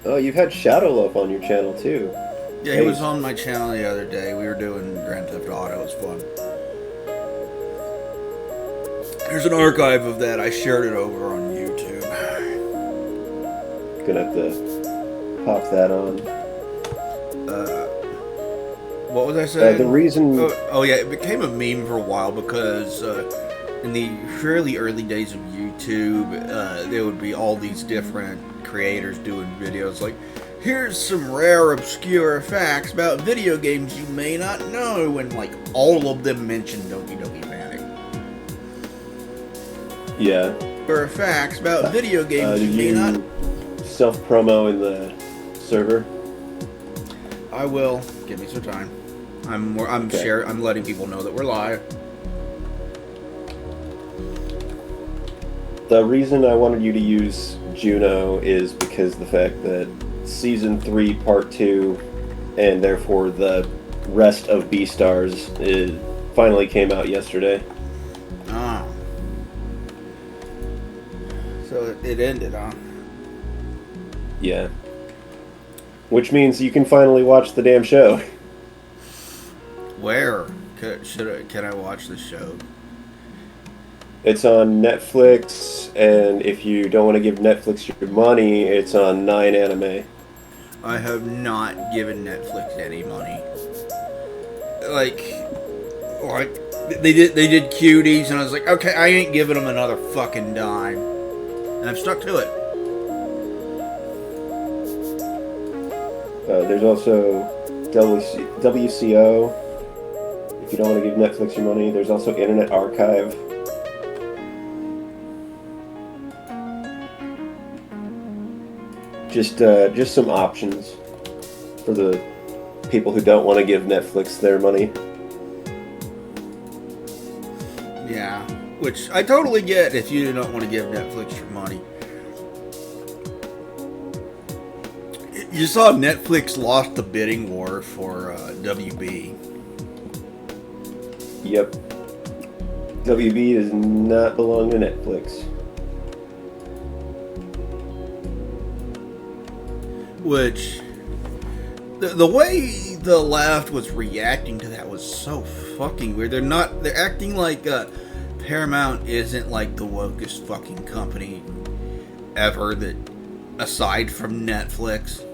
Oh, you've had Shadowloaf on your channel too. Yeah, he was Ace. on my channel the other day. We were doing Grand Theft Auto. It was fun. There's an archive of that. I shared it over on YouTube. Gonna have to pop that on. What was I The saying? reason, Oh yeah, it became a meme for a while because in the fairly early days of YouTube, there would be all these different creators doing videos like, here's some rare, obscure facts about video games you may not know, and like all of them mentioned Doki Doki Panic. yeah. Or facts about video games Did you may not. you self-promo in the server? I will. Give me some time. Okay. I'm letting people know that we're live. The reason I wanted you to use Juno is because the fact that Season 3, Part 2, and therefore the rest of Beastars finally came out yesterday. Oh. So it ended, huh? Yeah. Which means you can finally watch the damn show. Where can I watch the show? It's on Netflix, and if you don't want to give Netflix your money, it's on 9 Anime. I have not given Netflix any money. Like, like they did cuties, and I was like, okay, I ain't giving them another fucking dime, and I've stuck to it. There's also WCO. If you don't want to give Netflix your money, there's also Internet Archive. Just some options for the people who don't want to give Netflix their money. Yeah, which I totally get if you don't want to give Netflix your money. You saw Netflix lost the bidding war for WB. Yep. WB does not belong to Netflix. Which the way the left was reacting to that was so fucking weird. They're acting like Paramount isn't like the wokest fucking company ever, that aside from Netflix.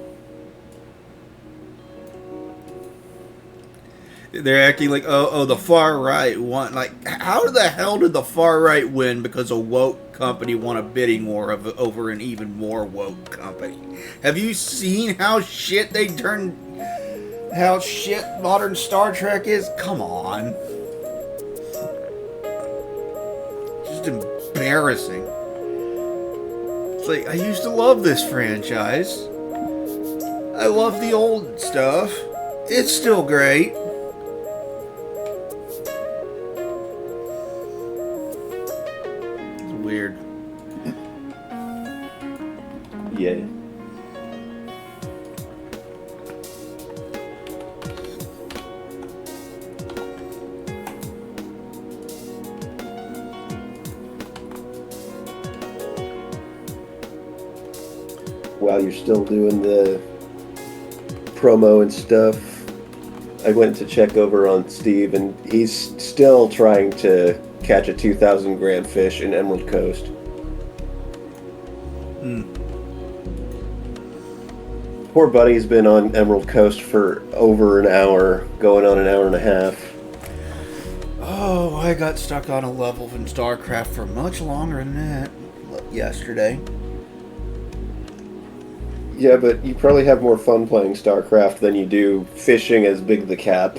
They're acting like, oh, the far right won. Like, how the hell did the far right win because a woke company won a bidding war over an even more woke company? Have you seen how shit they turned, how shit modern Star Trek is? Come on. Just embarrassing. It's like, I used to love this franchise. I love the old stuff. It's still great. Weird. Yeah. While you're still doing the promo and stuff, I went to check over on Steve, and he's still trying to catch a 2,000 gram fish in Emerald Coast. Poor buddy's been on Emerald Coast for over an hour, going on an hour and a half. Oh, I got stuck on a level in StarCraft for much longer than that yesterday. Yeah, but you probably have more fun playing StarCraft than you do fishing as Big the Cap.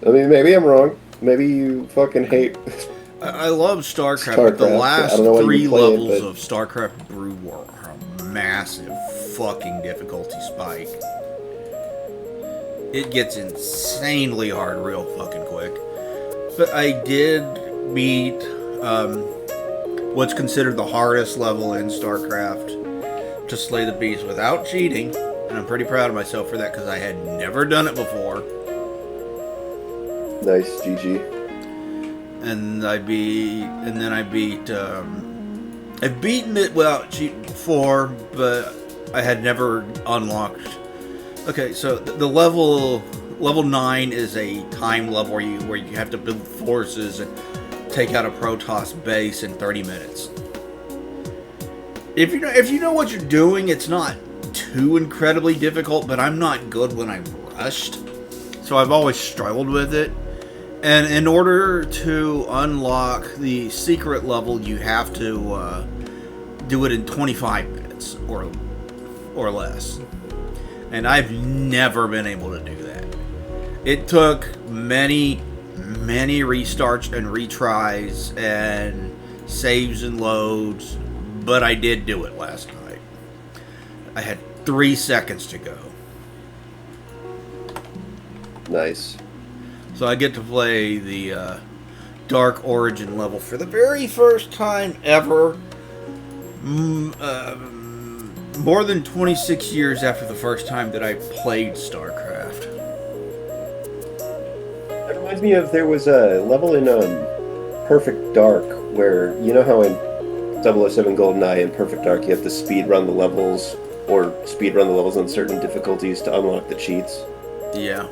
I mean, maybe I'm wrong. Maybe you fucking hate I love StarCraft, but the StarCraft. I last don't know why you three play it, levels but of StarCraft Brew were a massive fucking difficulty spike. It gets insanely hard real fucking quick. But I did beat what's considered the hardest level in StarCraft, to slay the beast without cheating, and I'm pretty proud of myself for that because I had never done it before. nice, GG. And then I beat I've beaten it without cheating before, but I had never unlocked. Okay, so the level 9 is a time level where you have to build forces and take out a Protoss base in 30 minutes. If you know what you're doing, it's not too incredibly difficult, but I'm not good when I'm rushed, so I've always struggled with it. And in order to unlock the secret level, you have to do it in 25 minutes or less. And I've never been able to do that. It took many restarts and retries and saves and loads, but I did do it last night. I had 3 seconds to go. Nice. So I get to play the Dark Origin level for the very first time ever. More than 26 years after the first time that I played StarCraft. That reminds me of, there was a level in Perfect Dark where, you know how in 007 GoldenEye in Perfect Dark you have to speedrun the levels, or speedrun the levels on certain difficulties to unlock the cheats? Yeah.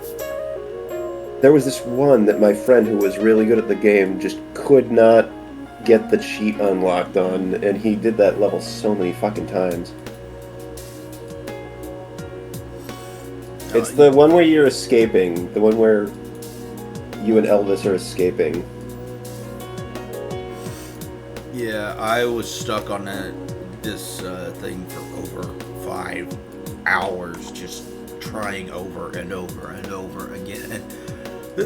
There was this one that my friend who was really good at the game just could not get the cheat unlocked on, and he did that level so many fucking times. It's the one where you're escaping, the one where you and Elvis are escaping. Yeah, I was stuck on this thing for over 5 hours, just trying over and over and over again. And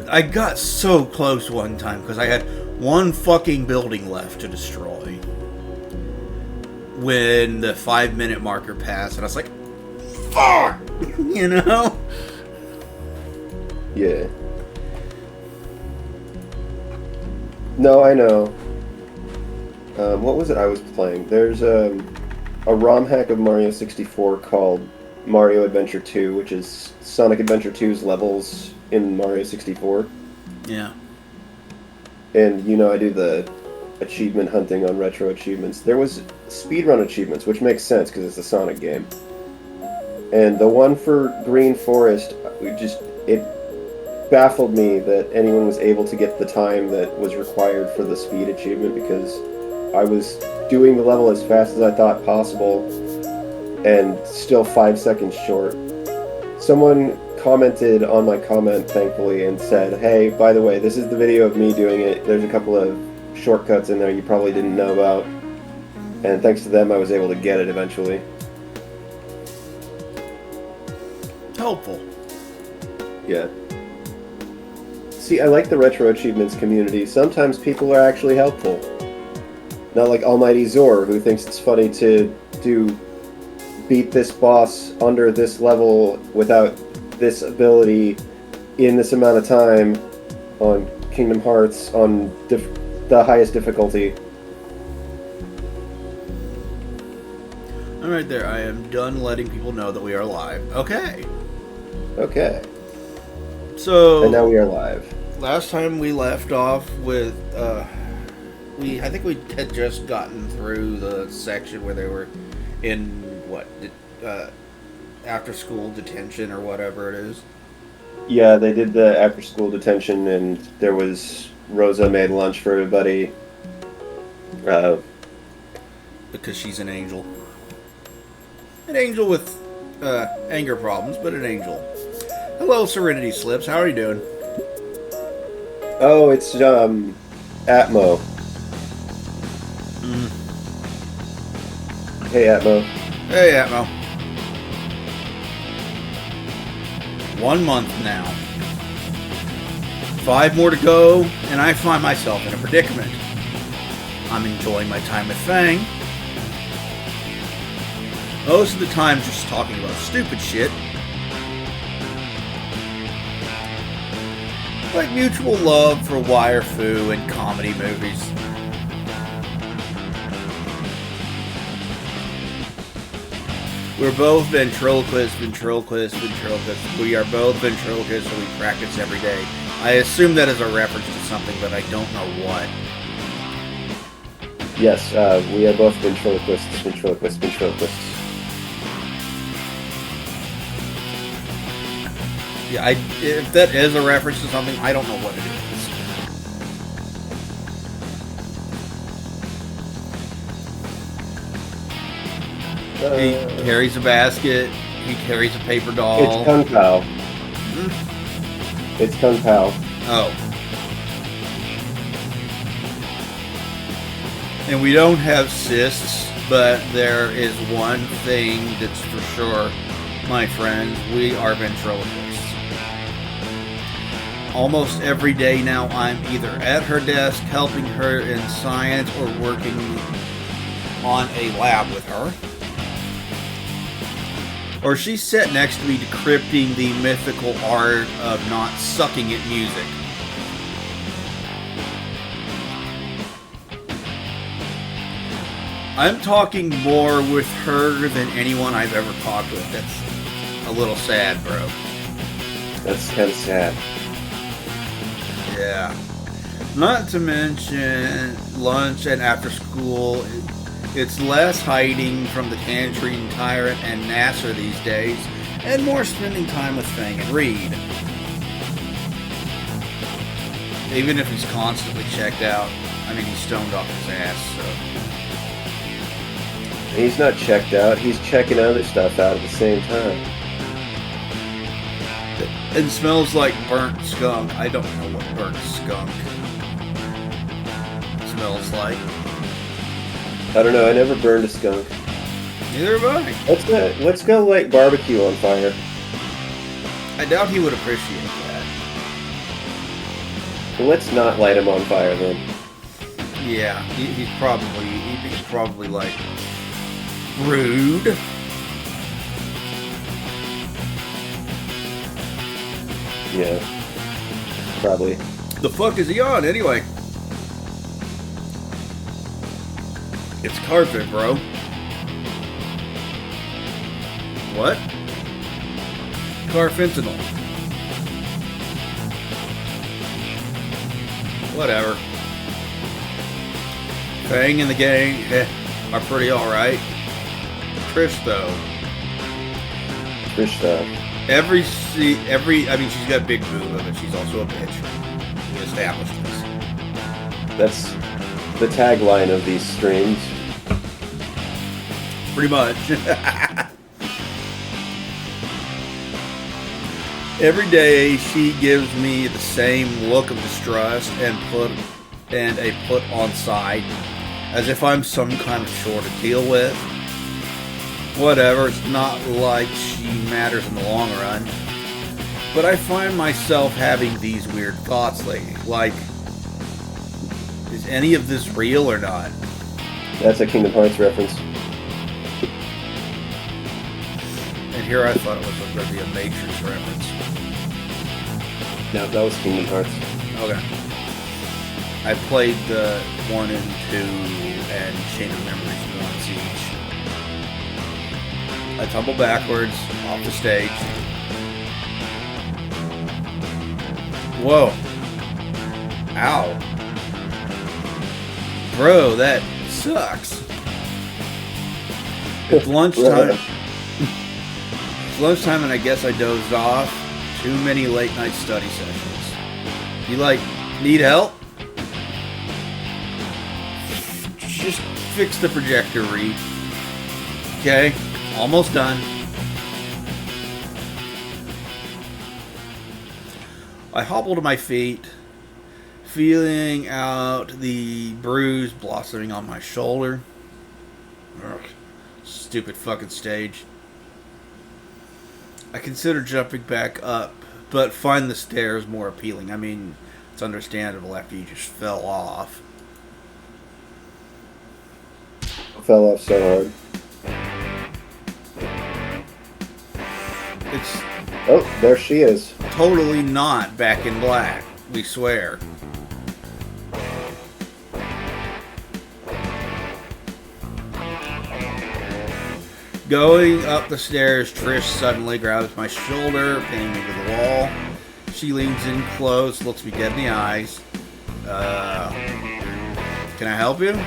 I got so close one time because I had one fucking building left to destroy when the 5-minute marker passed, and I was like, fuck! You know? Yeah. No, I know. What was it I was playing? There's a ROM hack of Mario 64 called Mario Adventure 2, which is Sonic Adventure 2's levels in Mario 64. Yeah. And, you know, I do the achievement hunting on retro achievements. There was speedrun achievements, which makes sense because it's a Sonic game. And the one for Green Forest, it baffled me that anyone was able to get the time that was required for the speed achievement, because I was doing the level as fast as I thought possible and still 5 seconds short. Someone commented on my comment, thankfully, and said, hey, by the way, this is the video of me doing it. There's a couple of shortcuts in there you probably didn't know about. And thanks to them, I was able to get it eventually. Helpful. Yeah. See, I like the retro achievements community. Sometimes people are actually helpful. Not like Almighty Zor, who thinks it's funny to beat this boss under this level without this ability in this amount of time on Kingdom Hearts on the highest difficulty. All right, there. I am done letting people know that we are live. Okay. Okay. So. And now we are live. Last time we left off with, I think we had just gotten through the section where they were in, after school detention or whatever it is. Yeah, they did the after school detention, and there was, Rosa made lunch for everybody. Because she's an angel. An angel with, anger problems, but an angel. Hello, Serenity Slips. How are you doing? Oh, it's, Atmo. Hey, Atmo. Hey, Atmo. 1 month now. 5 more to go, and I find myself in a predicament. I'm enjoying my time with Fang. Most of the time just talking about stupid shit. Like mutual love for wire fu and comedy movies. We're both ventriloquists. We are both ventriloquists, so we practice every day. I assume that is a reference to something, but I don't know what. Yes, we have both ventriloquists, ventriloquists, ventriloquists. Yeah, if that is a reference to something, I don't know what it is. He carries a basket. He carries a paper doll. It's Kung Pao. Hmm? It's Kung Pao. Oh. And we don't have cysts, but there is one thing that's for sure, my friends. We are ventriloquists. Almost every day now, I'm either at her desk helping her in science or working on a lab with her. Or she's sat next to me decrypting the mythical art of not sucking at music. I'm talking more with her than anyone I've ever talked with. That's a little sad, bro. That's kind of sad. Yeah. Not to mention lunch and after school. It's less hiding from the Tangerine Tyrant and Nasser these days, and more spending time with Fang and Reed. Even if he's constantly checked out. I mean, he's stoned off his ass, so. He's not checked out. He's checking other stuff out at the same time. It smells like burnt skunk. I don't know what burnt skunk smells like. I don't know. I never burned a skunk. Neither have I. Let's go light barbecue on fire. I doubt he would appreciate that. Well, let's not light him on fire then. Yeah, he'd probably like rude. Yeah, probably. The fuck is he on anyway? It's carpet, bro. What? Carfentanil. Whatever. Fang and the gang are pretty alright. Trish though. I mean, she's got big boob, but she's also a bitch. We established this. That's the tagline of these streams. Pretty much. Every day she gives me the same look of distrust and a put on side, as if I'm some kind of chore to deal with. Whatever, it's not like she matters in the long run. But I find myself having these weird thoughts lately, like, is any of this real or not? That's a Kingdom Hearts reference. And here I thought it was going to be a Matrix reference. No, that was Kingdom Hearts. Okay. I played the 1 and 2 and Chain of Memories once each. I tumble backwards off the stage. Whoa. Ow. Bro, that sucks. It's lunchtime. It's lunchtime and I guess I dozed off. Too many late night study sessions. You need help? Just fix the projector, Reed. Okay? Almost done. I hobble to my feet, feeling out the bruise blossoming on my shoulder. Ugh, stupid fucking stage. I consider jumping back up, but find the stairs more appealing. I mean, it's understandable after you just fell off. Fell off so hard. It's Oh, there she is. totally not Back in Black, we swear. Going up the stairs, Trish suddenly grabs my shoulder, pinning me to the wall. She leans in close, looks me dead in the eyes. Can I help you?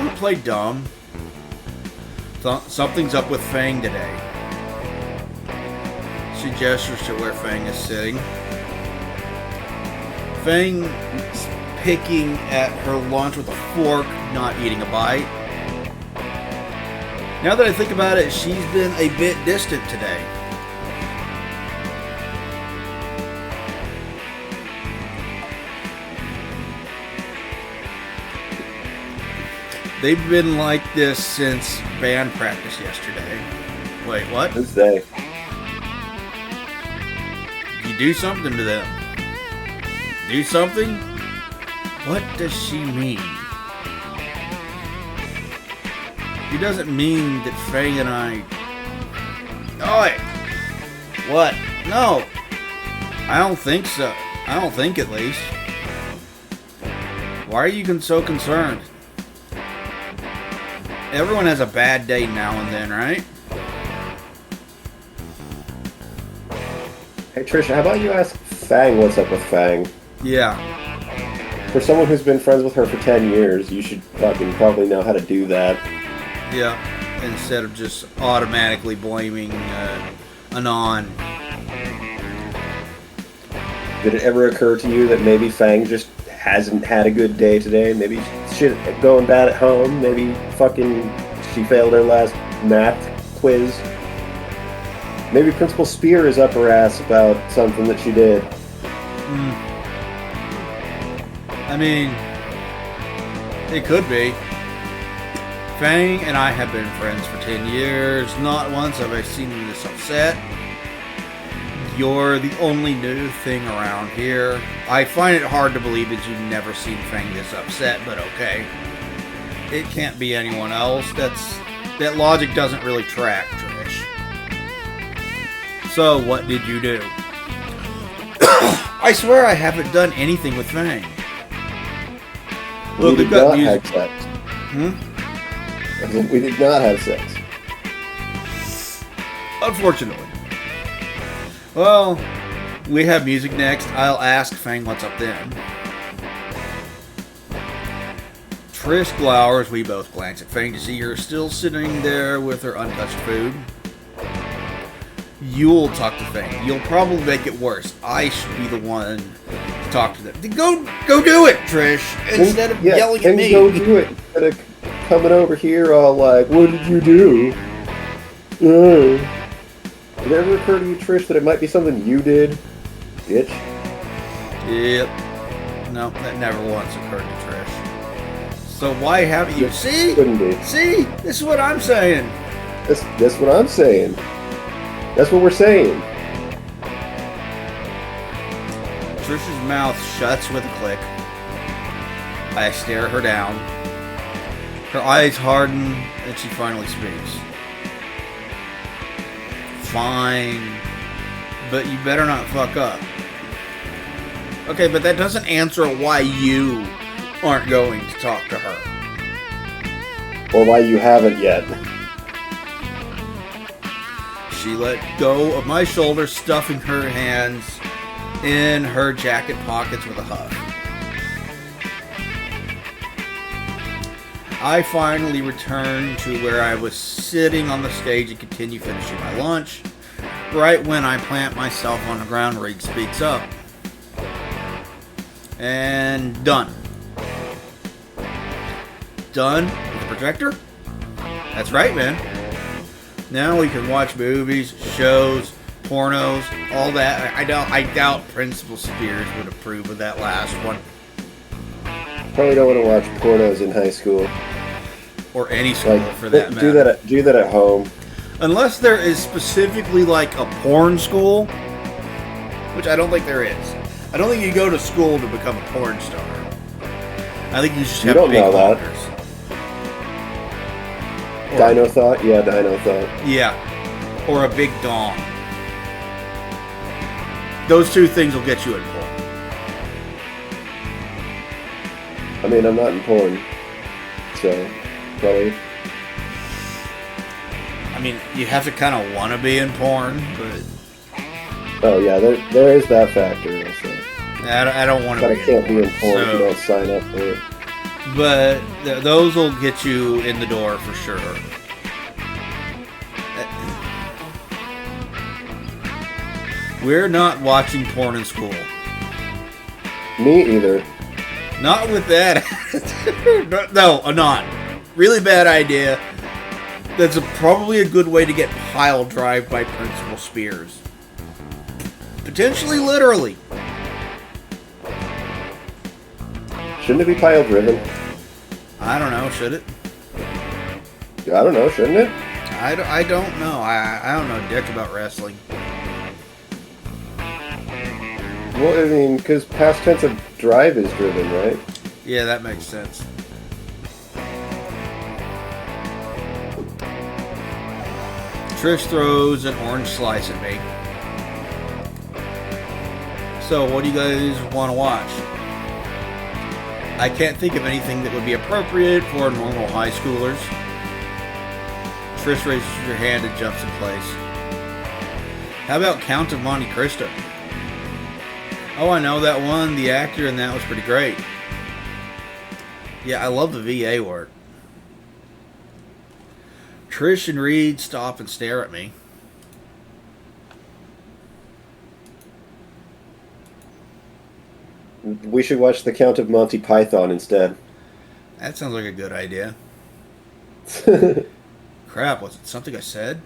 Don't play dumb. Something's up with Fang today. She gestures to where Fang is sitting. Fang is picking at her lunch with a fork, not eating a bite. Now that I think about it, she's been a bit distant today. They've been like this since band practice yesterday. Wait, what? Who's they? You do something to them. Do something? What does she mean? She doesn't mean that Faye and I... Oi! What? No! I don't think so. I don't think, at least. Why are you so concerned? Everyone has a bad day now and then, right? Hey Trisha, how about you ask Fang what's up with Fang? Yeah. For someone who's been friends with her for 10 years, you should fucking probably know how to do that. Yeah. Instead of just automatically blaming Anon. Did it ever occur to you that maybe Fang just hasn't had a good day today? Maybe shit going bad at home? Maybe fucking she failed her last math quiz? Maybe Principal Spear is up her ass about something that she did. I mean, it could be. Fang and I have been friends for 10 years. Not once have I seen this upset. You're the only new thing around here. I find it hard to believe that you've never seen Fang this upset, but okay. It can't be anyone else. That logic doesn't really track, Trish. So, what did you do? I swear I haven't done anything with Fang. Look, we did not have sex. We did not have sex. Unfortunately. Well, we have music next. I'll ask Fang what's up then. Trish glowers. We both glance at Fang to see her still sitting there with her untouched food. You'll talk to Fang. You'll probably make it worse. I should be the one to talk to them. Go do it, Trish, instead of yelling at me. Go do it. Instead of coming over here all like, what did you do? Did it ever occur to you, Trish, that it might be something you did? Bitch. Yep. No, that never once occurred to Trish. So why haven't you? See? Couldn't be. See? This is what I'm saying. That's what I'm saying. That's what we're saying. Trish's mouth shuts with a click. I stare her down. Her eyes harden, and she finally speaks. Fine, but you better not fuck up. Okay, but that doesn't answer why you aren't going to talk to her. Or why you haven't yet. She let go of my shoulder, stuffing her hands in her jacket pockets with a huff. I finally returned to where I was sitting on the stage and continue finishing my lunch. Right when I plant myself on the ground, Rig speaks up. And done. Done with the projector? That's right, man. Now we can watch movies, shows, pornos, all that. I doubt Principal Spears would approve of that last one. Probably don't want to watch pornos in high school. Or any school, for that matter. Do that at home. Unless there is specifically like a porn school, which I don't think there is. I don't think you go to school to become a porn star. I think you just have big lockers. Dino Thought? Yeah, Dino Thought. Yeah. Or a big dong. Those two things will get you in porn. I mean, I'm not in porn. So, probably. I mean, you have to kind of want to be in porn, but... Oh, yeah, there is that factor. Also. I don't want to but be I can't be in porn so... if you don't sign up for it. But those will get you in the door for sure. We're not watching porn in school. Me either. Not with that. No, I'm not. Really bad idea. That's probably a good way to get pile drive by Principal Spears. Potentially literally. Shouldn't it be pile driven? I don't know, should it? I don't know, shouldn't it? I don't know. I don't know dick about wrestling. Well, I mean, because past tense of drive is driven, right? Yeah, that makes sense. Trish throws an orange slice at me. So, what do you guys want to watch? I can't think of anything that would be appropriate for normal high schoolers. Trish raises her hand and jumps in place. How about Count of Monte Cristo? Oh, I know that one. The actor in that was pretty great. Yeah, I love the VA work. Trish and Reed stop and stare at me. We should watch The Count of Monty Python instead. That sounds like a good idea. Crap, was it something I said?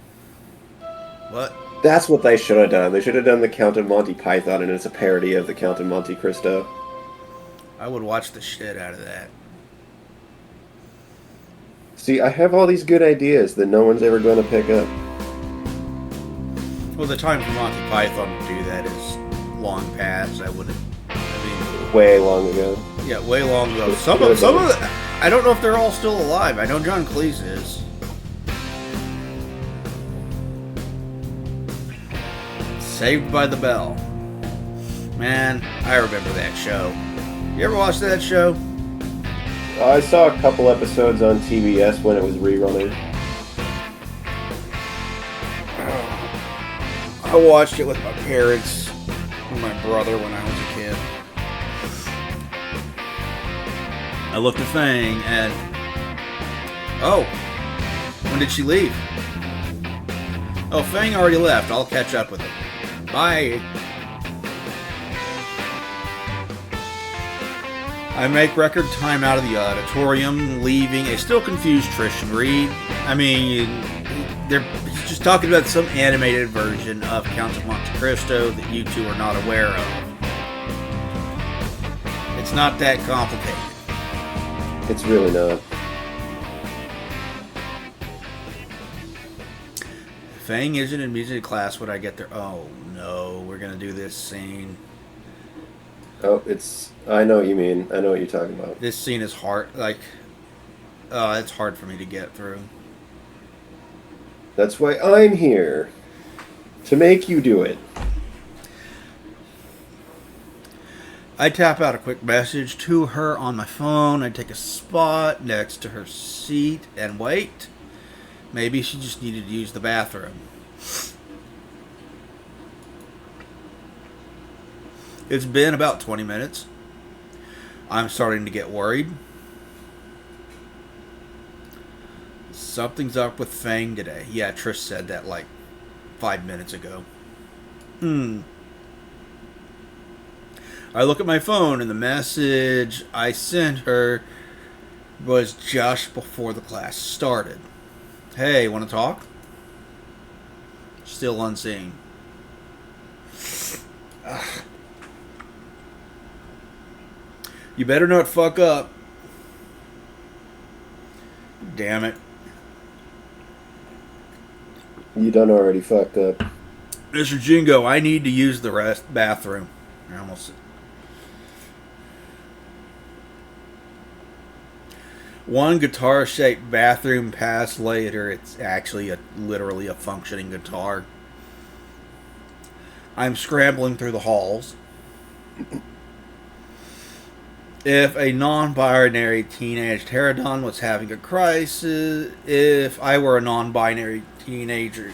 What? That's what they should have done. They should have done The Count of Monty Python, and it's a parody of The Count of Monte Cristo. I would watch the shit out of that. See, I have all these good ideas that no one's ever going to pick up. Well, the time for Monty Python to do that is long past. I mean, Way long ago. yeah, way long ago. Some of the, I don't know if they're all still alive. I know John Cleese is. Saved by the Bell. Man, I remember that show. You ever watch that show? I saw a couple episodes on TBS when it was rerunning. I watched it with my parents and my brother when I was a kid. I looked at Fang and... Oh! When did she leave? Oh, Fang already left. I'll catch up with her. Bye! I make record time out of the auditorium, leaving a still confused Trish and Reed. I mean, they're just talking about some animated version of Count of Monte Cristo that you two are not aware of. It's not that complicated. It's really not. Fang isn't in music class when I get there. Oh no, we're gonna do this scene. Oh, it's... I know what you mean. I know what you're talking about. This scene is hard. It's hard for me to get through. That's why I'm here. To make you do it. I tap out a quick message to her on my phone. I take a spot next to her seat and wait. Maybe she just needed to use the bathroom. It's been about 20 minutes. I'm starting to get worried. Something's up with Fang today. Yeah, Trish said that like 5 minutes ago. I look at my phone and the message I sent her was just before the class started. Hey, want to talk? Still unseen. Ugh. You better not fuck up. Damn it. You done already fucked up. Mr. Jingo, I need to use the bathroom. I almost... One guitar-shaped bathroom pass later, it's actually literally a functioning guitar. I'm scrambling through the halls. If a non-binary teenage pterodon was having a crisis, if I were a non-binary teenager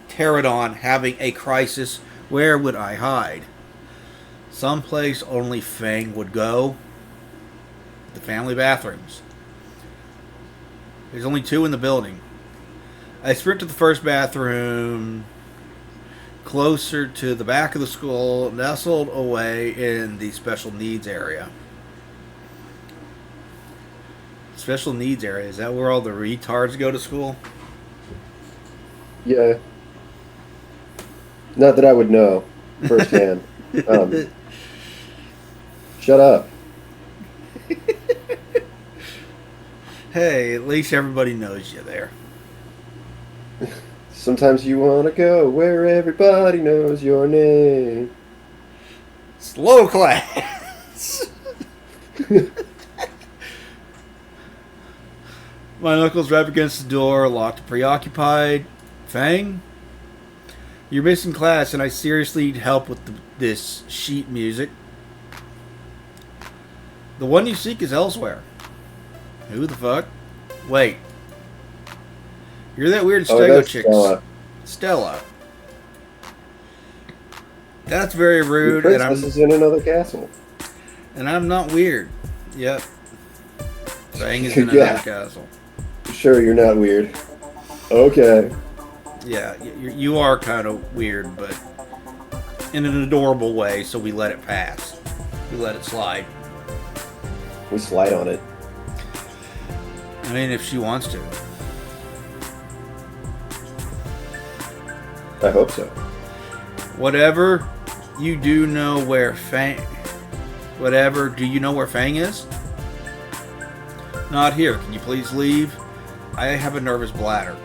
pterodon having a crisis, where would I hide? Someplace only Fang would go. the family bathrooms. There's only 2 in the building. I sprint to the first bathroom, closer to the back of the school, nestled away in the special needs area. Special needs area, is that where all the retards go to school? Yeah. Not that I would know firsthand. Shut up. Hey, at least everybody knows you there. Sometimes you want to go where everybody knows your name. Slow class. My knuckles rap against the door, locked, preoccupied. Fang? You're missing class, and I seriously need help with this sheet music. The one you seek is elsewhere. Who the fuck? Wait. You're that weird stego chick. Stella. That's very rude. The princess is in another castle. And I'm not weird. Yep. Fang is in another castle. Sure, you're not weird. Okay. Yeah, you are kind of weird, but in an adorable way, so we let it pass. We let it slide. We slide on it. I mean, if she wants to. I hope so. Whatever, you do know where Fang... Whatever, do you know where Fang is? Not here. Can you please leave? I have a nervous bladder.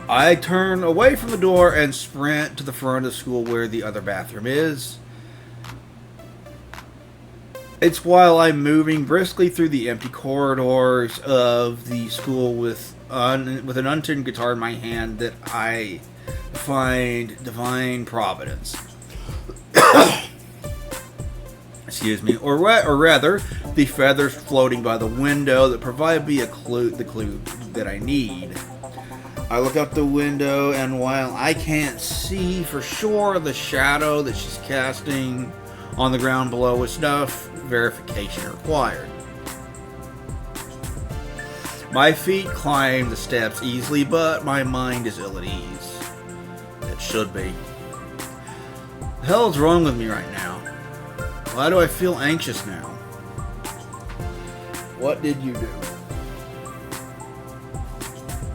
I turn away from the door and sprint to the front of the school where the other bathroom is. It's while I'm moving briskly through the empty corridors of the school with an untuned guitar in my hand that I find divine providence. Excuse me, or rather, the feathers floating by the window that provide me the clue that I need. I look out the window, and while I can't see for sure the shadow that she's casting on the ground below is enough verification required. My feet climb the steps easily, but my mind is ill at ease. It should be. The hell is wrong with me right now? Why do I feel anxious now? What did you do?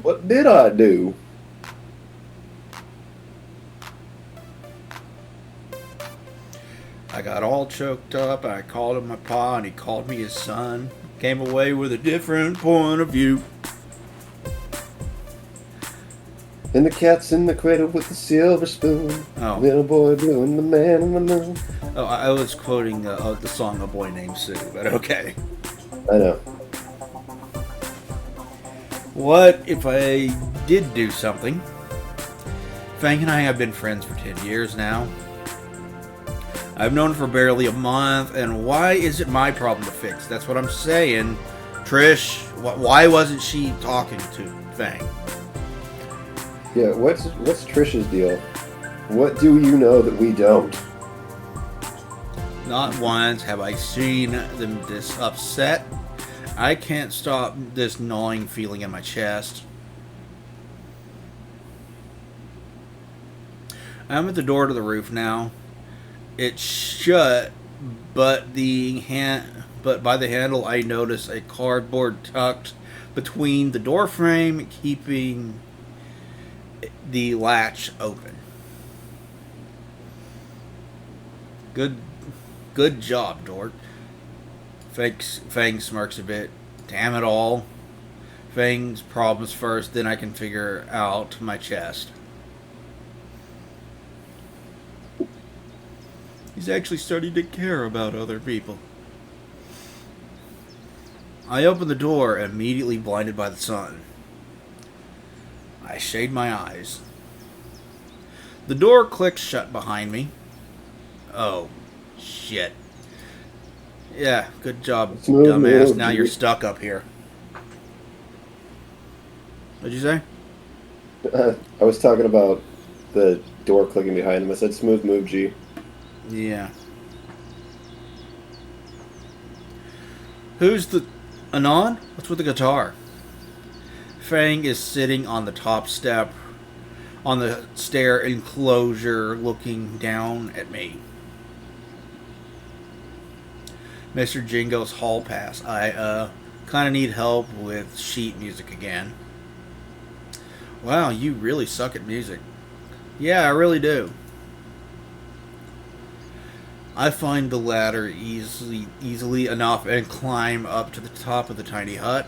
What did I do? I got all choked up, and I called him my pa, and he called me his son. Came away with a different point of view. And the cat's in the cradle with the silver spoon. Oh. Little boy blue and the man in the moon. Oh, I was quoting the song A Boy Named Sue, but okay. I know. What if I did do something? Fang and I have been friends for 10 years now. I've known her for barely a month, and why is it my problem to fix? That's what I'm saying. Trish, why wasn't she talking to Fang? Yeah, what's Trish's deal? What do you know that we don't? Not once have I seen them this upset. I can't stop this gnawing feeling in my chest. I'm at the door to the roof now. It's shut, but by the handle I notice a cardboard tucked between the door frame, keeping the latch open. Good job, Dort. Fang smirks a bit. Damn it all. Fang's problems first, then I can figure out my chest. He's actually starting to care about other people. I open the door, immediately blinded by the sun. I shade my eyes. The door clicks shut behind me. Oh, shit. Yeah, good job, dumbass. Now you're stuck up here. What'd you say? I was talking about the door clicking behind him. I said smooth move, G. Yeah. Who's the... Anon? What's with the guitar? Fang is sitting on the top step on the stair enclosure looking down at me. Mr. Jingo's hall pass. I kind of need help with sheet music again. Wow, you really suck at music. Yeah, I really do. I find the ladder easily enough and climb up to the top of the tiny hut.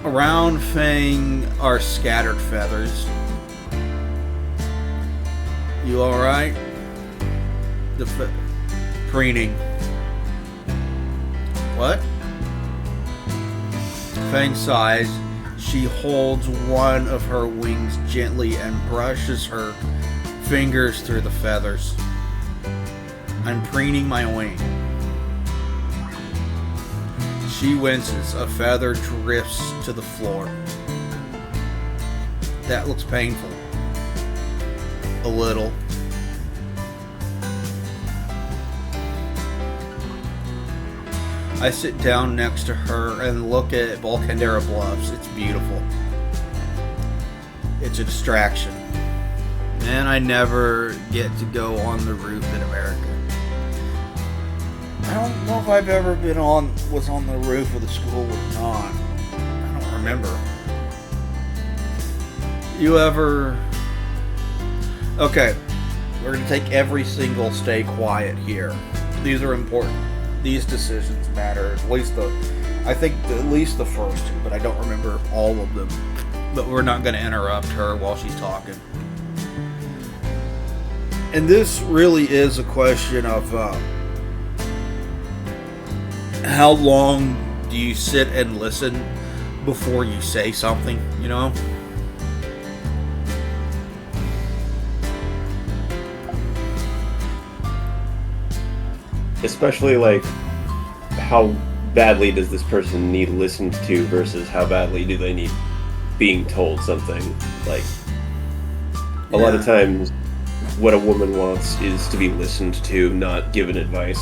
Around Fang are scattered feathers. You alright? Preening. What? Fang sighs. She holds one of her wings gently and brushes her fingers through the feathers. I'm preening my wing. She winces. A feather drifts to the floor. That looks painful. A little. I sit down next to her and look at Volcandera Bluffs. It's beautiful. It's a distraction. Man, I never get to go on the roof in America. I don't know if I've ever was on the roof of the school or not. I don't remember. You ever... Okay, we're going to take every single stay quiet here. These are important. These decisions matter. I think at least the first two, but I don't remember all of them. But we're not going to interrupt her while she's talking. And this really is a question of how long do you sit and listen before you say something, you know? Especially, like, how badly does this person need listened to versus how badly do they need being told something. Like, a lot of times, what a woman wants is to be listened to, not given advice.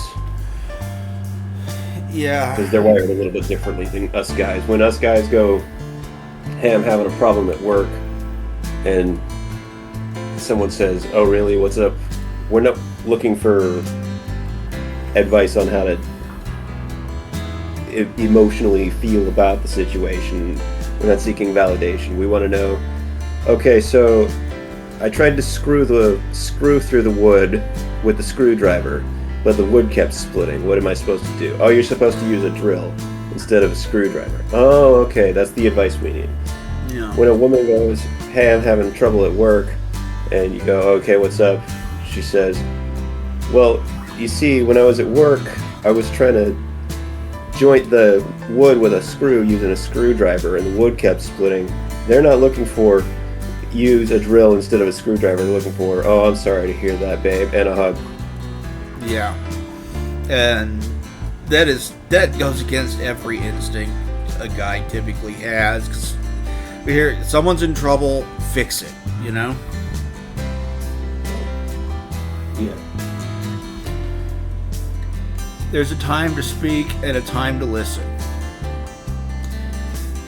Yeah. Because they're wired a little bit differently than us guys. When us guys go, hey, I'm having a problem at work, and someone says, oh, really, what's up? We're not looking for advice on how to emotionally feel about the situation. We're not seeking validation. We want to know, okay, so I tried to screw through the wood with the screwdriver, but the wood kept splitting. What am I supposed to do? Oh, you're supposed to use a drill instead of a screwdriver. Oh, okay, that's the advice we need. Yeah. When a woman goes, hey, I'm having trouble at work, and you go, okay, what's up? She says, well, you see, when I was at work, I was trying to joint the wood with a screw using a screwdriver, and the wood kept splitting. They're not looking for use a drill instead of a screwdriver. They're looking for, oh, I'm sorry to hear that, babe, and a hug. Yeah. And that goes against every instinct a guy typically has, because we hear someone's in trouble, fix it, you know? Yeah. There's a time to speak and a time to listen.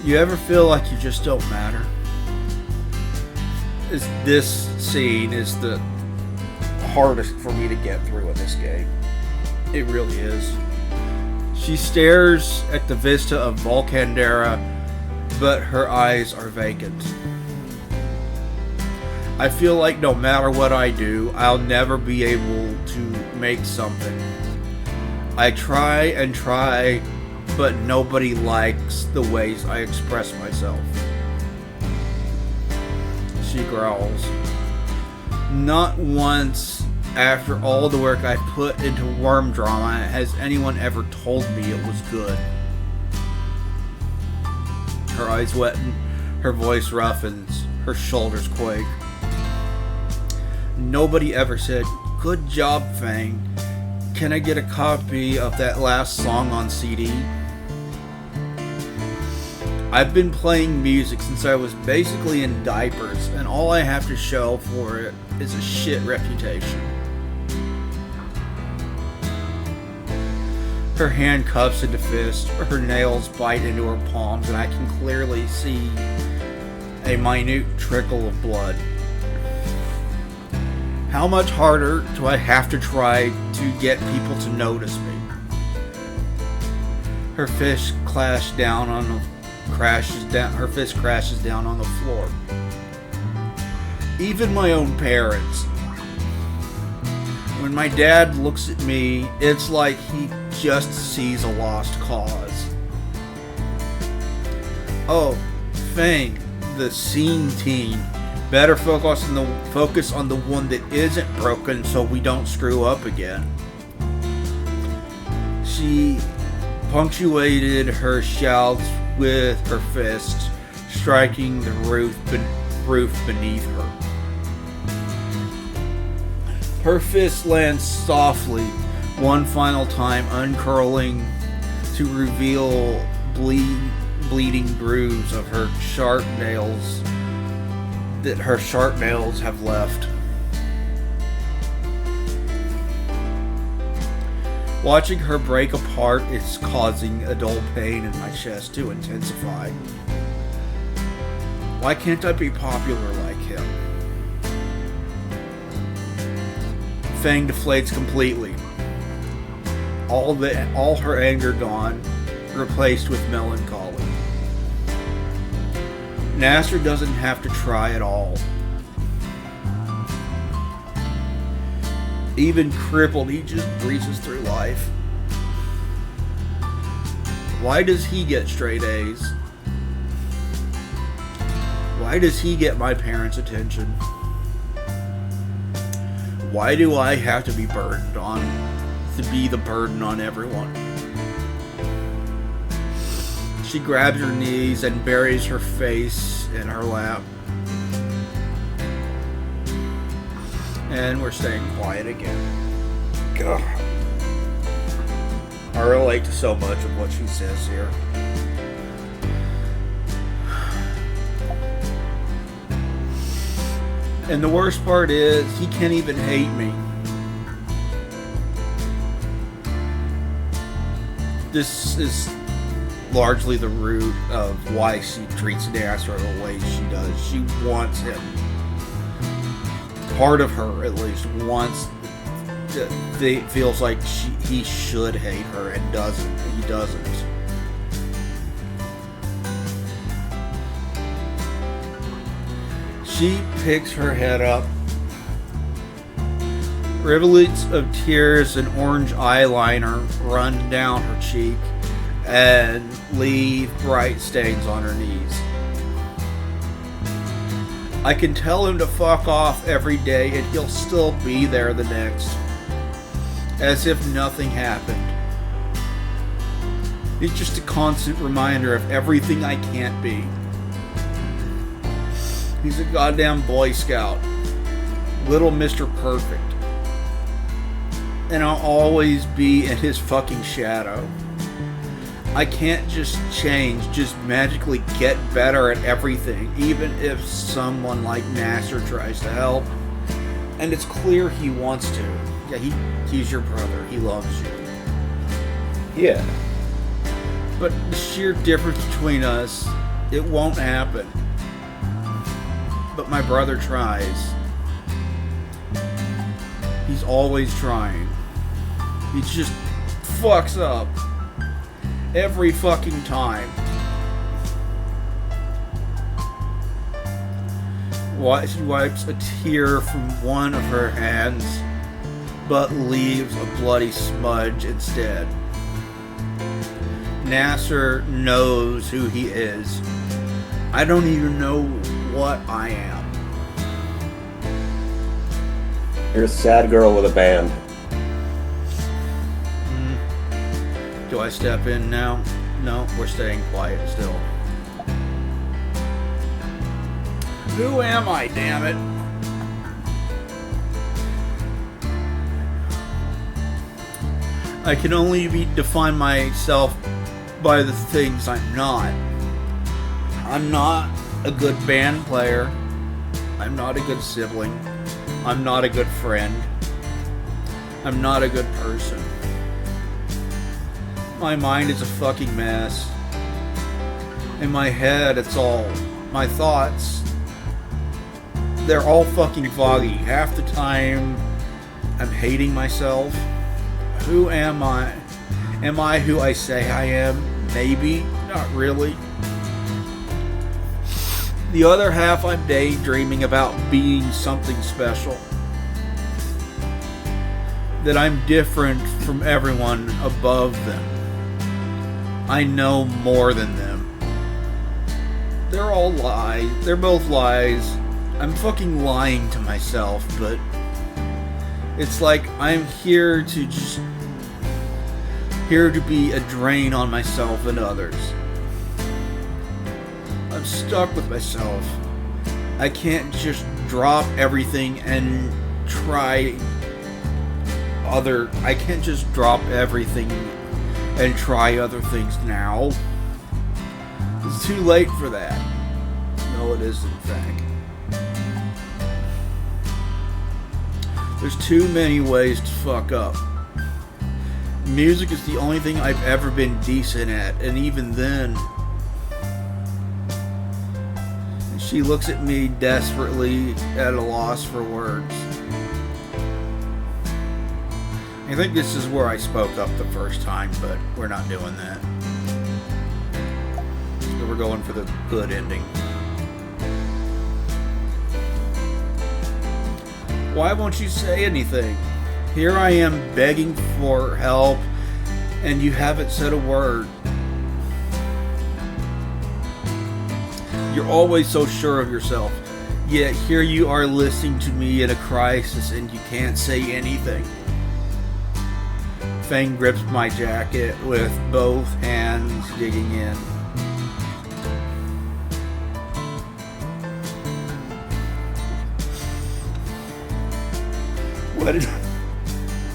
You ever feel like you just don't matter? This scene is the hardest for me to get through in this game. It really is. She stares at the vista of Volcandera, but her eyes are vacant. I feel like no matter what I do, I'll never be able to make something. I try and try, but nobody likes the ways I express myself. She growls. Not once, after all the work I put into worm drama, has anyone ever told me it was good. Her eyes wetten, her voice roughens, her shoulders quake. Nobody ever said, good job, Fang. Can I get a copy of that last song on CD? I've been playing music since I was basically in diapers, and all I have to show for it is a shit reputation. Her hand cups into fists, her nails bite into her palms, and I can clearly see a minute trickle of blood. How much harder do I have to try to get people to notice me? Her fist crashes down on the floor. Even my own parents. When my dad looks at me, it's like he just sees a lost cause. Oh, Fang, the scene teen. Better focus on the one that isn't broken so we don't screw up again. She punctuated her shouts with her fist, striking the roof beneath her. Her fist lands softly, one final time, uncurling to reveal bleeding grooves of her sharp nails that her sharp nails have left. Watching her break apart is causing a dull pain in my chest to intensify. Why can't I be popular like him? Fang deflates completely. All her anger gone, replaced with melancholy. Nasser doesn't have to try at all. Even crippled, he just breezes through life. Why does he get straight A's? Why does he get my parents' attention? Why do I have to be the burden on everyone? She grabs her knees and buries her face in her lap. And we're staying quiet again. God. I relate to so much of what she says here. And the worst part is, he can't even hate me. This is largely the root of why she treats Nasser the way she does. She wants him. Part of her, at least, feels like he should hate her and doesn't. He doesn't. She picks her head up. Rivulets of tears and orange eyeliner run down her cheek and leave bright stains on her knees. I can tell him to fuck off every day and he'll still be there the next. As if nothing happened. It's just a constant reminder of everything I can't be. He's a goddamn Boy Scout. Little Mr. Perfect. And I'll always be in his fucking shadow. I can't just change, just magically get better at everything, even if someone like Nasser tries to help. And it's clear he wants to. Yeah, he's your brother. He loves you. Yeah. But the sheer difference between us, it won't happen. But my brother tries. He's always trying. He just fucks up. Every fucking time. She wipes a tear from one of her hands, but leaves a bloody smudge instead. Nasser knows who he is. I don't even know what I am. You're a sad girl with a band. Do I step in now? No, we're staying quiet still. Who am I, damn it? I can only define myself by the things I'm not. I'm not a good band player. I'm not a good sibling. I'm not a good friend. I'm not a good person. My mind is a fucking mess. In my head, it's all my thoughts. They're all fucking foggy. Half the time, I'm hating myself. Who am I? Am I who I say I am? Maybe. Not really. The other half, I'm daydreaming about being something special. That I'm different from everyone above them. I know more than them. They're all lies. They're both lies. I'm fucking lying to myself, but it's like I'm here to be a drain on myself and others. I'm stuck with myself. I can't just drop everything and I can't just drop everything and try other things now. It's too late for that. No, it isn't, in fact. There's too many ways to fuck up. Music is the only thing I've ever been decent at, and even then, she looks at me desperately at a loss for words. I think this is where I spoke up the first time, but we're not doing that. So we're going for the good ending. Why won't you say anything? Here I am begging for help, and you haven't said a word. You're always so sure of yourself, yet here you are listening to me in a crisis and you can't say anything. Fang grips my jacket with both hands, digging in.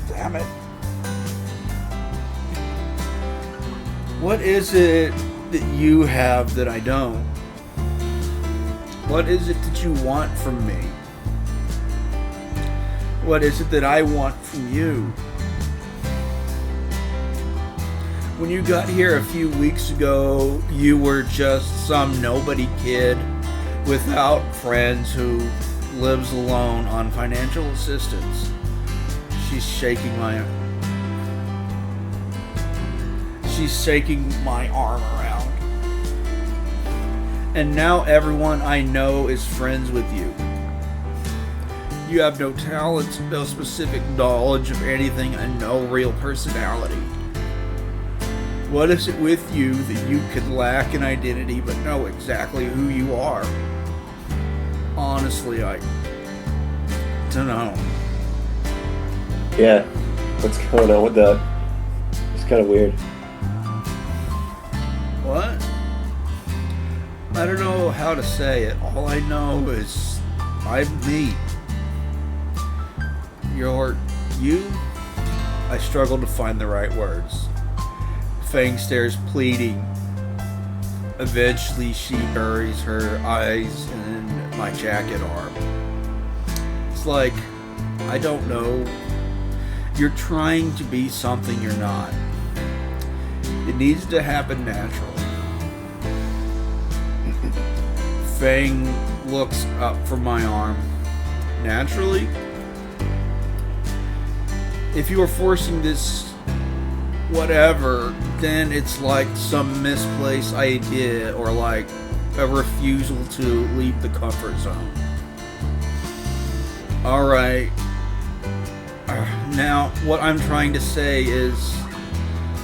Damn it. What is it that you have that I don't? What is it that you want from me? What is it that I want from you? When you got here a few weeks ago, you were just some nobody kid without friends who lives alone on financial assistance. She's shaking my arm around. And now everyone I know is friends with you. You have no talents, no specific knowledge of anything, and no real personality. What is it with you that you could lack an identity but know exactly who you are? Honestly, I don't know. Yeah, what's going on with that? It's kind of weird. What? I don't know how to say it. All I know is I'm me. You're you? I struggle to find the right words. Fang stares pleading. Eventually she buries her eyes in my jacket arm. It's like, I don't know. You're trying to be something you're not. It needs to happen naturally. Fang looks up from my arm. Naturally? If you are forcing this whatever, then it's like some misplaced idea or like a refusal to leave the comfort zone. Alright. Now, what I'm trying to say is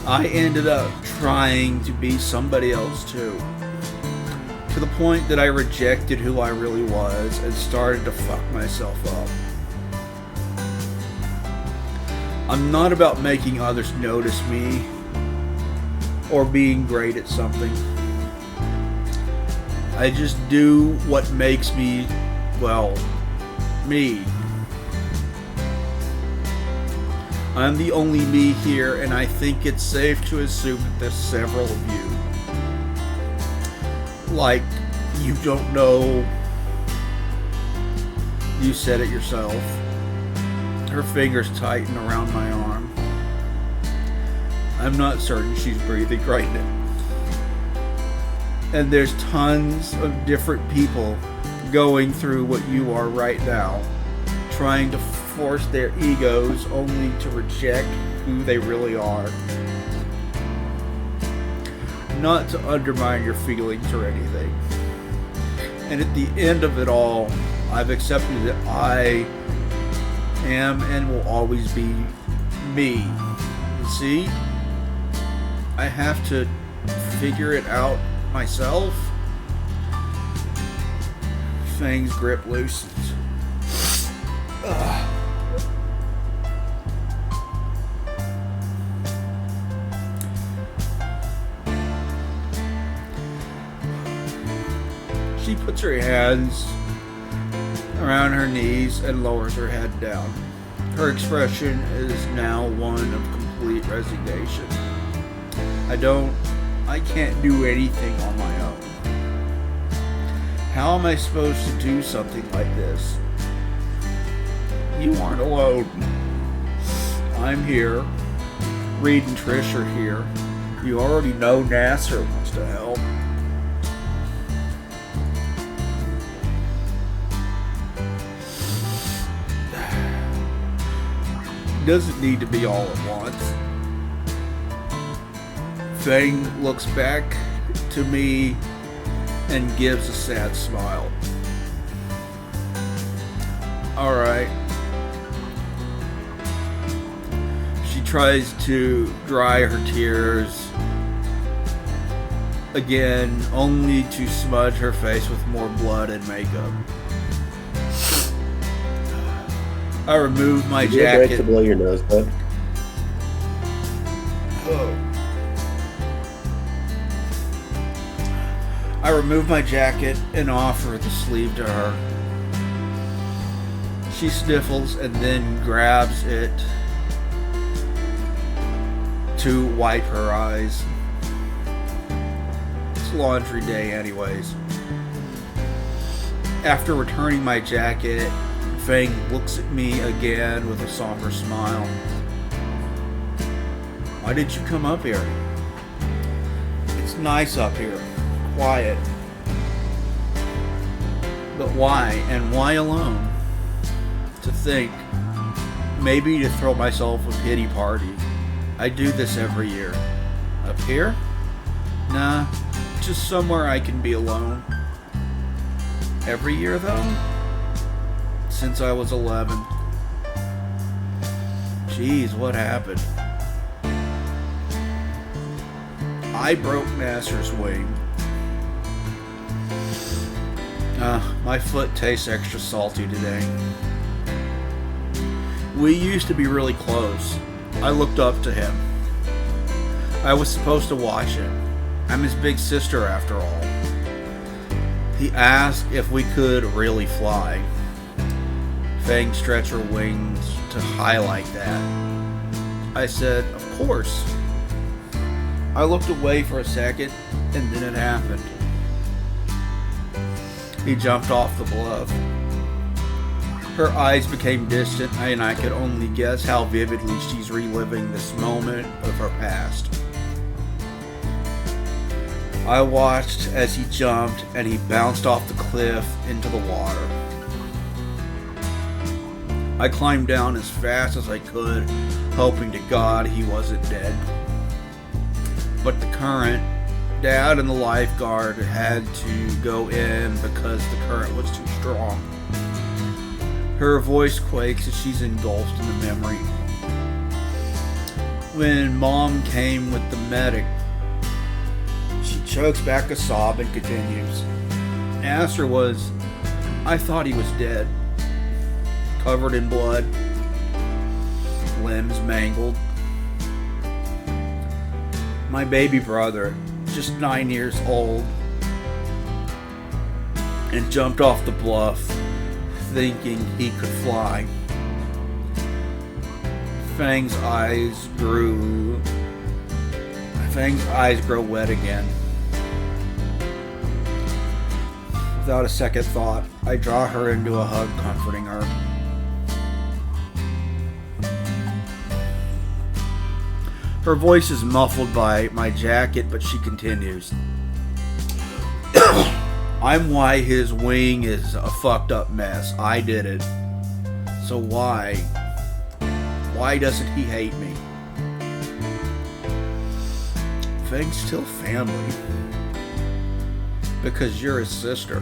I ended up trying to be somebody else too. To the point that I rejected who I really was and started to fuck myself up. I'm not about making others notice me or being great at something. I just do what makes me, well, me. I'm the only me here, and I think it's safe to assume that there's several of you. like you don't know. You said it yourself. Her fingers tighten around my arm. I'm not certain she's breathing right now. And there's tons of different people going through what you are right now, trying to force their egos only to reject who they really are. Not to undermine your feelings or anything. And at the end of it all, I've accepted that I am and will always be me. You see? I have to figure it out myself. Fang's grip loosens. She puts her hands around her knees and lowers her head down. Her expression is now one of complete resignation. I can't do anything on my own. How am I supposed to do something like this? You aren't alone. I'm here. Reed and Trish are here. You already know Nasser wants to help. Doesn't need to be all at once. Fang looks back to me and gives a sad smile. Alright. She tries to dry her tears again, only to smudge her face with more blood and makeup. I remove my jacket. jacket. Break to blow your nose, bud. Oh. I remove my jacket and offer the sleeve to her. She sniffles and then grabs it to wipe her eyes. It's laundry day anyways. After returning my jacket, Fang looks at me again with a somber smile. Why did you come up here? It's nice up here. Quiet. But why? And why alone? To think. Maybe to throw myself a pity party. I do this every year. Up here? Nah. Just somewhere I can be alone. Every year though? Since I was 11. Jeez, what happened? I broke Nasser's wing. My foot tastes extra salty today. We used to be really close. I looked up to him. I was supposed to watch him. I'm his big sister after all. He asked if we could really fly. Fang stretched her wings to highlight that. I said, of course. I looked away for a second, and then it happened. He jumped off the bluff. Her eyes became distant, and I could only guess how vividly she's reliving this moment of her past. I watched as he jumped, and he bounced off the cliff into the water. I climbed down as fast as I could, hoping to God he wasn't dead. But the current, Dad and the lifeguard had to go in because the current was too strong. Her voice quakes as she's engulfed in the memory. When Mom came with the medic, she chokes back a sob and continues. Nasser was, I thought he was dead. Covered in blood, limbs mangled. My baby brother, just 9 years old, and jumped off the bluff thinking he could fly. Fang's eyes grow wet again. Without a second thought, I draw her into a hug, comforting her. Her voice is muffled by my jacket, but she continues. I'm why his wing is a fucked up mess. I did it. So why? Why doesn't he hate me? Fang's still family. Because you're his sister.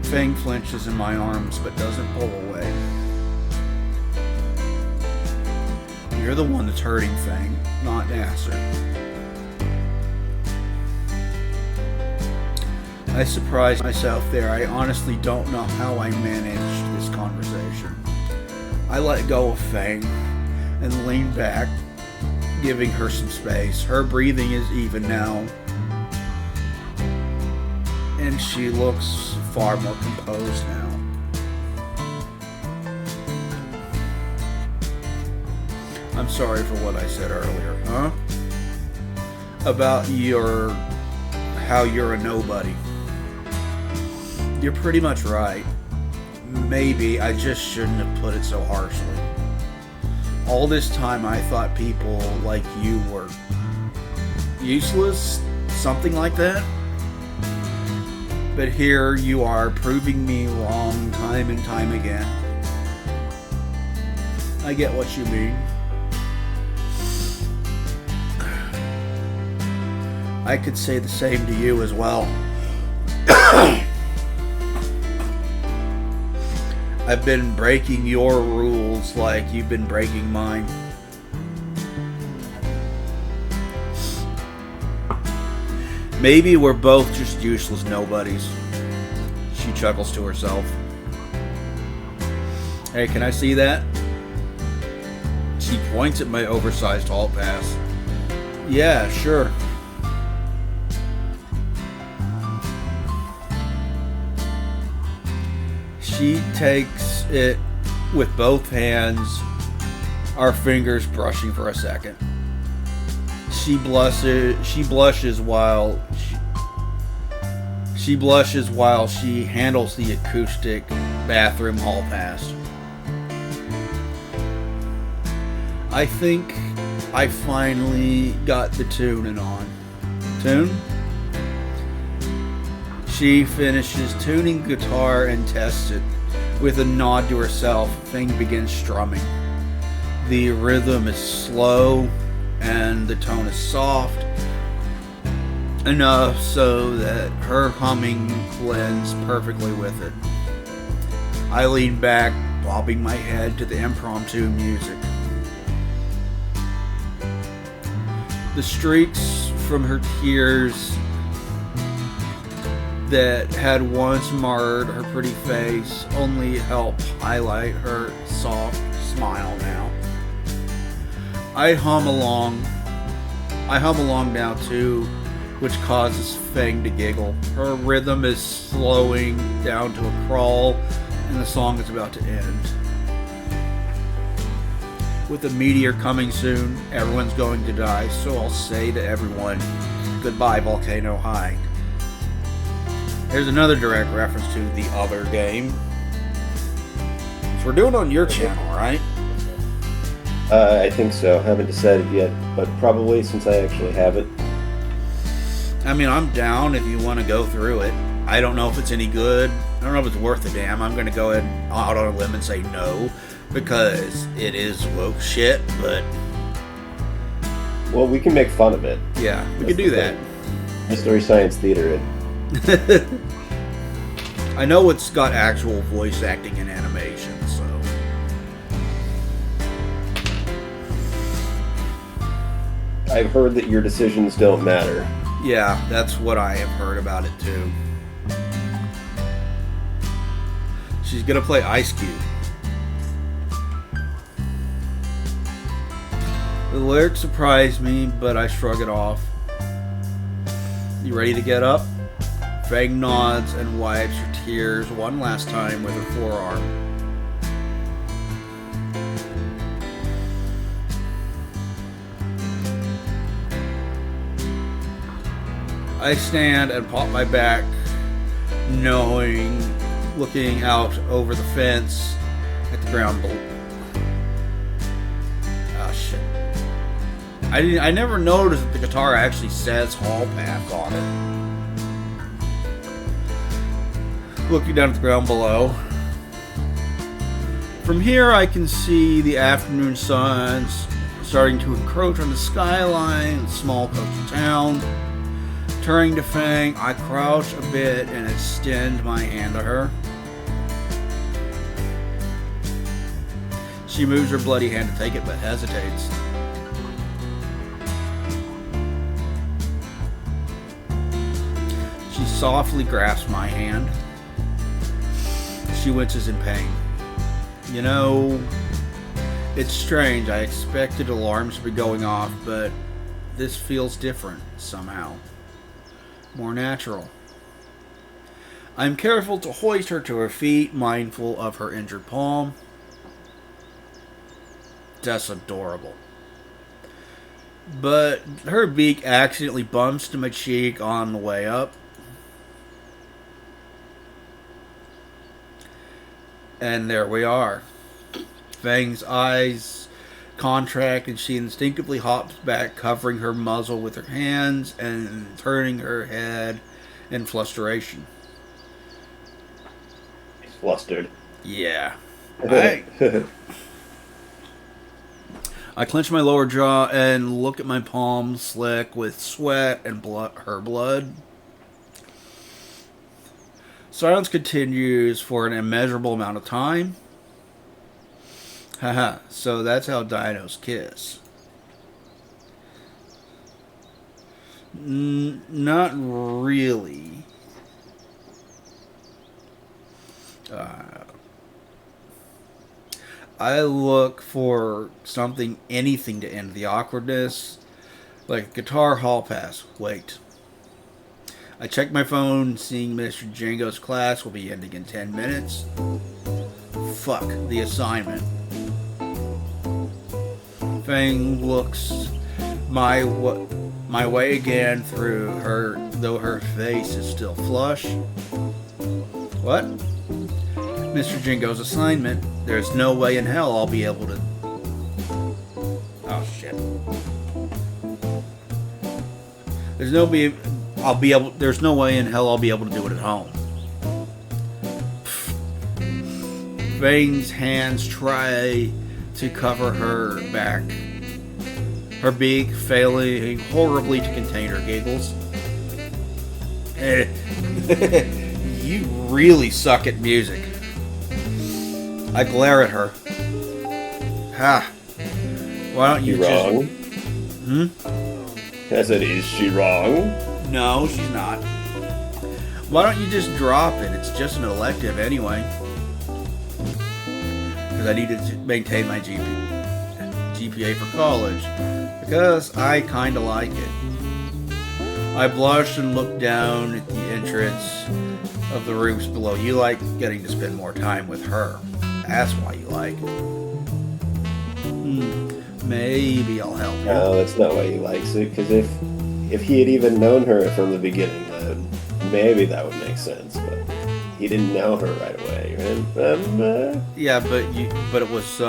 Fang flinches in my arms but doesn't pull away. You're the one that's hurting Fang, not Nasser. I surprised myself there. I honestly don't know how I managed this conversation. I let go of Fang and leaned back, giving her some space. Her breathing is even now, and she looks far more composed now. I'm sorry for what I said earlier, huh? About how you're a nobody. You're pretty much right. Maybe I just shouldn't have put it so harshly. All this time I thought people like you were useless, something like that. But here you are proving me wrong time and time again. I get what you mean. I could say the same to you as well. I've been breaking your rules like you've been breaking mine. Maybe we're both just useless nobodies. She chuckles to herself. Hey, can I see that? She points at my oversized hall pass. Yeah, sure. She takes it with both hands, our fingers brushing for a second. She blushes while she handles the acoustic bathroom hall pass. I think I finally got the tuning on. Tune? She finishes tuning guitar and tests it. With a nod to herself, Fang begins strumming. The rhythm is slow and the tone is soft, enough so that her humming blends perfectly with it. I lean back, bobbing my head to the impromptu music. The streaks from her tears that had once marred her pretty face only help highlight her soft smile now. I hum along now too, which causes Fang to giggle. Her rhythm is slowing down to a crawl, and the song is about to end. With a meteor coming soon, everyone's going to die, so I'll say to everyone, goodbye, Volcano High. Here's another direct reference to the other game. So we're doing it on your channel, right? I think so. Haven't decided yet, but probably since I actually have it. I mean, I'm down if you want to go through it. I don't know if it's any good. I don't know if it's worth a damn. I'm going to go ahead out on a limb and say no, because it is woke shit, but... Well, we can make fun of it. Yeah, we can do that. Mystery Science Theater it. I know it's got actual voice acting and animation, so... I've heard that your decisions don't matter. Yeah, that's what I have heard about it too. She's gonna play Ice Cube. The lyrics surprise me, but I shrug it off. You ready to get up? Fang nods and wipes her tears one last time with her forearm. I stand and pop my back knowing, looking out over the fence at the ground below. Oh shit! I never noticed that the guitar actually says hall pass on it. Looking down at the ground below. From here, I can see the afternoon sun starting to encroach on the skyline of the small coastal town. Turning to Fang, I crouch a bit and extend my hand to her. She moves her bloody hand to take it, but hesitates. She softly grasps my hand. She winces in pain. You know, it's strange. I expected alarms to be going off, but this feels different somehow. More natural. I'm careful to hoist her to her feet, mindful of her injured palm. That's adorable. But her beak accidentally bumps to my cheek on the way up. And there we are. Fang's eyes contract and she instinctively hops back, covering her muzzle with her hands and turning her head in frustration. He's flustered. Yeah. I clench my lower jaw and look at my palm slick with sweat and her blood. Silence continues for an immeasurable amount of time. Haha, so that's how dinos kiss. Not really. I look for something, anything to end the awkwardness. Like guitar hall pass. Wait. I check my phone, seeing Mr. Django's class will be ending in 10 minutes. Fuck the assignment. Fang looks my way again through her, though her face is still flush. What? Mr. Django's assignment. There's no way in hell I'll be able to... Oh shit. There's no way in hell I'll be able to do it at home. Fang's hands try to cover her back, her beak failing horribly to contain her giggles. You really suck at music. I glare at her. Ha! Why don't you wrong? just... I said, is she wrong? No, she's not. Why don't you just drop it? It's just an elective anyway. Because I need to maintain my GPA for college. Because I kind of like it. I blush and look down at the entrance of the rooms below. You like getting to spend more time with her. That's why you like it. Maybe I'll help you. No, that's not why he likes it. Because if he had even known her from the beginning, then maybe that would make sense. But he didn't know her right away. Yeah, but it was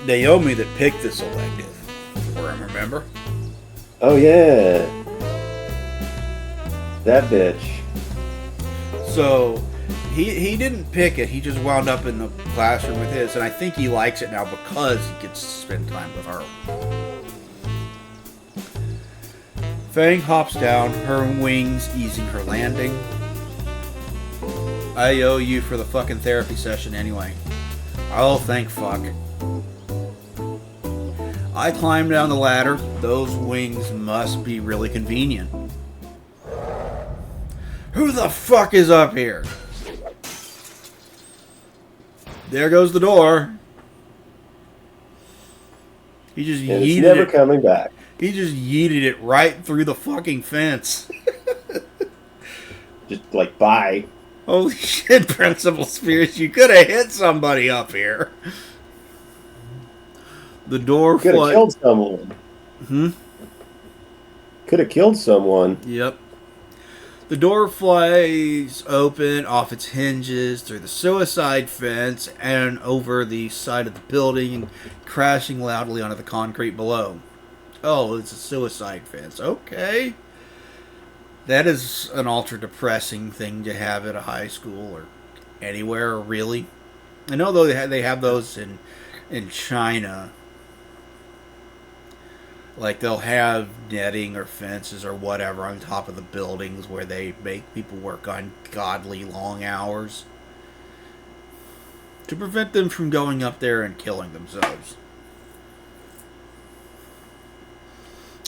Naomi that picked this elective for him. Remember? Oh yeah, that bitch. So he didn't pick it. He just wound up in the classroom with his, and I think he likes it now because he gets to spend time with her. Fang hops down, her wings easing her landing. I owe you for the fucking therapy session anyway. Oh, thank fuck. I climb down the ladder. Those wings must be really convenient. Who the fuck is up here? There goes the door. He just And yeeted it's never it. coming back. He just yeeted it right through the fucking fence. Just like, bye. Holy shit, Principal Spears, you could have hit somebody up here. The door Could have killed someone. Hmm? Could have killed someone. Yep. The door flies open off its hinges through the suicide fence and over the side of the building, crashing loudly onto the concrete below. Oh, it's a suicide fence. Okay. That is an ultra depressing thing to have at a high school or anywhere, really. I know though they have those in China. Like they'll have netting or fences or whatever on top of the buildings where they make people work ungodly long hours to prevent them from going up there and killing themselves.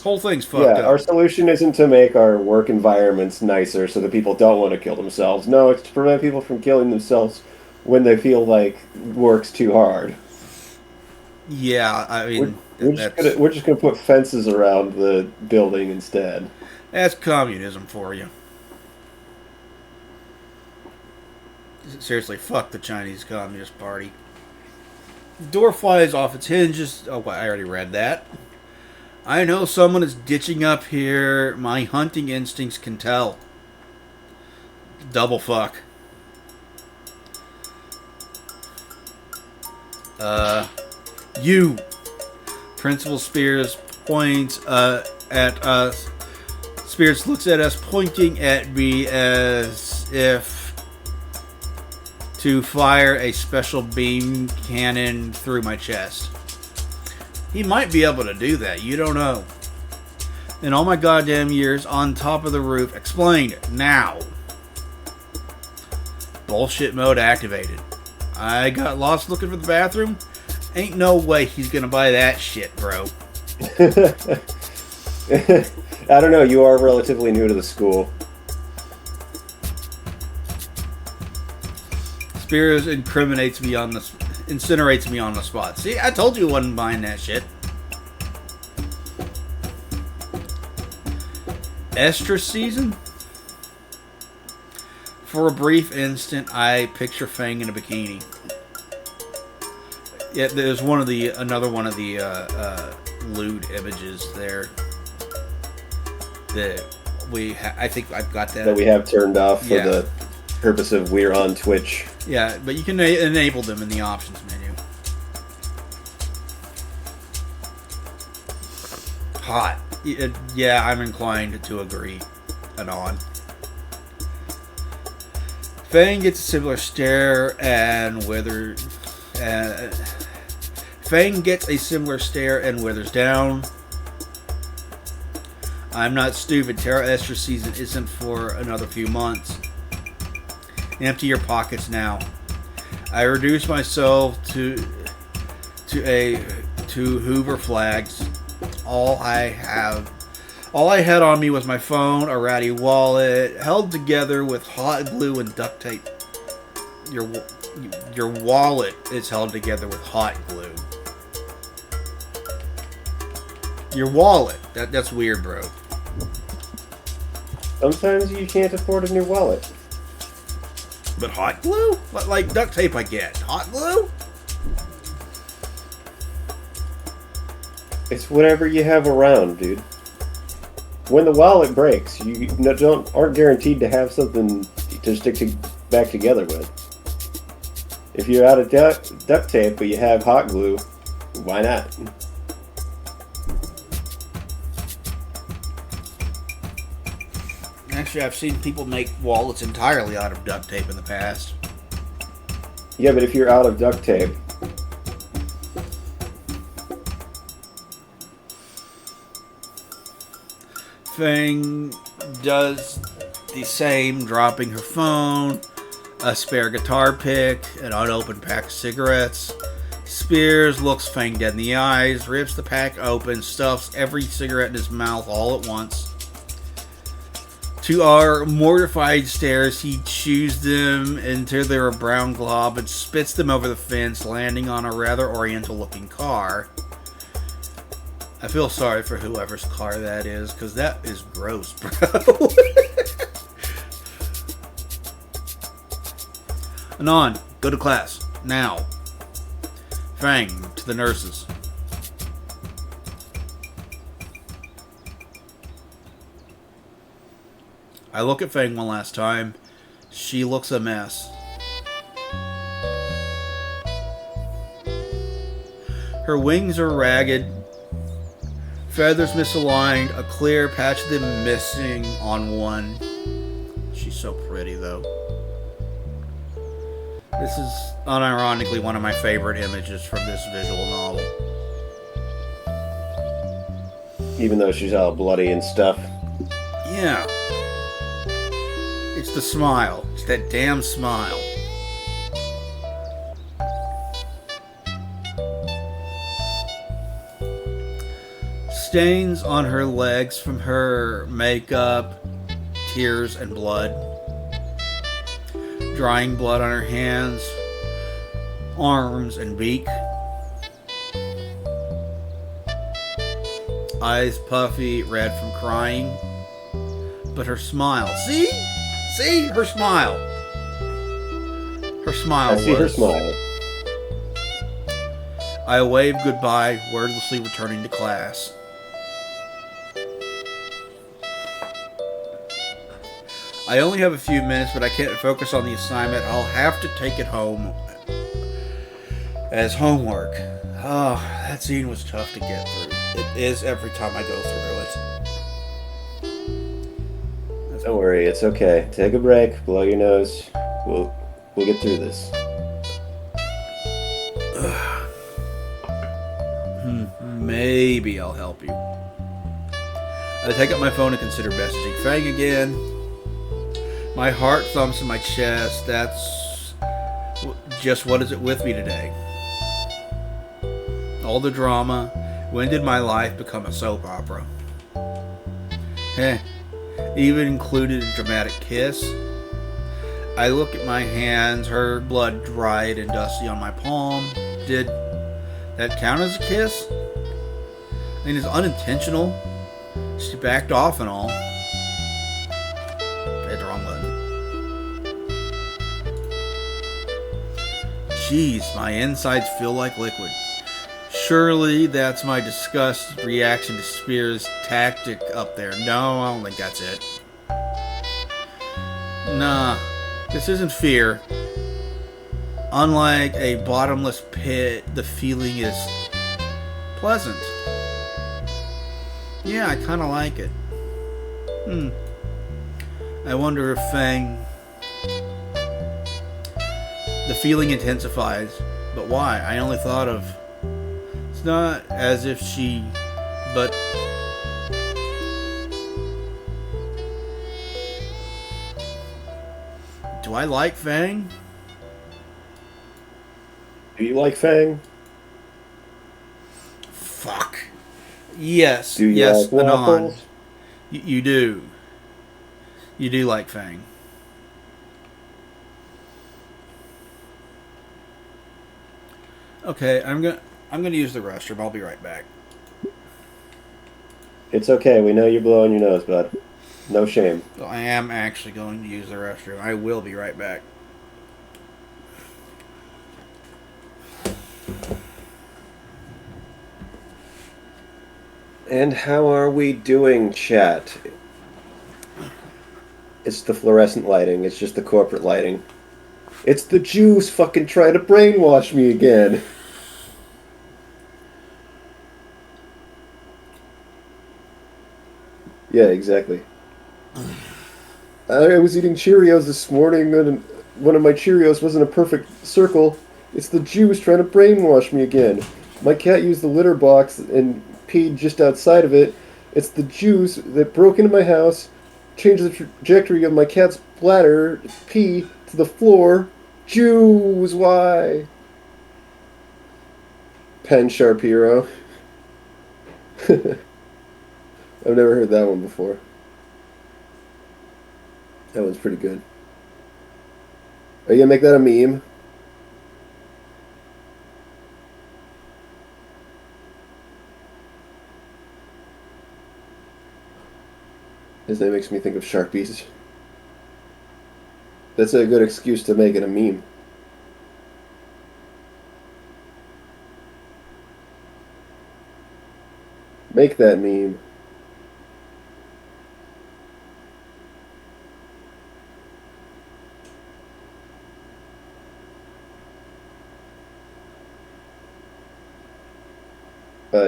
Whole thing's fucked Yeah, up. our solution isn't to make our work environments nicer so that people don't want to kill themselves. No, it's to prevent people from killing themselves when they feel like work's too hard. Yeah, I mean We're just gonna put fences around the building instead. that's communism for you. Seriously, fuck the Chinese Communist Party. The door flies off its hinges. Oh, I already read that. I know someone is ditching up here. My hunting instincts can tell. Double fuck. You. Principal Spears points at us. Spears looks at us, pointing at me as if to fire a special beam cannon through my chest. He might be able to do that. You don't know. In all my goddamn years on top of the roof. Explain now. Bullshit mode activated. I got lost looking for the bathroom. Ain't no way he's gonna buy that shit, bro. I don't know. You are relatively new to the school. Spears incriminates me on the incinerates me on the spot. See, I told you I wasn't buying that shit. Estrus season? For a brief instant, I picture Fang in a bikini. Yeah, there's another one of the lewd images there that I think I've got that. That we have turned off for the purpose of we're on Twitch. Yeah, but you can enable them in the options menu. Hot. Yeah, I'm inclined to agree. Anon. Fang gets a similar stare and withers. Fang gets a similar stare and withers down. I'm not stupid. Terra Estra season isn't for another few months. Empty your pockets now. I reduce myself to Hoover flags. All I had on me was my phone, a ratty wallet, held together with hot glue and duct tape. Your wallet is held together with hot glue. Your wallet. That's weird, bro. Sometimes you can't afford a new wallet. But hot glue? What, like duct tape I get? Hot glue? It's whatever you have around, dude. When the wallet breaks, you aren't guaranteed to have something to stick back together with. If you're out of duct tape but you have hot glue, why not? Actually, I've seen people make wallets entirely out of duct tape in the past. Yeah, but if you're out of duct tape, Fang does the same, dropping her phone, a spare guitar pick, an unopened pack of cigarettes. Spears looks Fang dead in the eyes, rips the pack open, stuffs every cigarette in his mouth all at once. To our mortified stares, he chews them until they're a brown glob and spits them over the fence, landing on a rather oriental-looking car. I feel sorry for whoever's car that is, because that is gross, bro. Anon, go to class. Now. Fang, to the nurses. I look at Fang one last time. She looks a mess. Her wings are ragged, feathers misaligned, a clear patch of them missing on one. She's so pretty, though. This is unironically one of my favorite images from this visual novel. Even though she's all bloody and stuff. Yeah. It's the smile. It's that damn smile. Stains on her legs from her makeup, tears, and blood. Drying blood on her hands, arms, and beak. Eyes puffy, red from crying. But her smile. See? See? Her smile. Her smile I see her smile. I waved goodbye, wordlessly returning to class. I only have a few minutes, but I can't focus on the assignment. I'll have to take it home as homework. Oh, that scene was tough to get through. It is every time I go through it. Don't worry, it's okay. Take a break, blow your nose. We'll get through this. Maybe I'll help you. I take up my phone and consider messaging Fang again. My heart thumps in my chest. That's just what is it with me today? All the drama. When did my life become a soap opera? Even included a dramatic kiss. I look at my hands, her blood dried and dusty on my palm. Did that count as a kiss? I mean, it's unintentional. She backed off and all. I hit the wrong button. Jeez, my insides feel like liquid. Surely that's my disgust reaction to Spears' tactic up there. No, I don't think that's it. Nah, this isn't fear. Unlike a bottomless pit, the feeling is pleasant. Yeah, I kind of like it. I wonder if Fang... The feeling intensifies. But why? I only thought of... It's not as if she... But... Do I like Fang? Do you like Fang? Fuck. Yes. Do you yes, like Anon. waffles? You do. You do like Fang. Okay, I'm gonna use the restroom. I'll be right back. It's okay. We know you're blowing your nose, bud. No shame. So I am actually going to use the restroom. I will be right back. And how are we doing, chat? It's the fluorescent lighting. It's just the corporate lighting. It's the Jews fucking trying to brainwash me again. Yeah, exactly. I was eating Cheerios this morning, and one of my Cheerios wasn't a perfect circle. It's the Jews trying to brainwash me again. My cat used the litter box and peed just outside of it. It's the Jews that broke into my house, changed the trajectory of my cat's bladder, pee, to the floor. Jews, why? Pen Sharp Hero. I've never heard that one before. That one's pretty good. Are you gonna make that a meme? His name makes me think of Sharpies. That's a good excuse to make it a meme. Make that meme.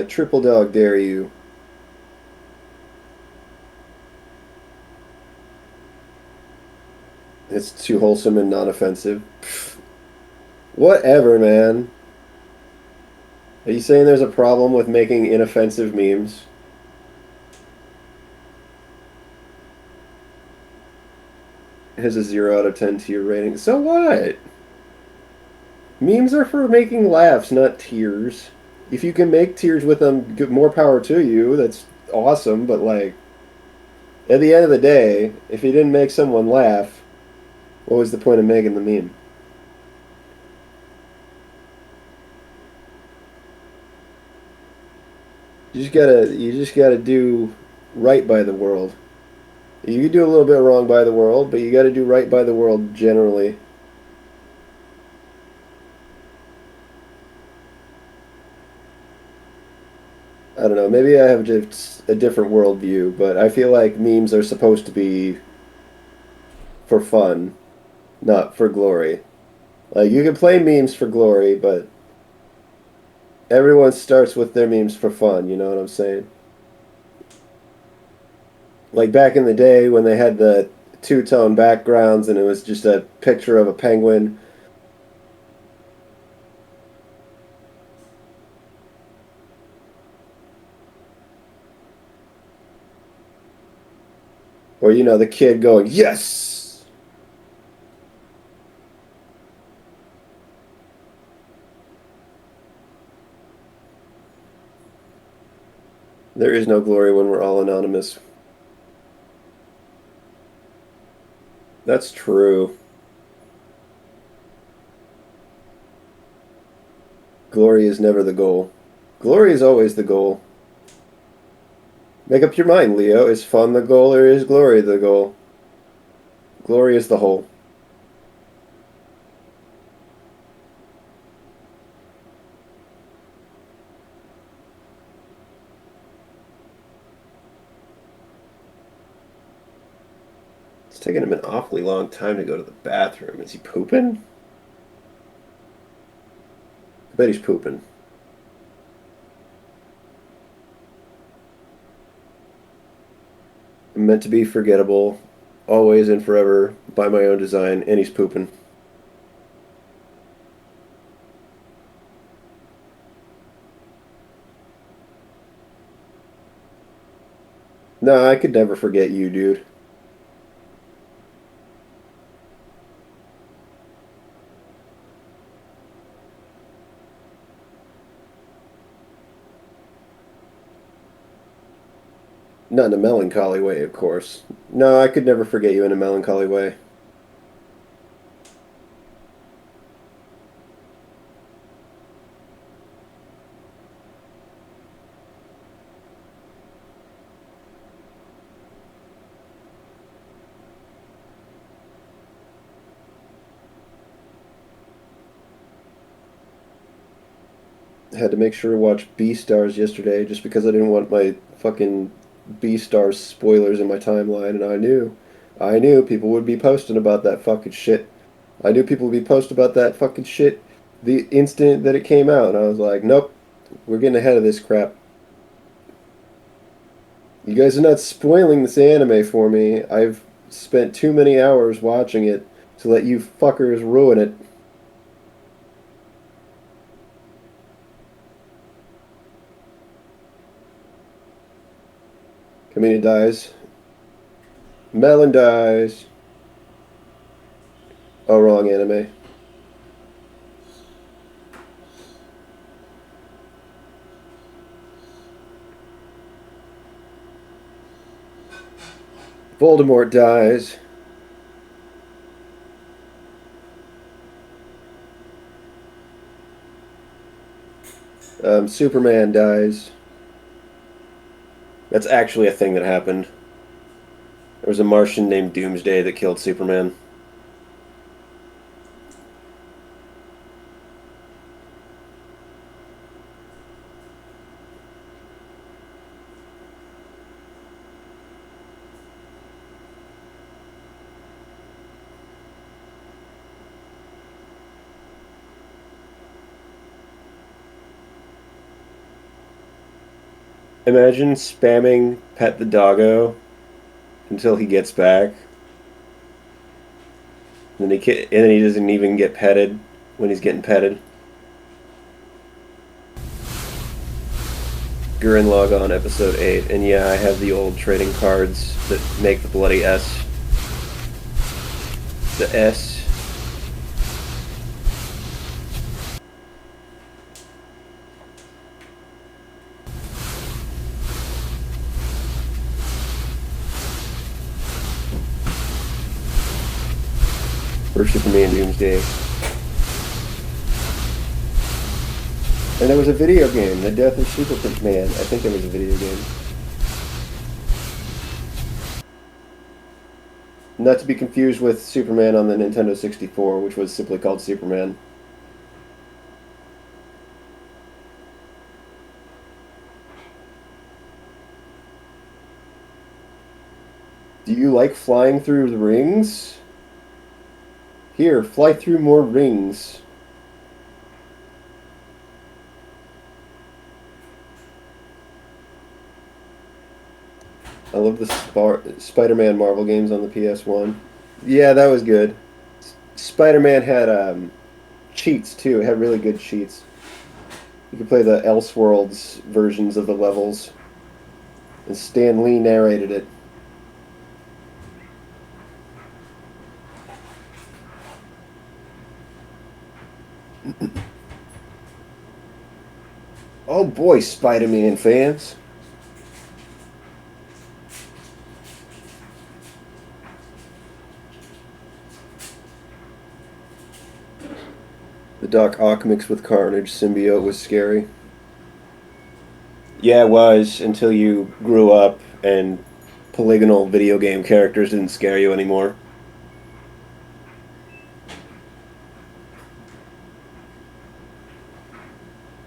Triple dog dare you. It's too wholesome and non-offensive. Whatever, man. Are you saying there's a problem with making inoffensive memes? It has a 0 out of 10 tier rating. So what? Memes are for making laughs, not tears. If you can make tears with them, more power to you. That's awesome, but like, at the end of the day, if you didn't make someone laugh, what was the point of making the meme? You just gotta do right by the world. You can do a little bit wrong by the world, but you gotta do right by the world generally. I don't know. Maybe I have just a different worldview, but I feel like memes are supposed to be for fun, not for glory. Like you can play memes for glory, but everyone starts with their memes for fun. You know what I'm saying? Like back in the day when they had the two-tone backgrounds and it was just a picture of a penguin. Or, the kid going, yes! There is no glory when we're all anonymous. That's true. Glory is never the goal. Glory is always the goal. Make up your mind, Leo. Is fun the goal or is glory the goal? Glory is the whole. It's taking him an awfully long time to go to the bathroom. Is he pooping? I bet he's pooping. I'm meant to be forgettable, always and forever, by my own design, and he's pooping. No, I could never forget you, dude. Not in a melancholy way, of course. No, I could never forget you in a melancholy way. I had to make sure to watch B-Stars yesterday just because I didn't want my fucking B-Stars spoilers in my timeline, and I knew people would be posting about that fucking shit. I knew people would be posting about that fucking shit the instant that it came out, and I was like, nope, we're getting ahead of this crap. You guys are not spoiling this anime for me. I've spent too many hours watching it to let you fuckers ruin it. Kamina dies. Melon dies. Oh, wrong anime. Voldemort dies. Superman dies. That's actually a thing that happened. There was a Martian named Doomsday that killed Superman. Imagine spamming pet the doggo until he gets back. And then he doesn't even get petted when he's getting petted. Gurren Lagann episode 8. And yeah, I have the old trading cards that make the bloody S. The S. For Superman Doomsday. And there was a video game, The Death of Superman. I think there was a video game. Not to be confused with Superman on the Nintendo 64, which was simply called Superman. Do you like flying through the rings? Here, fly through more rings. I love the Spider-Man Marvel games on the PS1. Yeah, that was good. Spider-Man had cheats too. It had really good cheats. You could play the Elseworlds versions of the levels. And Stan Lee narrated it. Oh boy, Spider-Man fans. The Doc Ock mixed with Carnage symbiote was scary. Yeah, it was, until you grew up and polygonal video game characters didn't scare you anymore.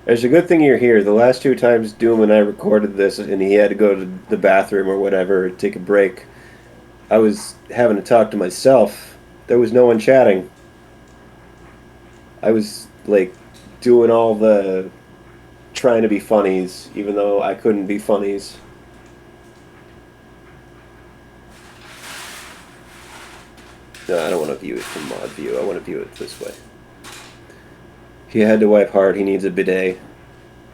It's a good thing you're here. The last two times Doom and I recorded this and he had to go to the bathroom or whatever, take a break, I was having to talk to myself. There was no one chatting. I was, like, doing all the trying to be funnies, even though I couldn't be funnies. No, I don't want to view it from mod view. I want to view it this way. He had to wipe hard. He needs a bidet.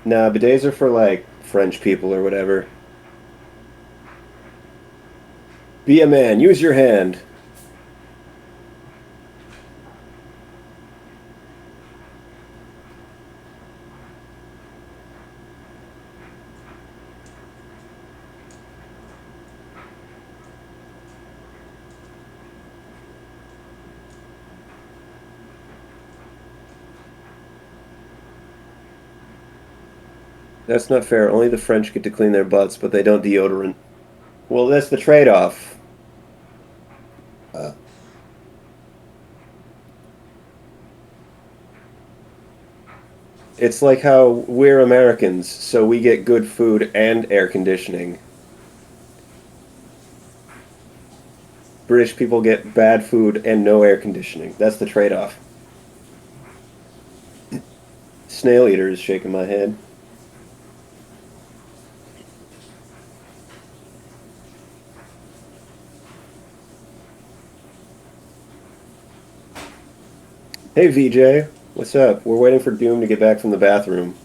Nah, bidets are for, like, French people or whatever. Be a man. Use your hand. That's not fair. Only the French get to clean their butts, but they don't deodorant. Well, that's the trade-off. It's like how we're Americans, so we get good food and air conditioning. British people get bad food and no air conditioning. That's the trade-off. Snail Eater is shaking my head. Hey VJ, what's up? We're waiting for Doom to get back from the bathroom.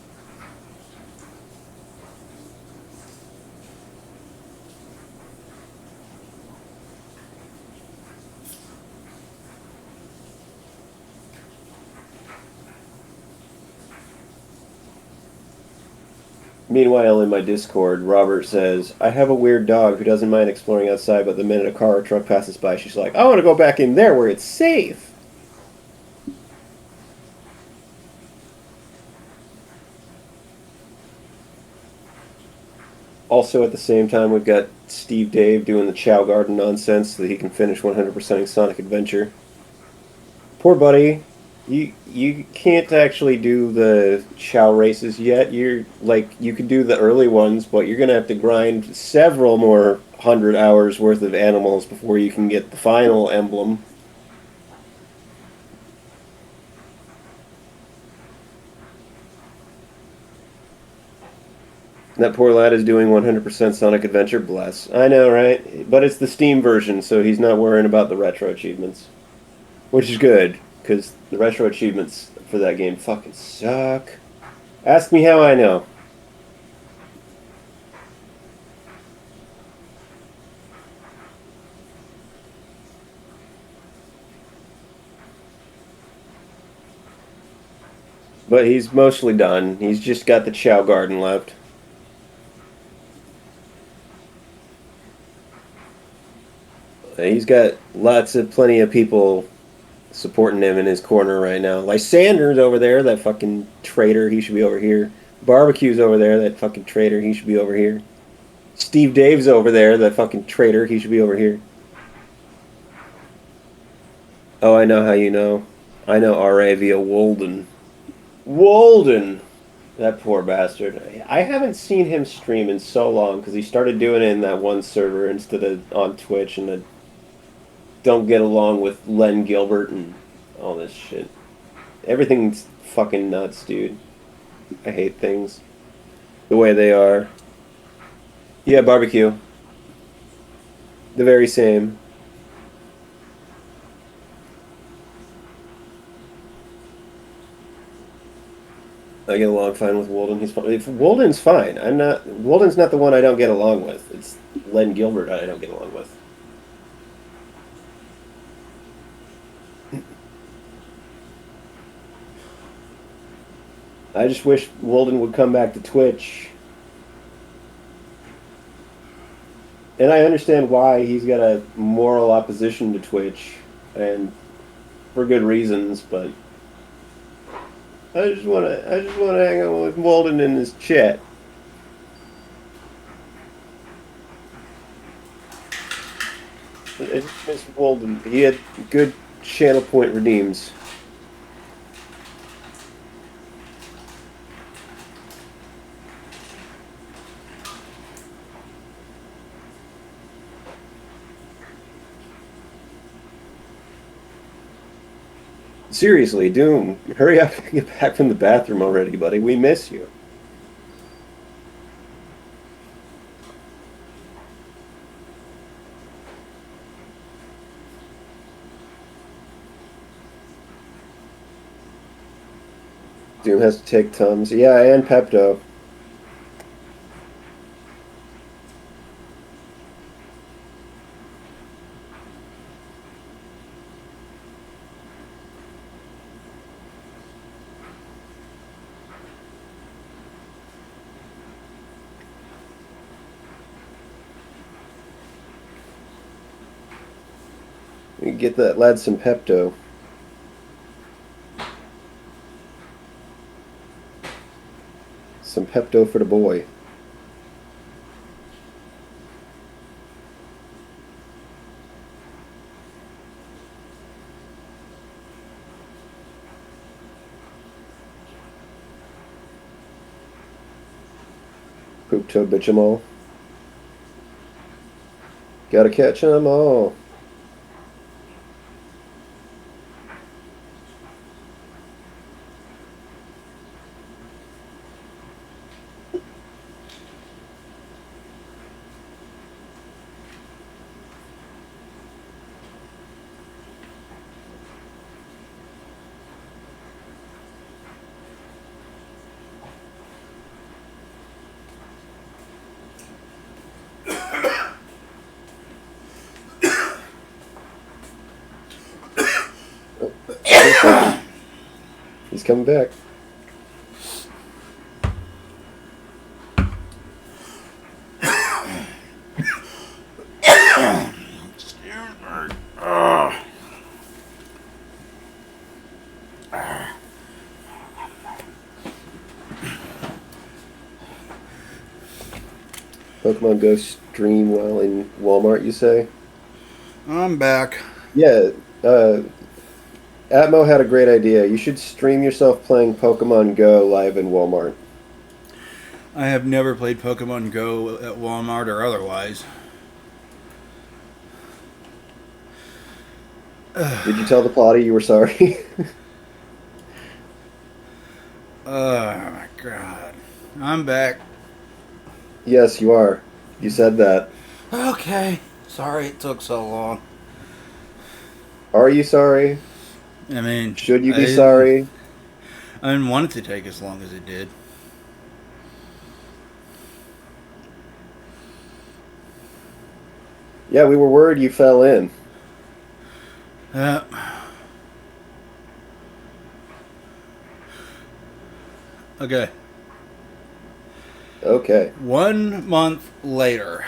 Meanwhile, in my Discord, Robert says, I have a weird dog who doesn't mind exploring outside, but the minute a car or truck passes by, she's like, I want to go back in there where it's safe. Also, at the same time, we've got Steve Dave doing the Chow Garden nonsense so that he can finish 100%ing Sonic Adventure. Poor buddy. You can't actually do the Chow races yet. You're like you could do the early ones, but you're gonna have to grind several more 100 hours worth of animals before you can get the final emblem. That poor lad is doing 100% Sonic Adventure. Bless. I know, right? But it's the Steam version, so he's not worrying about the retro achievements. Which is good, because the retro achievements for that game fucking suck. Ask me how I know. But he's mostly done. He's just got the Chow Garden left. He's got plenty of people supporting him in his corner right now. Like Sanders over there, that fucking traitor, he should be over here. Barbecue's over there, that fucking traitor, he should be over here. Steve Dave's over there, that fucking traitor, he should be over here. Oh, I know how you know. I know RA via Walden. Walden! That poor bastard. I haven't seen him stream in so long because he started doing it in that one server instead of on Twitch, and I don't get along with Len Gilbert and all this shit. Everything's fucking nuts, dude. I hate things the way they are. Yeah, barbecue. The very same. I get along fine with Walden. He's fine. If Walden's fine. I'm not. Walden's not the one I don't get along with. It's Len Gilbert I don't get along with. I just wish Walden would come back to Twitch. And I understand why he's got a moral opposition to Twitch, and for good reasons. But I just wanna hang out with Walden in his chat. I just miss Walden. He had good channel point redeems. Seriously, Doom, hurry up and get back from the bathroom already, buddy. We miss you. Doom has to take Tums. Yeah, and Pepto. You get that lad some Pepto. Some Pepto for the boy. Poop to bitch 'em all. Gotta catch 'em all. He's coming back. Pokemon Go stream while in Walmart, you say? I'm back. Yeah, Atmo had a great idea. You should stream yourself playing Pokemon Go live in Walmart. I have never played Pokemon Go at Walmart or otherwise. Did you tell the potty you were sorry? Oh my god. I'm back. Yes, you are. You said that. Okay. Sorry it took so long. Are you sorry? I mean, Should you I be didn't, sorry? I didn't want it to take as long as it did. Yeah, we were worried you fell in. Uh, okay. Okay. 1 month later,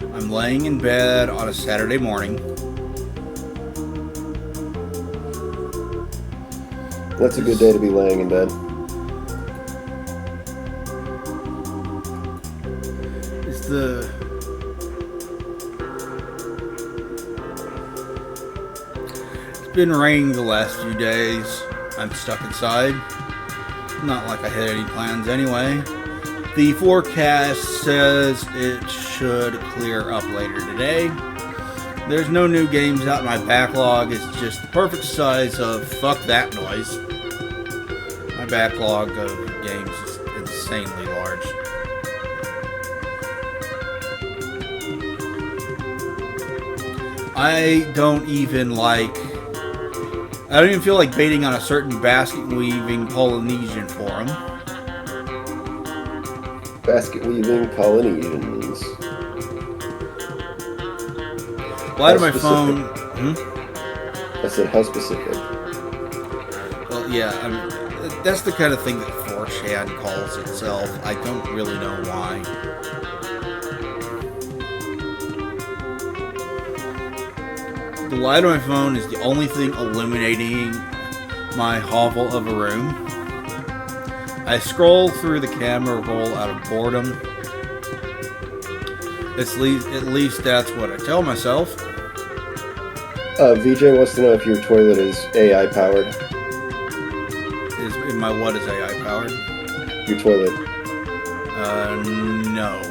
I'm laying in bed on a Saturday morning. That's a good day to be laying in bed. It's the It's been raining the last few days. I'm stuck inside. Not like I had any plans anyway. The forecast says it should clear up later today. There's no new games out in my backlog. It's just the perfect size of fuck that noise. My backlog of games is insanely large. I don't even feel like baiting on a certain basket weaving Polynesian forum. Basket weaving Polynesians. Light How on my specific? phone. I said, how specific? Well, yeah, I mean, that's the kind of thing that 4chan calls itself. I don't really know why. The light on my phone is the only thing illuminating my hovel of a room. I scroll through the camera roll out of boredom. At least that's what I tell myself. VJ wants to know if your toilet is AI powered. My what is AI powered? Your toilet. No.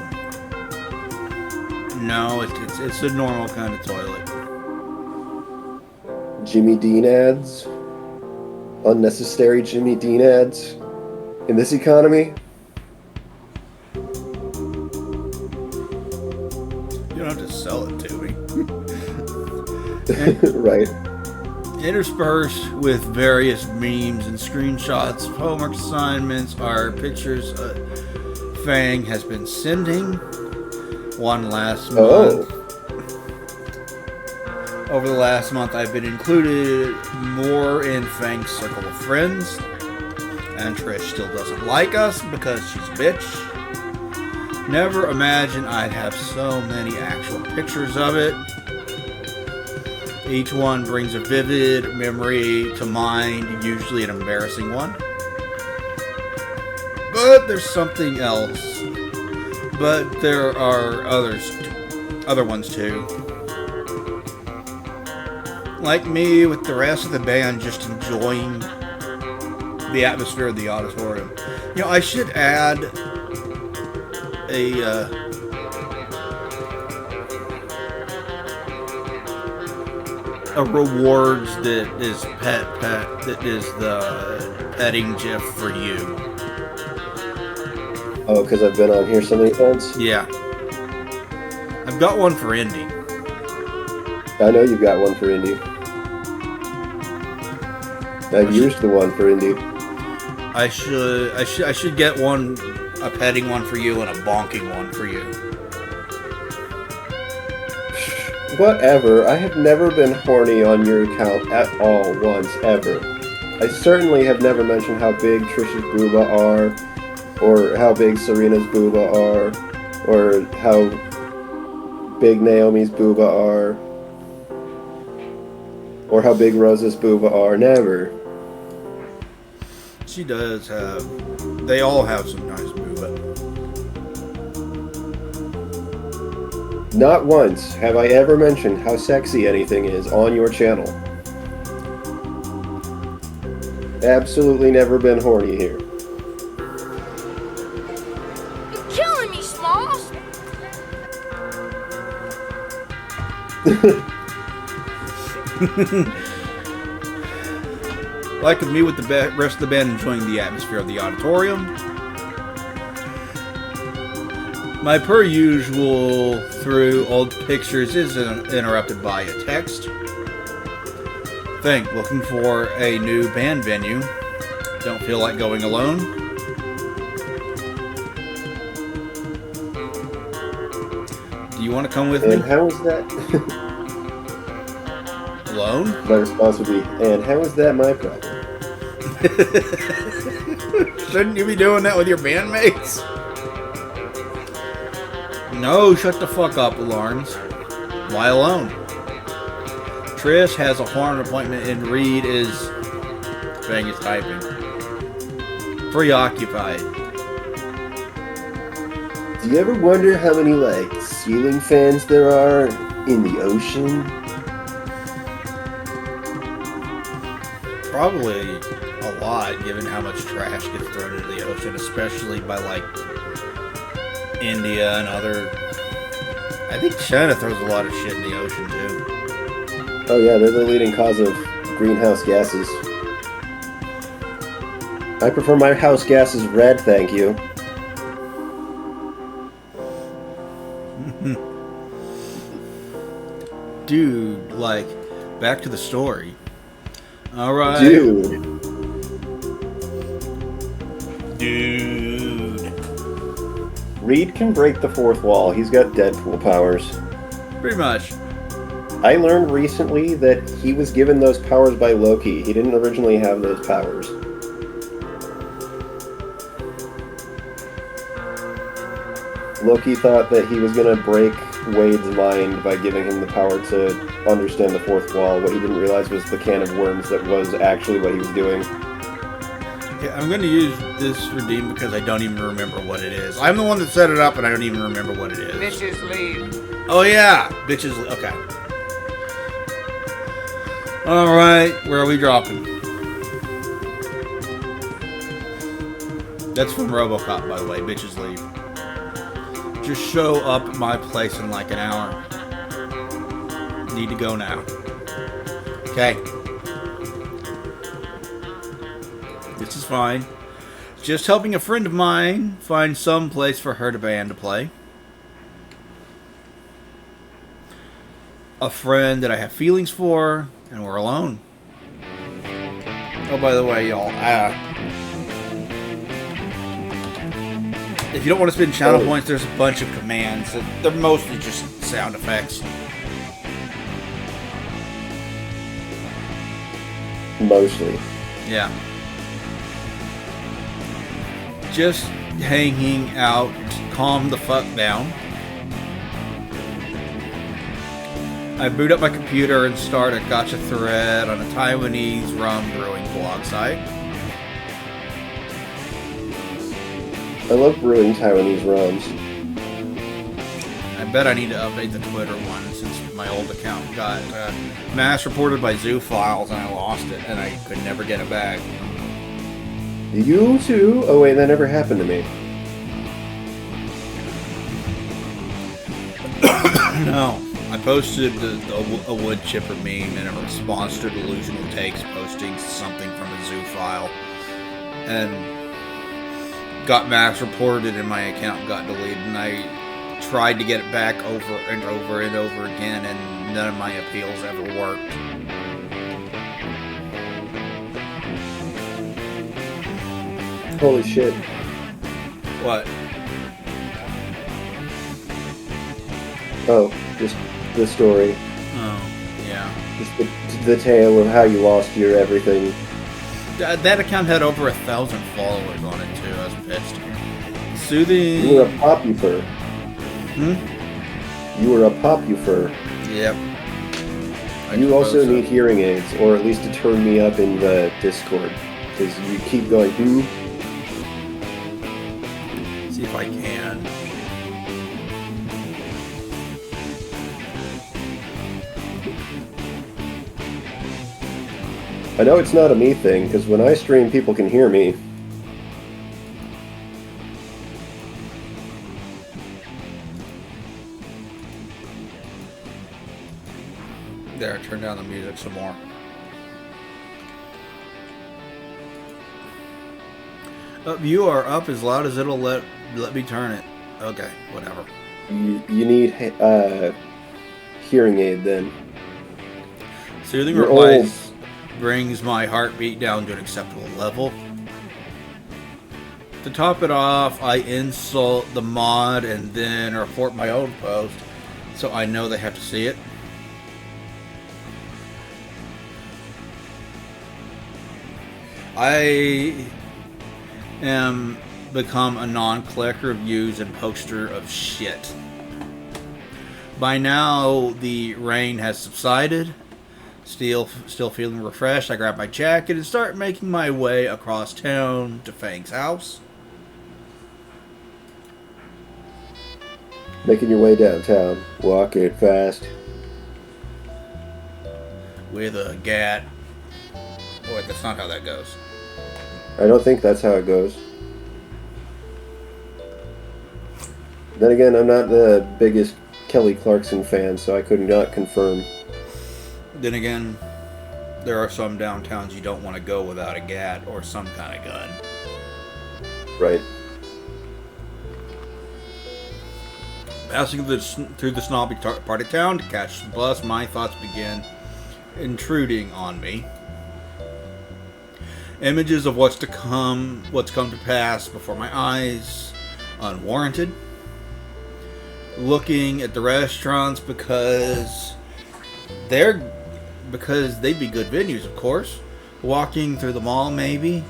No, it's a normal kind of toilet. Jimmy Dean ads. Unnecessary Jimmy Dean ads. In this economy. You don't have to sell it to me. Right. Interspersed with various memes and screenshots of homework assignments are pictures Fang has been sending. One last month. Over the last month, I've been included more in Fang's circle of friends. And Trish still doesn't like us because she's a bitch. Never imagined I'd have so many actual pictures of it. Each one brings a vivid memory to mind, usually an embarrassing one. But there's something else. But there are other ones too. Like me, with the rest of the band just enjoying the atmosphere of the auditorium. You know, I should add a rewards that is that is the petting GIF for you. Oh, because I've been on here so many times? Yeah. I've got one for Indy. I know you've got one for Indy. I've used the one for Indy. I should get one, a petting one for you and a bonking one for you. Whatever. I have never been horny on your account at all once, ever. I certainly have never mentioned how big Trish's booba are, or how big Serena's booba are, or how big Naomi's booba are, or how big Rosa's booba are. Never. She does have... They all have some nice booba. Not once have I ever mentioned how sexy anything is on your channel. Absolutely never been horny here. You're killing me, Smalls. Like me with the rest of the band enjoying the atmosphere of the auditorium. My per usual through old pictures is interrupted by a text. Think, looking for a new band venue. Don't feel like going alone. Do you want to come with And me? how is that? Alone? My response would be, and how is that my problem? Shouldn't you be doing that with your bandmates? No, shut the fuck up, alarms. Why alone? Trish has a horn appointment and Reed is... Bang is typing. Preoccupied. Do you ever wonder how many, like, ceiling fans there are in the ocean? Probably a lot, given how much trash gets thrown into the ocean, especially by, like, India and other... I think China throws a lot of shit in the ocean, too. Oh yeah, they're the leading cause of greenhouse gases. I prefer my house gases red, thank you. Dude, like, back to the story. Alright. Dude. Reed can break the fourth wall. He's got Deadpool powers. Pretty much. I learned recently that he was given those powers by Loki. He didn't originally have those powers. Loki thought that he was going to break Wade's mind by giving him the power to understand the fourth wall. What he didn't realize was the can of worms that was actually what he was doing. Okay, I'm going to use this redeem because I don't even remember what it is. I'm the one that set it up and I don't even remember what it is. Bitches leave. Oh yeah! Bitches, okay. Alright, where are we dropping? That's from RoboCop, by the way. Bitches leave. Just show up at my place in like an hour. Need to go now. Okay. This is fine. Just helping a friend of mine find some place for her band to play. A friend that I have feelings for, and we're alone. Oh, by the way, y'all, if you don't want to spend channel points, there's a bunch of commands. They're mostly just sound effects. Mostly. Yeah. Just hanging out, calm the fuck down. I boot up my computer and start a gotcha thread on a Taiwanese rum brewing blog site. I love brewing Taiwanese rums. I bet I need to update the Twitter one since my old account got mass reported by Zoo Files and I lost it and I could never get it back. You too? Oh wait, that never happened to me. No. I posted a wood chipper meme in a response to Delusional Takes posting something from a Zoo file. And got mass reported and my account got deleted and I tried to get it back over and over and over again and none of my appeals ever worked. Holy shit. What? Oh, just the story. Oh, yeah. Just the tale of how you lost your everything. That account had over 1,000 followers on it too. I was pissed. Soothing. You were a popufer. Hmm? You were a popufer. Yep. You also need hearing aids, or at least to turn me up in the Discord. Because you keep going, See if I can. I know it's not a me thing, because when I stream, people can hear me. There, turn down the music some more. You are up as loud as it'll let me turn it. Okay, whatever. You need hearing aid then. Soothing You're old. replies brings my heartbeat down to an acceptable level. To top it off, I insult the mod and then report my own post, so I know they have to see it. I am become a non-collector of views and poster of shit. By now, the rain has subsided. Still feeling refreshed, I grab my jacket and start making my way across town to Fang's house. Making your way downtown. Walking fast. With a gat. Oh, wait, that's not how that goes. I don't think that's how it goes. Then again, I'm not the biggest Kelly Clarkson fan, so I could not confirm. Then again, there are some downtowns you don't want to go without a gat or some kind of gun. Right. Passing through the snobby part of town to catch the bus, my thoughts begin intruding on me. Images of what's come to pass before my eyes, unwarranted. Looking at the restaurants because they'd be good venues, of course. Walking through the mall, maybe.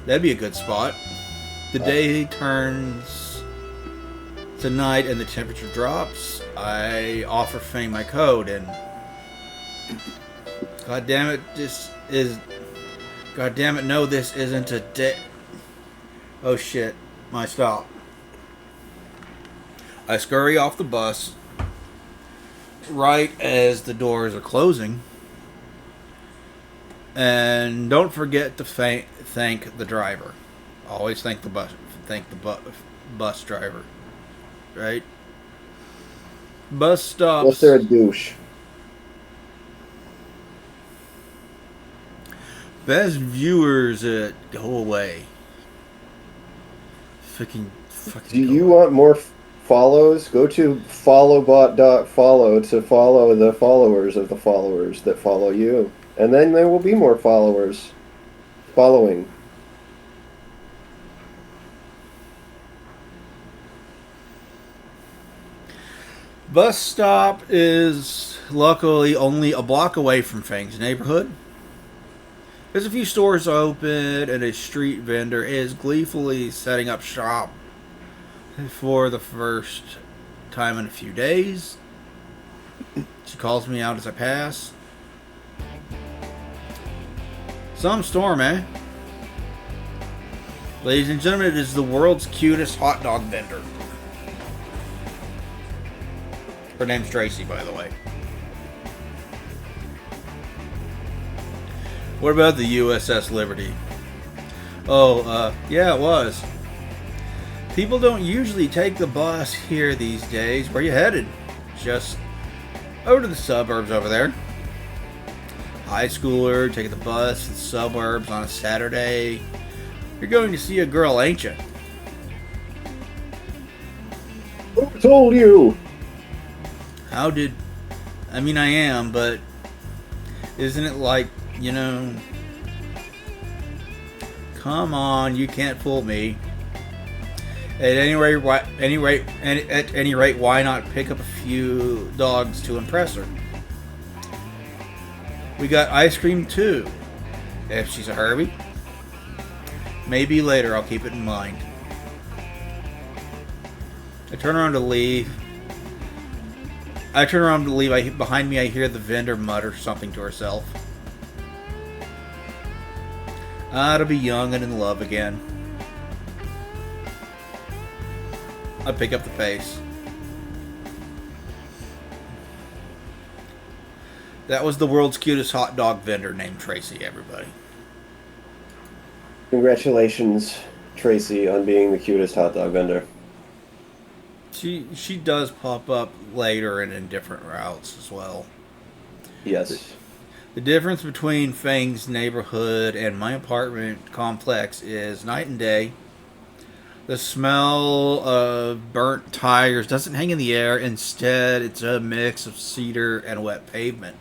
That'd be a good spot. The day turns to night and the temperature drops. I offer Fang my code and... God damn it, no, this isn't a day. Oh shit, my stop. I scurry off the bus right as the doors are closing. And don't forget to thank the driver. Always thank the bus driver. Right? Bus stops. Unless they're a douche. Best viewers go away. Fucking Do you want more follows? Go to followbot.follow to follow the followers of the followers that follow you. And then there will be more followers following. Bus stop is luckily only a block away from Fang's neighborhood. There's a few stores open and a street vendor is gleefully setting up shop for the first time in a few days. She calls me out as I pass. Some storm, eh? Ladies and gentlemen, it is the world's cutest hot dog vendor. Her name's Tracy, by the way. What about the USS Liberty? Oh, yeah, it was. People don't usually take the bus here these days. Where you headed? Just over to the suburbs over there. High schooler taking the bus to the suburbs on a Saturday. You're going to see a girl, ain't you? Who told you? I am, but isn't it like, come on, you can't fool me. At any rate, why not pick up a few dogs to impress her? We got ice cream too, if she's a Herbie. Maybe later, I'll keep it in mind. I turn around to leave. Behind me, I hear the vendor mutter something to herself. To be young and in love again. I pick up the pace. That was the world's cutest hot dog vendor named Tracy, everybody. Congratulations, Tracy, on being the cutest hot dog vendor. She does pop up later and in different routes as well. Yes. The difference between Fang's neighborhood and my apartment complex is night and day. The smell of burnt tires doesn't hang in the air. Instead, it's a mix of cedar and wet pavement.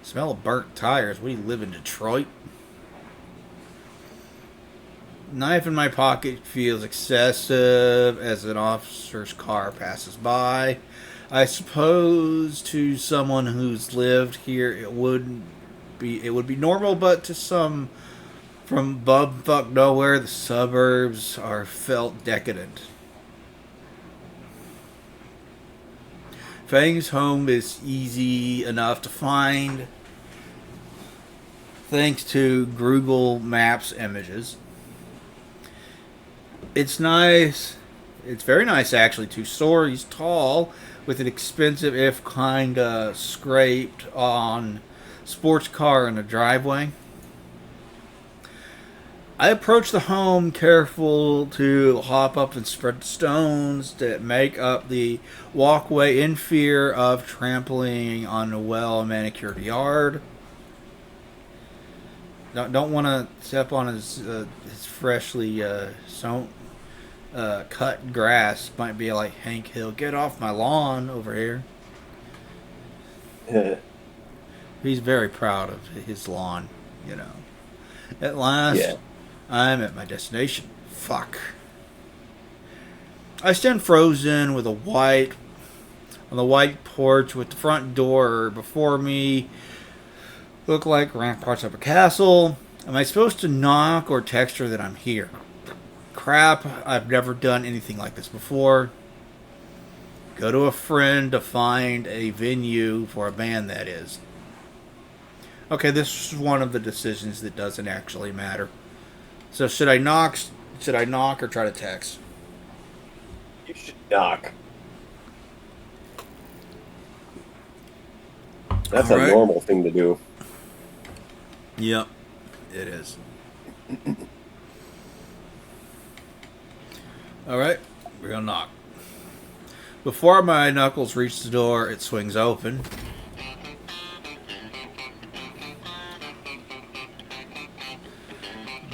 Smell of burnt tires. We live in Detroit. Knife in my pocket feels excessive as an officer's car passes by. I suppose to someone who's lived here it would be normal, but to some from bumfuck nowhere, the suburbs are felt decadent. Fang's home is easy enough to find thanks to Google Maps images. It's nice. It's very nice, actually. 2 stories tall, with an expensive, if kinda scraped on sports car in a driveway. I approach the home careful to hop up and spread the stones that make up the walkway in fear of trampling on a well manicured yard. Don't want to step on his freshly sown cut grass. Might be like Hank Hill, get off my lawn over here. He's very proud of his lawn, you know. At last, Yeah. I'm at my destination. Fuck. I stand frozen with on the white porch with the front door before me. Look like ramparts of a castle. Am I supposed to knock or text her that I'm here? Crap, I've never done anything like this before. Go to a friend to find a venue for a band, that is. Okay, this is one of the decisions that doesn't actually matter. So should I knock or try to text? You should knock. That's All a right. normal thing to do. Yep, it is. Alright, we're gonna knock. Before my knuckles reach the door, it swings open.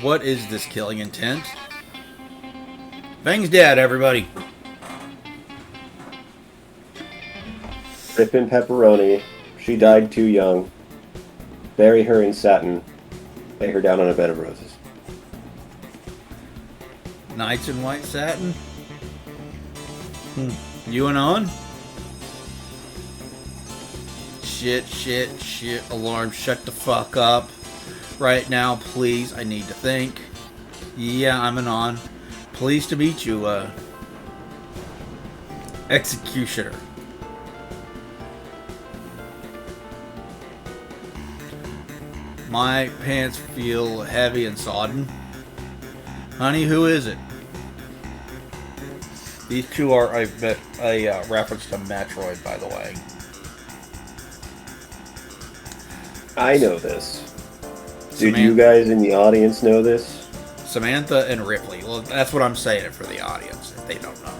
What is this killing intent? Fang's dead, everybody. Rippin' pepperoni. She died too young. Bury her in satin. Lay her down on a bed of roses. Knights in white satin. You and on? Shit. Alarm, shut the fuck up. Right now, please. I need to think. Yeah, I'm an on. Pleased to meet you, Executioner. My pants feel heavy and sodden. Honey, who is it? These two are a reference to Metroid, by the way. I know this. Did Samantha. you guys in the audience know this? Samantha and Ripley. Well, that's what I'm saying for the audience, if they don't know.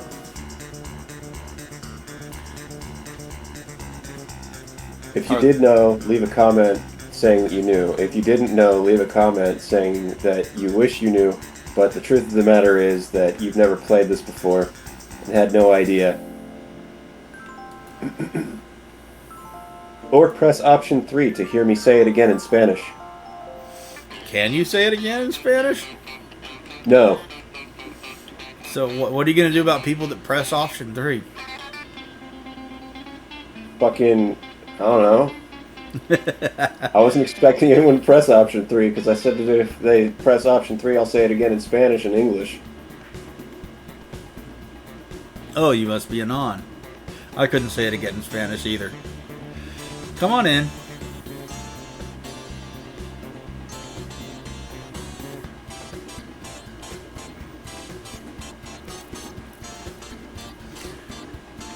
If you did know, leave a comment saying that you knew. If you didn't know, leave a comment saying that you wish you knew. But the truth of the matter is that you've never played this before and had no idea. Or press option 3 to hear me say it again in Spanish. Can you say it again in Spanish? No. So what are you going to do about people that press option 3? Fucking, I don't know. I wasn't expecting anyone to press option 3 because I said that if they press option 3, I'll say it again in Spanish and English. Oh, you must be a non. I couldn't say it again in Spanish either. Come on in.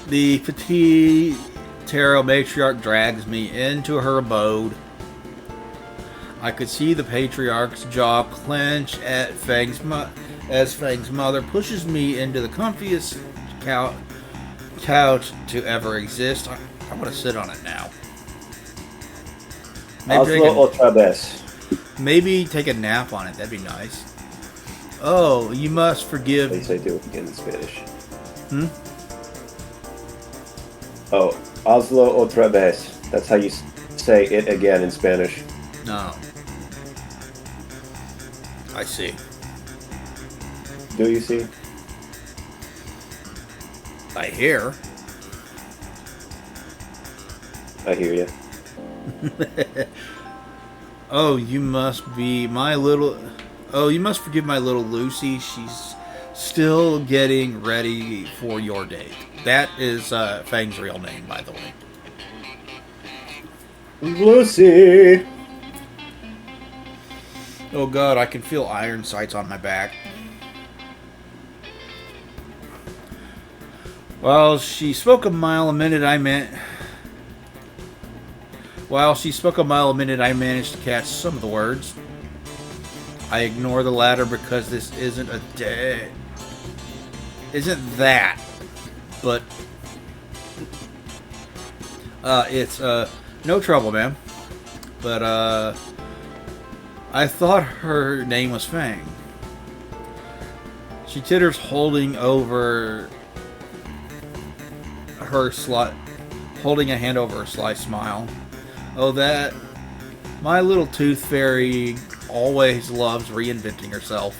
The petite tarot matriarch drags me into her abode. I could see the patriarch's jaw clench at as Fang's mother pushes me into the comfiest couch to ever exist. I want to sit on it now. Oslo otra vez. Maybe take a nap on it. That'd be nice. Oh, you must forgive. At least I do it again in Spanish. Hmm? Oh, hazlo otra vez. That's how you say it again in Spanish. No. I see. Do you see? I hear. I hear you. Oh, you must be my little. Oh, you must forgive my little Lucy. She's still getting ready for your date. That is Fang's real name, by the way. Lucy! Oh god, I can feel iron sights on my back. While she spoke a mile a minute, I managed to catch some of the words. I ignore the latter because this isn't a day. Isn't that? But it's no trouble, ma'am. But I thought her name was Fang. She titters, holding over her holding a hand over her sly smile. Oh, that my little tooth fairy always loves reinventing herself.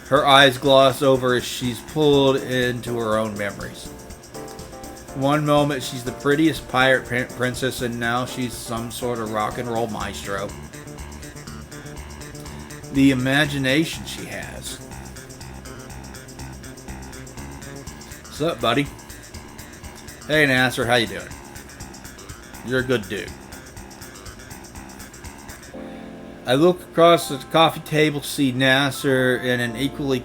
Her eyes gloss over as she's pulled into her own memories. One moment she's the prettiest pirate princess, and now she's some sort of rock and roll maestro. The imagination she has. What's up, buddy? Hey, Nasser, how you doing? You're a good dude. I look across the coffee table to see Nasser in an equally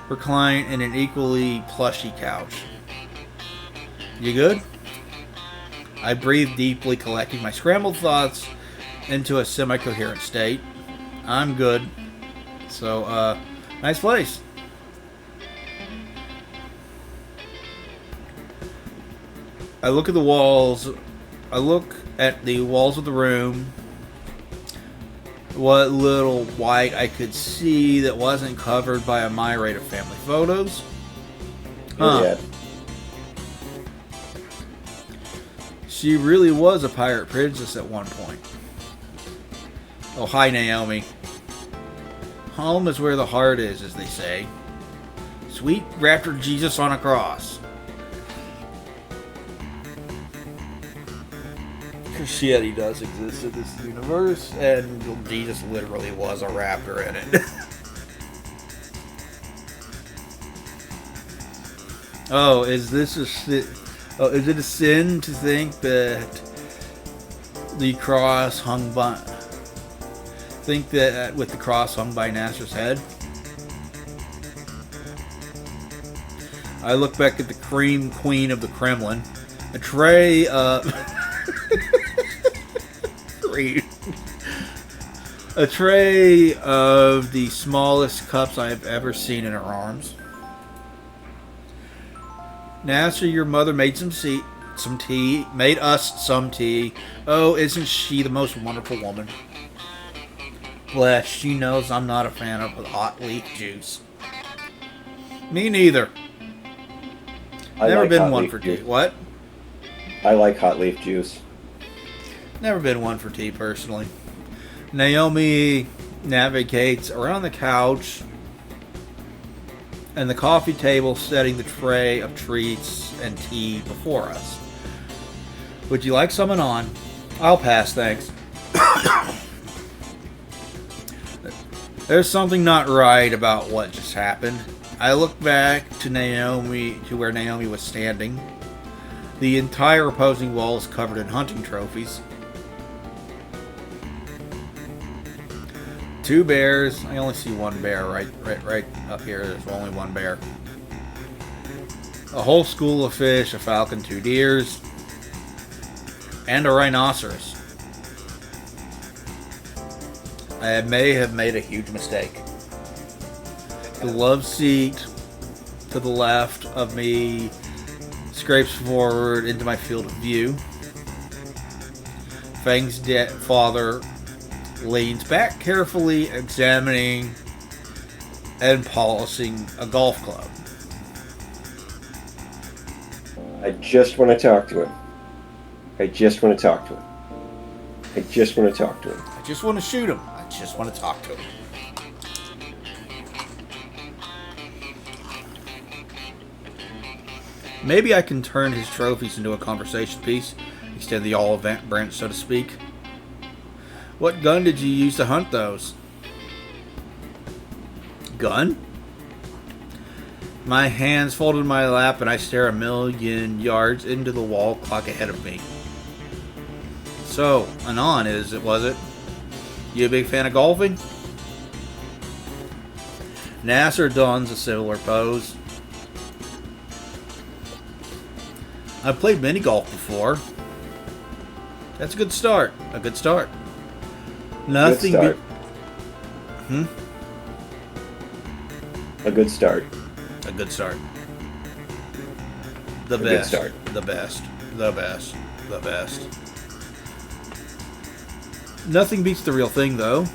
reclined in an equally plushy couch. You good? I breathe deeply, collecting my scrambled thoughts into a semi-coherent state. I'm good. So, nice place. I look at the walls. I look at the walls of the room. What little white I could see that wasn't covered by a myriad of family photos. Huh. Yeah. She really was a pirate princess at one point. Oh, hi, Naomi. Home is where the heart is, as they say. Sweet raptor Jesus on a cross. Christianity does exist in this universe, and Jesus literally was a raptor in it. Oh, is it a sin to think that the cross hung by? Think that with the cross hung by Nasser's head? I look back at the cream queen of the Kremlin, a tray of a tray of the smallest cups I have ever seen in her arms. Nasser, your mother made made us some tea. Oh, isn't she the most wonderful woman? Bless, she knows I'm not a fan of hot leaf juice. Me neither. Never like been one for tea. Juice. What? I like hot leaf juice. Never been one for tea, personally. Naomi navigates around the couch and the coffee table, setting the tray of treats and tea before us. Would you like someone on? I'll pass, thanks. There's something not right about what just happened. I look back to where Naomi was standing. The entire opposing wall is covered in hunting trophies. 2 bears. I only see 1 bear right up here. There's only 1 bear. A whole school of fish, a falcon, 2 deers, and a rhinoceros. I may have made a huge mistake. The love seat to the left of me scrapes forward into my field of view. Fang's father leans back, carefully examining and polishing a golf club. I just want to talk to him. I just want to talk to him. I just want to talk to him. I just want to shoot him. I just want to talk to him. Maybe I can turn his trophies into a conversation piece, extend the olive branch, so to speak. What gun did you use to hunt those? Gun? My hands folded in my lap and I stare a million yards into the wall clock ahead of me. So, Anon was it? You a big fan of golfing? Nasser dons a similar pose. I've played mini golf before. That's a good start. A good start. Nothing. Good start. A good start. A good start. The A best. good start. The best. The best. The best. Nothing beats the real thing, though.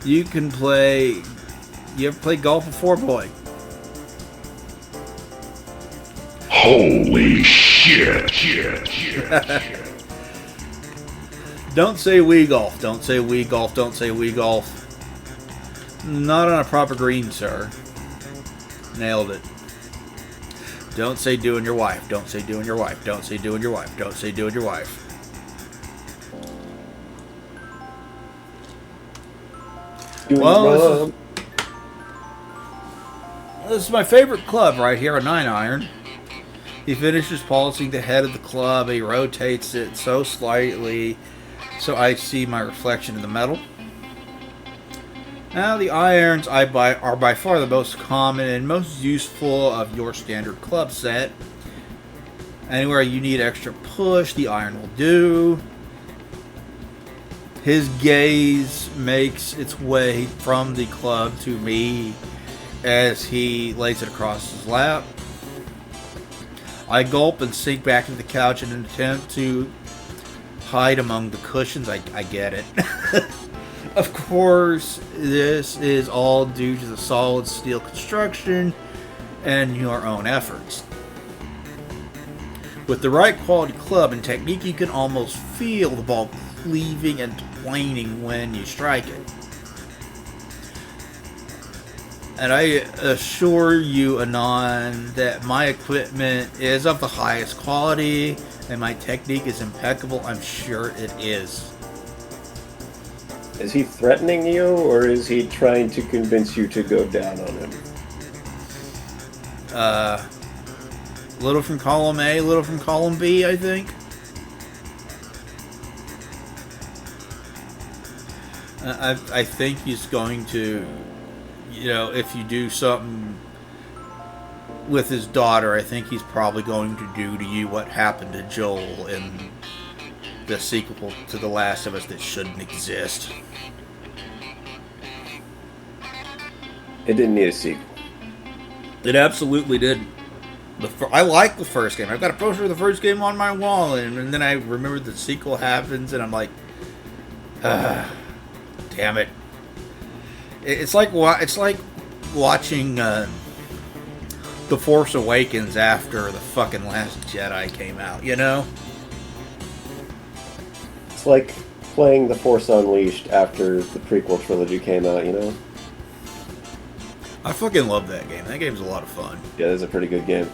You can play. You ever played golf before, boy? Holy shit. Don't say Wii golf. Don't say Wii golf. Don't say Wii golf. Not on a proper green, sir. Nailed it. Don't say doing your wife. Don't say doing your wife. Don't say doing your wife. Don't say doing your wife. Well, this is my favorite club right here, a 9-iron. He finishes polishing the head of the club. He rotates it so slightly so I see my reflection in the metal. Now, the irons I buy are by far the most common and most useful of your standard club set. Anywhere you need extra push, the iron will do. His gaze makes its way from the club to me as he lays it across his lap. I gulp and sink back into the couch in an attempt to hide among the cushions. I get it. Of course, this is all due to the solid steel construction and your own efforts. With the right quality club and technique, you can almost feel the ball cleaving and planing when you strike it. And I assure you, Anon, that my equipment is of the highest quality and my technique is impeccable. I'm sure it is. Is he threatening you, or is he trying to convince you to go down on him? Little from column A, little from column B, I think. I think he's going to, if you do something with his daughter, I think he's probably going to do to you what happened to Joel in the sequel to The Last of Us that shouldn't exist. It didn't need a sequel. It absolutely did. I like the first game. I've got a poster of the first game on my wall, and then I remember the sequel happens, and I'm like, damn it. It's like watching The Force Awakens after the fucking Last Jedi came out, It's like playing The Force Unleashed after the prequel trilogy came out, I fucking love that game. That game's a lot of fun. Yeah, it's a pretty good game.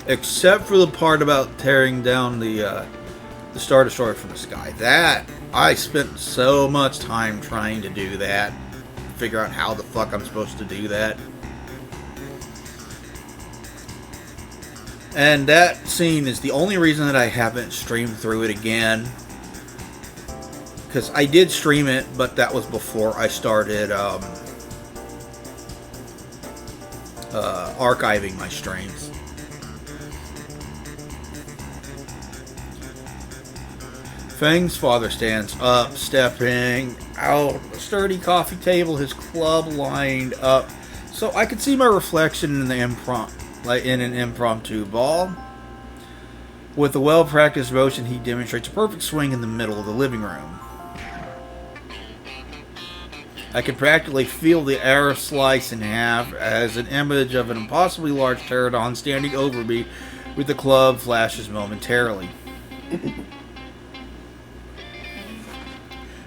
Except for the part about tearing down the Star Destroyer from the sky. That, I spent so much time trying to do that. Figure out how the fuck I'm supposed to do that. And that scene is the only reason that I haven't streamed through it again. Because I did stream it, but that was before I started archiving my streams. Fang's father stands up, stepping out of a sturdy coffee table, his club lined up, so I could see my reflection in an impromptu ball. With a well-practiced motion, he demonstrates a perfect swing in the middle of the living room. I can practically feel the air slice in half as an image of an impossibly large pterodon standing over me with the club flashes momentarily.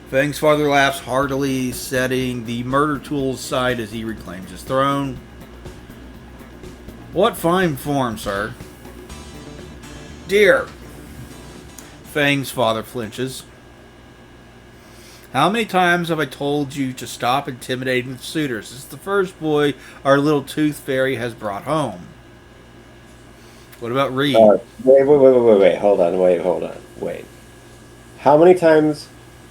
Fang's father laughs heartily, setting the murder tool aside as he reclaims his throne. What fine form, sir. Dear. Fang's father flinches. How many times have I told you to stop intimidating the suitors? This is the first boy our little tooth fairy has brought home. What about Reed? Wait. Hold on. Wait. How many times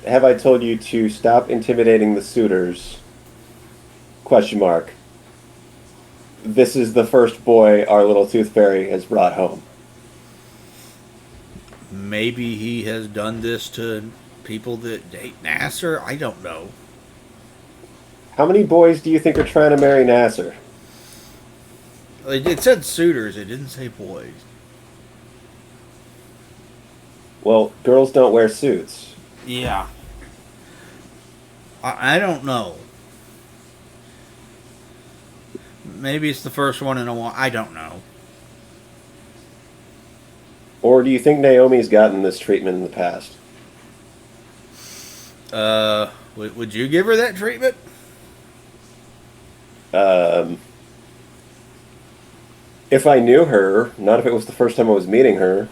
have I told you to stop intimidating the suitors? Question mark. This is the first boy our little tooth fairy has brought home. Maybe he has done this to people that date Nasser? I don't know. How many boys do you think are trying to marry Nasser? It said suitors, it didn't say boys. Well, girls don't wear suits. Yeah. I don't know. Maybe it's the first one in a while. I don't know. Or do you think Naomi's gotten this treatment in the past? Would you give her that treatment? If I knew her, not if it was the first time I was meeting her.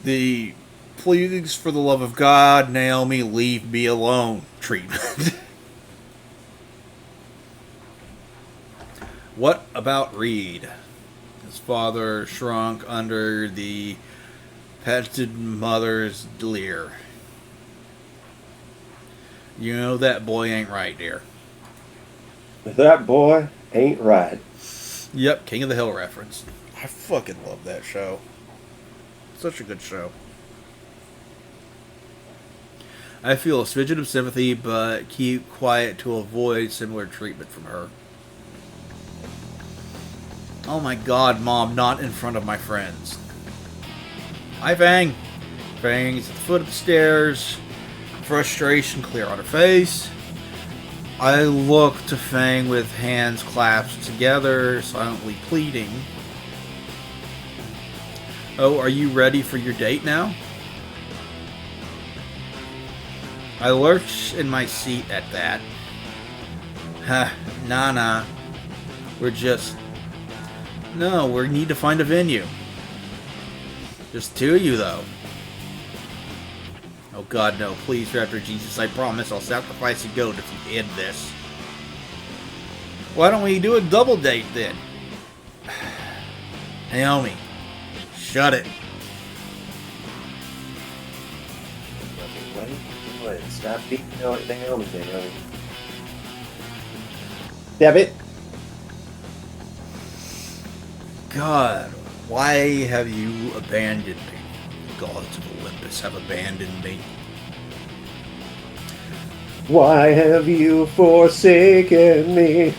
The please for the love of God, Naomi, leave me alone treatment. What about Reed? His father shrunk under the petted mother's leer. You know that boy ain't right, dear. That boy ain't right. Yep, King of the Hill reference. I fucking love that show. Such a good show. I feel a smidgen of sympathy, but keep quiet to avoid similar treatment from her. Oh my god, Mom, not in front of my friends. Hi, Fang. Fang's at the foot of the stairs. Frustration clear on her face. I look to Fang with hands clasped together, silently pleading. Oh, are you ready for your date now? I lurch in my seat at that. Nah. No, we need to find a venue. Just two of you, though. Oh God, no. Please, Raptor Jesus, I promise I'll sacrifice a goat if you end this. Why don't we do a double date, then? Naomi, shut it. What? Stop beating Naomi. Damn it. God, why have you abandoned me? The gods of Olympus have abandoned me. Why have you forsaken me?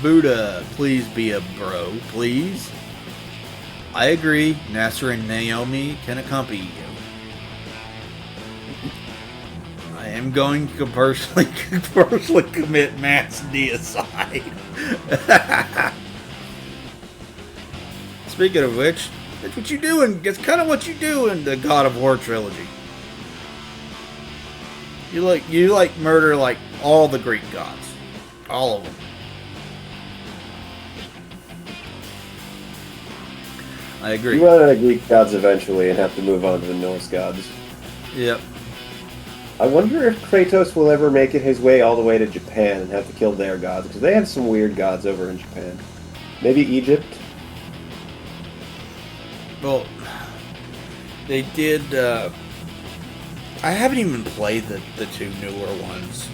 Buddha, please be a bro, please. I agree, Nasser and Naomi can accompany you. I am going to personally commit mass deicide. Speaking of which, that's what you do it's kind of what you do in the God of War trilogy. You like murder like all the Greek gods. All of them. I agree. You run out of Greek gods eventually and have to move on to the Norse gods. Yep. I wonder if Kratos will ever make it his way all the way to Japan and have to kill their gods, because they have some weird gods over in Japan. Maybe Egypt? Well, they did, I haven't even played the two newer ones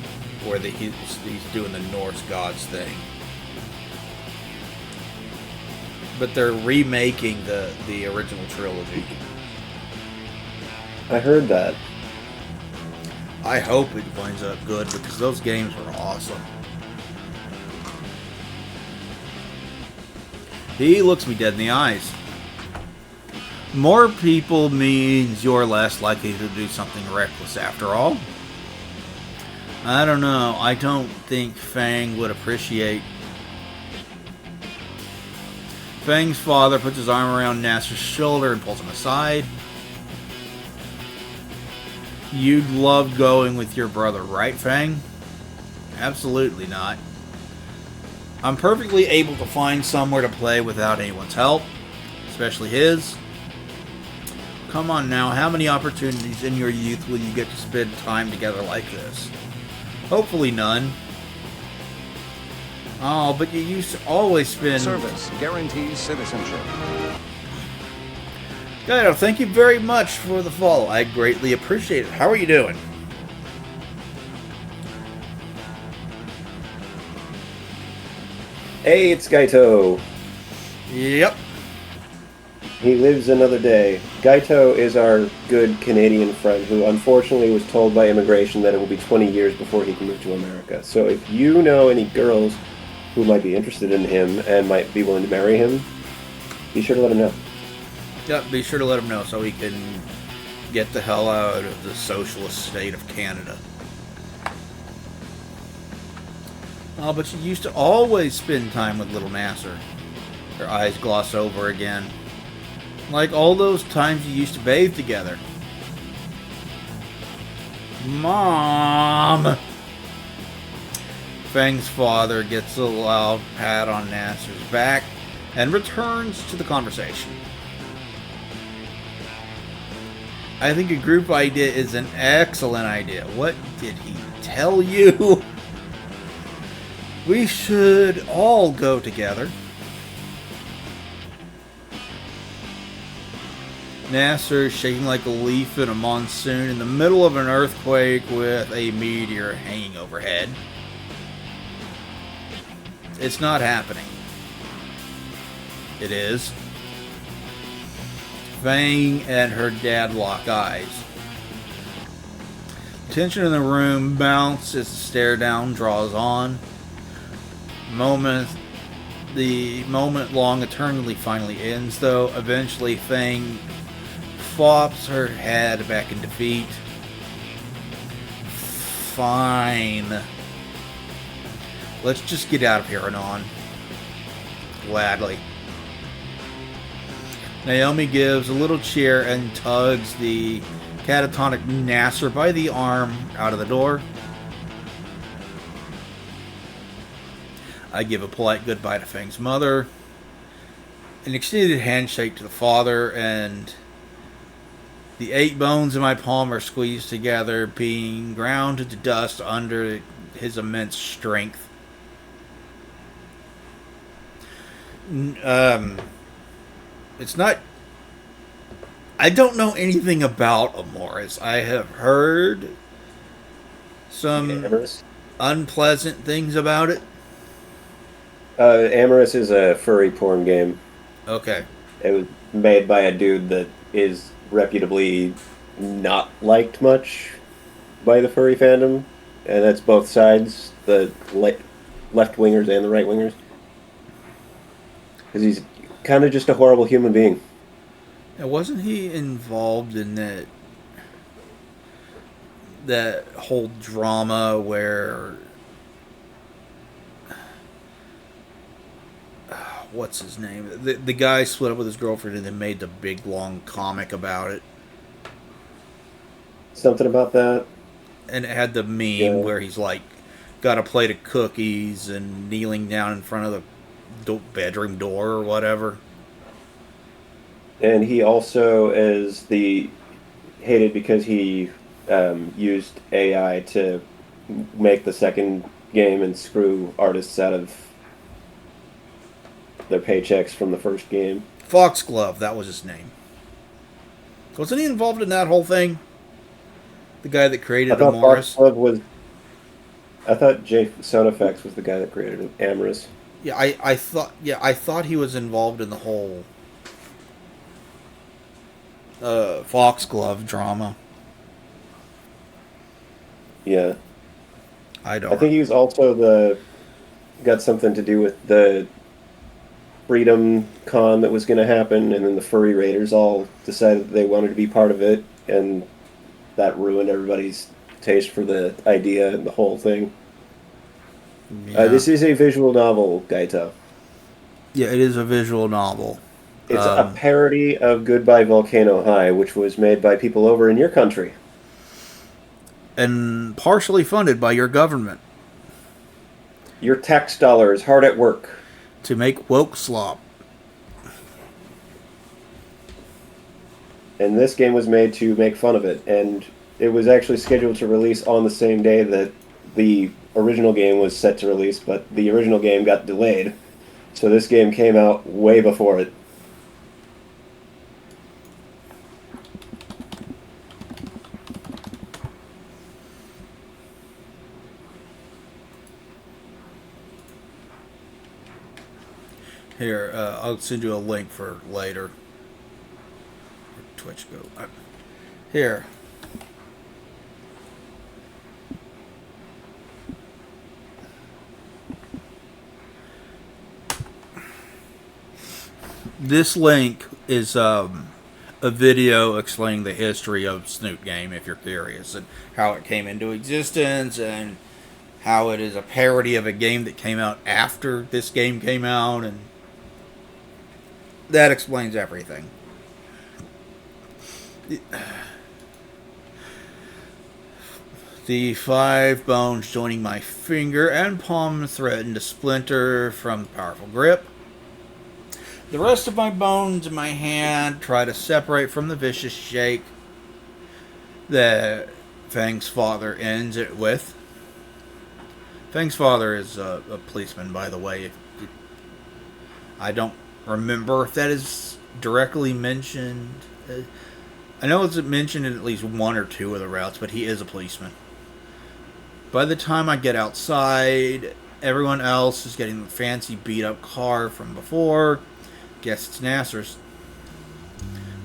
where he's doing the Norse gods thing. But they're remaking the original trilogy. I heard that. I hope it winds up good because those games were awesome. He looks me dead in the eyes. More people means you're less likely to do something reckless after all. I don't know. I don't think Fang would appreciate. Fang's father puts his arm around Nasser's shoulder and pulls him aside. You'd love going with your brother, right, Fang? Absolutely not. I'm perfectly able to find somewhere to play without anyone's help, especially his. Come on now, how many opportunities in your youth will you get to spend time together like this? Hopefully none. Oh, but you used to always spend... Service guarantees citizenship. Guido, thank you very much for the follow. I greatly appreciate it. How are you doing? Hey, it's Gaito. Yep. He lives another day. Gaito is our good Canadian friend who unfortunately was told by immigration that it will be 20 years before he can move to America. So if you know any girls who might be interested in him and might be willing to marry him, be sure to let him know. Yep, be sure to let him know so he can get the hell out of the socialist state of Canada. Oh, but you used to always spend time with little Nasser. Her eyes gloss over again. Like all those times you used to bathe together. Mom! Fang's father gets a loud pat on Nasser's back and returns to the conversation. I think a group idea is an excellent idea. What did he tell you? We should all go together. Nasser shaking like a leaf in a monsoon in the middle of an earthquake with a meteor hanging overhead. It's not happening. It is. Fang and her dad lock eyes. Tension in the room mounts as the stare down draws on. The moment long eternally finally ends, though. Eventually, Fang flops her head back in defeat. Fine. Let's just get out of here and on. Gladly. Naomi gives a little cheer and tugs the catatonic Nasser by the arm out of the door. I give a polite goodbye to Fang's mother, an extended handshake to the father, and the 8 bones in my palm are squeezed together, being ground to dust under his immense strength. It's not... I don't know anything about Amoris. I have heard some unpleasant things about it. Amorous is a furry porn game. Okay. It was made by a dude that is reputably not liked much by the furry fandom, and that's both sides, the left-wingers and the right-wingers. Because he's kind of just a horrible human being. Now, wasn't he involved in that whole drama where... what's his name? The guy split up with his girlfriend and then made the big long comic about it. Something about that. And it had the meme where he's like got a plate of cookies and kneeling down in front of the bedroom door or whatever. And he also is hated because he used AI to make the second game and screw artists out of their paychecks from the first game. Foxglove, that was his name. Wasn't he involved in that whole thing? The guy that created Amoris? I thought Jay Sonofax was the guy that created Amorous. Yeah, I thought he was involved in the whole Foxglove drama. Yeah. I think he was also got something to do with the Freedom Con that was going to happen, and then the furry raiders all decided that they wanted to be part of it, and that ruined everybody's taste for the idea and the whole thing. Yeah. This is a visual novel, Gaito. Yeah, it is a visual novel. It's a parody of Goodbye Volcano High, which was made by people over in your country. And partially funded by your government. Your tax dollars hard at work. To make woke slop. And this game was made to make fun of it. And it was actually scheduled to release on the same day that the original game was set to release, but the original game got delayed. So this game came out way before it. Here, I'll send you a link for later. Where'd Twitch go? Here. This link is a video explaining the history of Snoot Game, if you're curious, and how it came into existence, and how it is a parody of a game that came out after this game came out, and that explains everything. The 5 bones joining my finger and palm threaten to splinter from the powerful grip. The rest of my bones in my hand try to separate from the vicious shake that Fang's father ends it with. Fang's father is a policeman, by the way. I don't remember if that is directly mentioned. I know it's mentioned in at least 1 or 2 of the routes, but he is a policeman. By the time I get outside, everyone else is getting the fancy beat-up car from before. Guess it's Nasser's.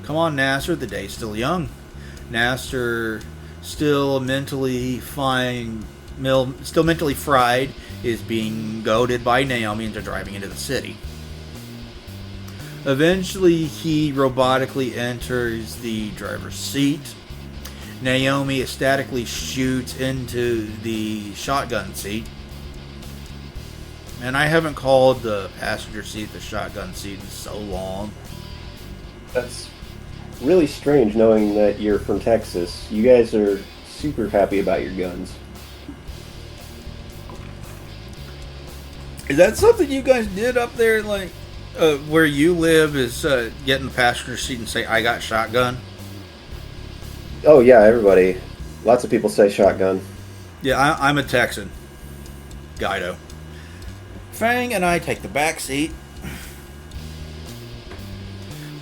Come on, Nasser, the day's still young. Nasser, still mentally fried, is being goaded by Naomi into driving into the city. Eventually, he robotically enters the driver's seat. Naomi ecstatically shoots into the shotgun seat. And I haven't called the passenger seat the shotgun seat in so long. That's really strange knowing that you're from Texas. You guys are super happy about your guns. Is that something you guys did up there, like, where you live, is get in the passenger seat and say, I got shotgun? Oh yeah, everybody. Lots of people say shotgun. Yeah, I'm a Texan. Guido. Fang and I take the back seat.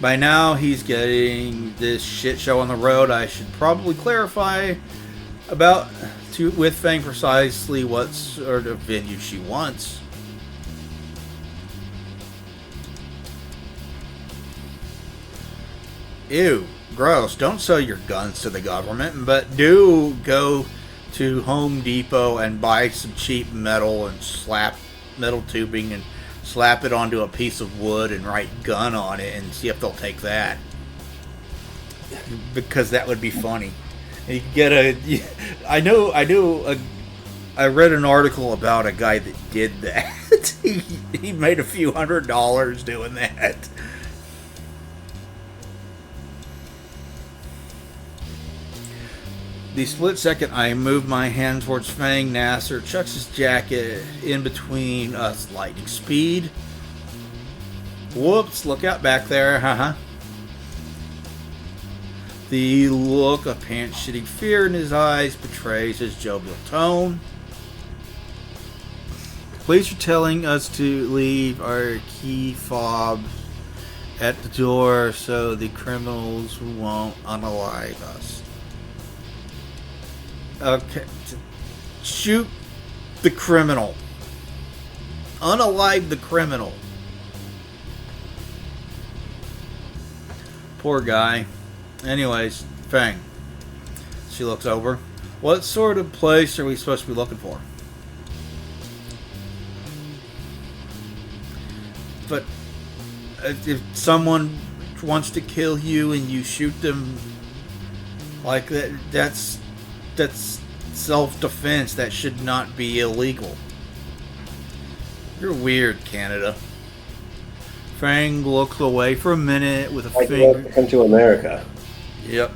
By now, he's getting this shit show on the road. I should probably clarify with Fang precisely what sort of venue she wants. Ew, gross. Don't sell your guns to the government, but do go to Home Depot and buy some cheap metal tubing and slap it onto a piece of wood and write gun on it and see if they'll take that. Because that would be funny. You get I read an article about a guy that did that. he made a few $100s doing that. The split second I move my hand towards Fang, Nasser chucks his jacket in between us, lightning speed. Whoops, look out back there, haha. The look of pants-shitting fear in his eyes betrays his jovial tone. Police are telling us to leave our key fob at the door so the criminals won't unalive us. Okay. Shoot the criminal. Unalive the criminal. Poor guy. Anyways, Fang. She looks over. What sort of place are we supposed to be looking for? But If someone wants to kill you and you shoot them like that, that's self-defense. That should not be illegal. You're weird, Canada. Fang looks away for a minute with a Like you finger. have to come to America. Yep.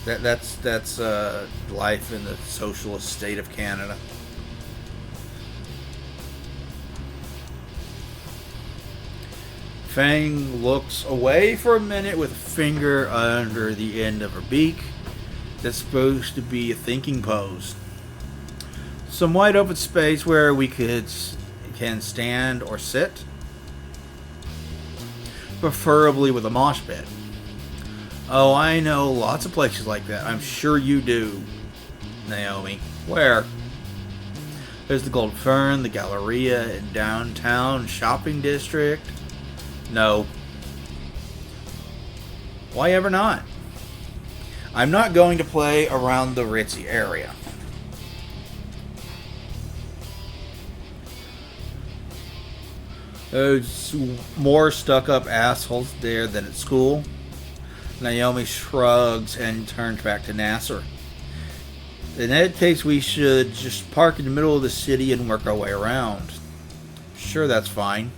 That's life in the socialist state of Canada. Fang looks away for a minute with a finger under the end of her beak. That's supposed to be a thinking pose. Some wide open space where we can stand or sit. Preferably with a mosh pit. Oh, I know lots of places like that. I'm sure you do, Naomi. Where? There's the Gold Fern, the Galleria in downtown shopping district. No. Why ever not? I'm not going to play around the ritzy area. There's more stuck-up assholes there than at school. Naomi shrugs and turns back to Nasser. In that case, we should just park in the middle of the city and work our way around. Sure, that's fine.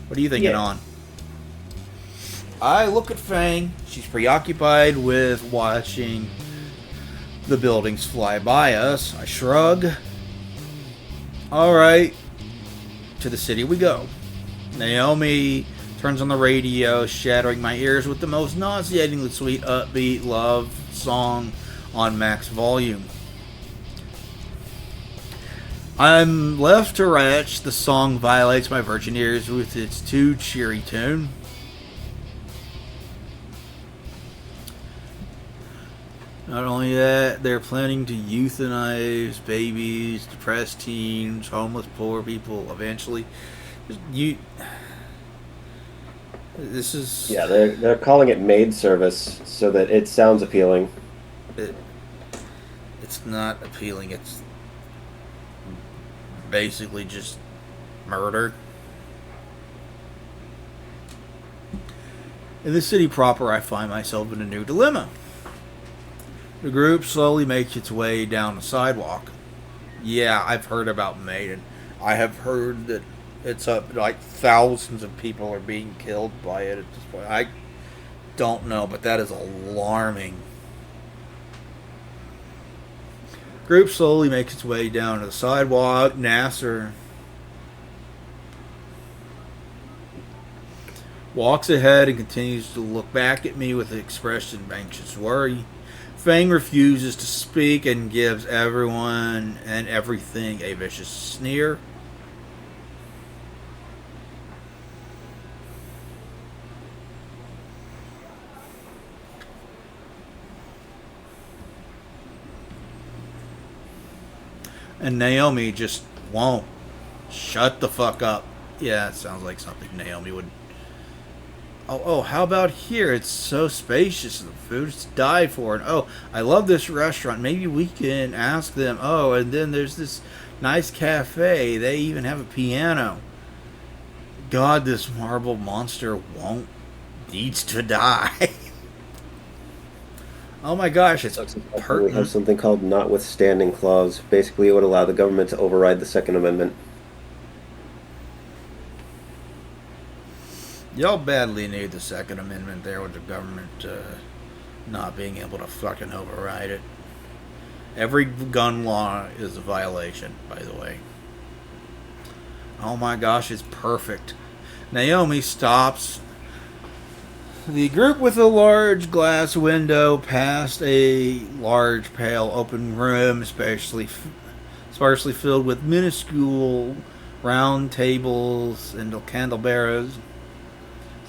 What are you thinking on? I look at Fang. She's preoccupied with watching the buildings fly by us. I shrug. Alright. To the city we go. Naomi turns on the radio, shattering my ears with the most nauseatingly sweet, upbeat love song on max volume. I'm left to retch. The song violates my virgin ears with its too cheery tune. Not only that, they're planning to euthanize babies, depressed teens, homeless poor people eventually. This is... Yeah, they're calling it maid service so that it sounds appealing. It's not appealing. It's basically just murder. In the city proper, I find myself in a new dilemma. The group slowly makes its way down the sidewalk. Yeah, I've heard about Maiden. I have heard that it's up like thousands of people are being killed by it at this point. I don't know, but that is alarming. Group slowly makes its way down to the sidewalk. Nasser walks ahead and continues to look back at me with an expression of anxious worry. Fang refuses to speak and gives everyone and everything a vicious sneer. And Naomi just won't. Shut the fuck up. Yeah, it sounds like something Naomi would... Oh, how about here? It's so spacious. The food's to die for. And oh, I love this restaurant. Maybe we can ask them. Oh, and then there's this nice cafe. They even have a piano. God, this marble monster needs to die. Oh my gosh, it's We have pertinent. something called notwithstanding clause. Basically, it would allow the government to override the Second Amendment. Y'all badly need the Second Amendment there with the government not being able to fucking override it. Every gun law is a violation, by the way. Oh my gosh, it's perfect. Naomi stops the group with a large glass window past a large pale open room, sparsely filled with minuscule round tables and candelabras.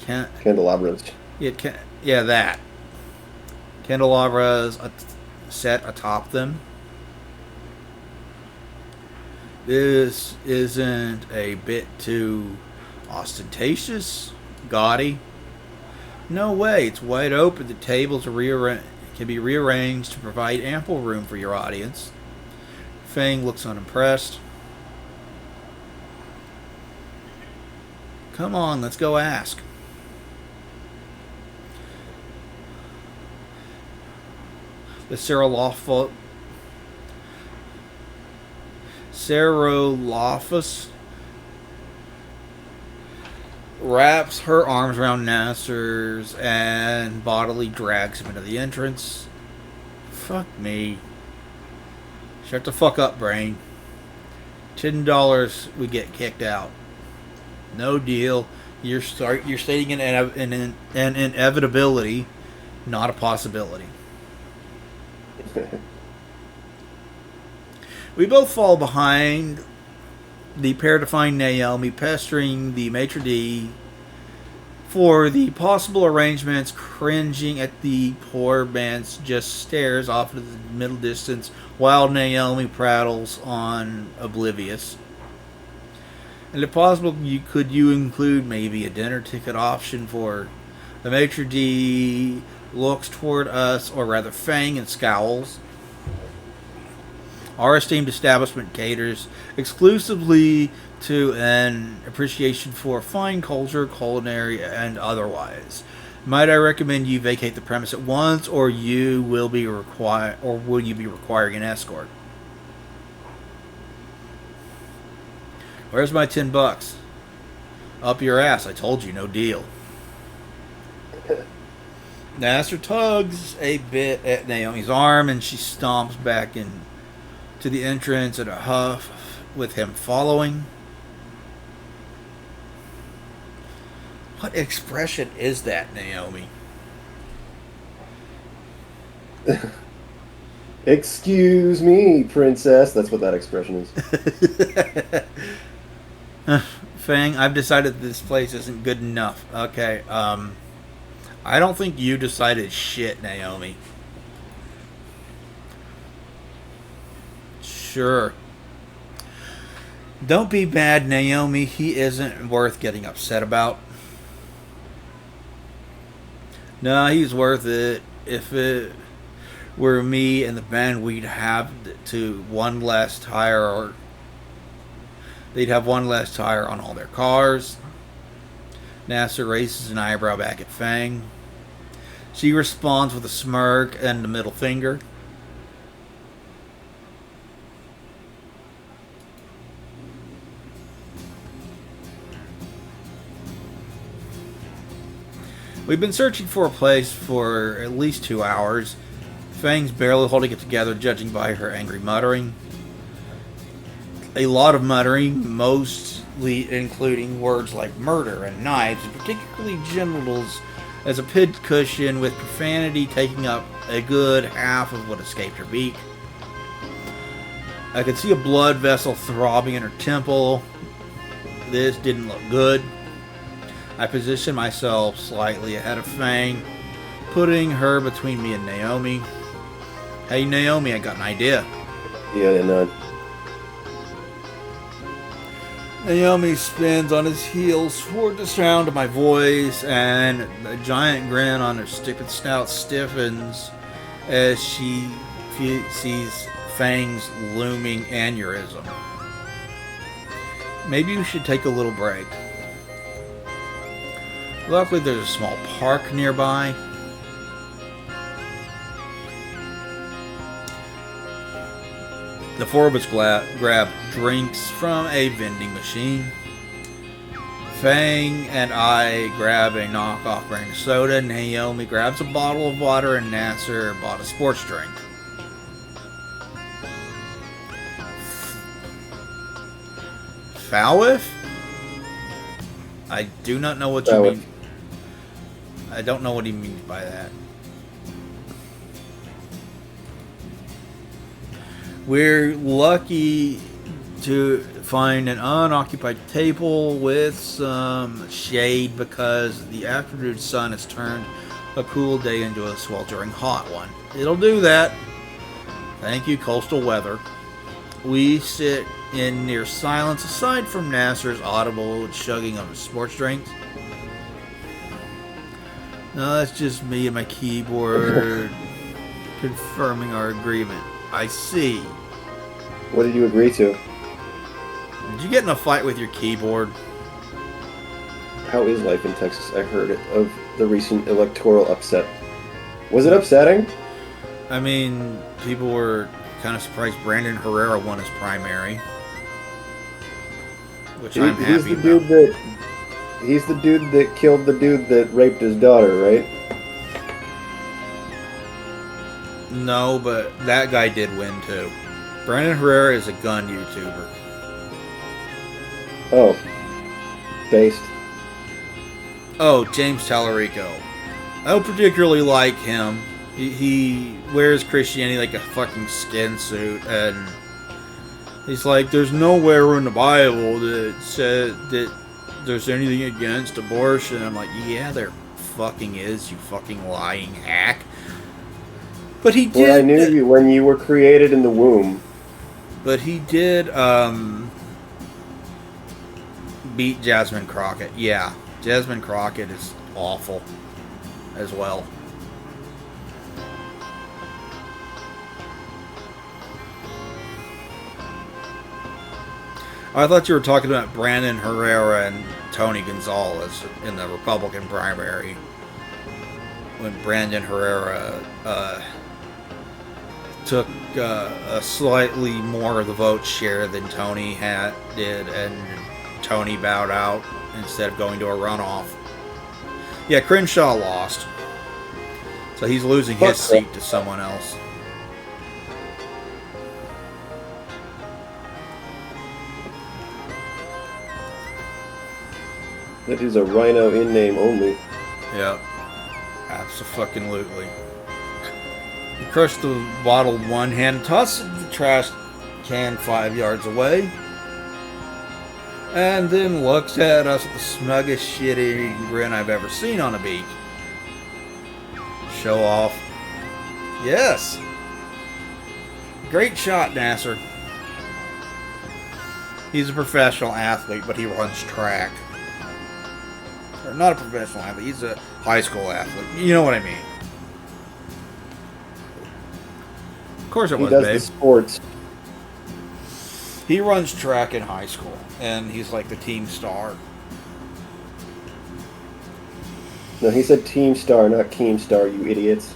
Candelabras. Yeah, that. Candelabras set atop them. This isn't a bit too ostentatious, gaudy. No way, it's wide open. The tables can be rearranged to provide ample room for your audience. Fang looks unimpressed. Come on, let's go ask. The Cerolophus wraps her arms around Nasser's and bodily drags him into the entrance. Fuck me. Shut the fuck up, brain. $10, we get kicked out. No deal. You're stating an inevitability, not a possibility. We both fall behind the pair to find Naomi, pestering the maitre d' for the possible arrangements, cringing at the poor man's just stares off into the middle distance while Naomi prattles on, oblivious. And if possible, could you include maybe a dinner ticket option for the maitre d' looks toward us, or rather Fang, and scowls. Our esteemed establishment caters exclusively to an appreciation for fine culture, culinary, and otherwise. Might I recommend you vacate the premise at once, or will you be requiring an escort? Where's my $10? Up your ass! I told you, no deal. Nasser tugs a bit at Naomi's arm, and she stomps back in to the entrance in a huff, with him following. What expression is that, Naomi? Excuse me, princess. That's what that expression is. Fang, I've decided this place isn't good enough. Okay, I don't think you decided shit, Naomi. Sure. Don't be mad, Naomi. He isn't worth getting upset about. No, he's worth it. If it were me and the band, we'd have one less tire, they'd have one less tire on all their cars. Nasser raises an eyebrow back at Fang. She responds with a smirk and a middle finger. We've been searching for a place for at least 2 hours. Fang's barely holding it together, judging by her angry muttering. A lot of muttering, mostly including words like murder and knives, and particularly genitals as a pincushion, with profanity taking up a good half of what escaped her beak. I could see a blood vessel throbbing in her temple. This didn't look good. I positioned myself slightly ahead of Fang, putting her between me and Naomi. Hey Naomi, I got an idea. Yeah, none. Naomi spins on his heels toward the sound of my voice, and a giant grin on her stupid snout stiffens as she sees Fang's looming aneurysm. Maybe we should take a little break. Luckily, there's a small park nearby. The four of us grab drinks from a vending machine. Fang and I grab a knockoff brand of soda. Naomi grabs a bottle of water, and Nasser bought a sports drink. Fowif? I do not know what you mean. I don't know what he means by that. We're lucky to find an unoccupied table with some shade because the afternoon sun has turned a cool day into a sweltering hot one. It'll do that. Thank you, coastal weather. We sit in near silence, aside from Nasser's audible chugging of his sports drinks. No, that's just me and my keyboard confirming our agreement. I see. What did you agree to? Did you get in a fight with your keyboard? how is life in Texas? I heard of the recent electoral upset. Was it upsetting? I mean, people were kind of surprised Brandon Herrera won his primary, which I'm happy about. He's the dude that killed the dude that raped his daughter, right? No, but that guy did win too. Brandon Herrera is a gun YouTuber. Oh. Based. Oh, James Tallarico. I don't particularly like him. He wears Christianity like a fucking skin suit, and he's like, there's nowhere in the Bible that said that there's anything against abortion. I'm like, yeah, there fucking is, you fucking lying hack. But he did. Well, I knew you when you were created in the womb. But he did beat Jasmine Crockett. Yeah, Jasmine Crockett is awful as well. I thought you were talking about Brandon Herrera and Tony Gonzalez in the Republican primary. When Brandon Herrera took a slightly more of the vote share than Tony did, and Tony bowed out instead of going to a runoff. Yeah, Crenshaw lost. So he's losing his seat to someone else. That is a rhino in name only. Yep. Abso-fucking-lutely. He crushed the bottle with one hand and tossed the trash can 5 yards away. And then looks at us with the smuggest shit-eating grin I've ever seen on a beak. Show off. Yes! Great shot, Nasser. He's a professional athlete, but he runs track. Or not a professional athlete, he's a high school athlete. You know what I mean. Of course it was, babe. He does the sports. He runs track in high school, and he's like the team star. No, he said Team Star, not Keemstar, you idiots.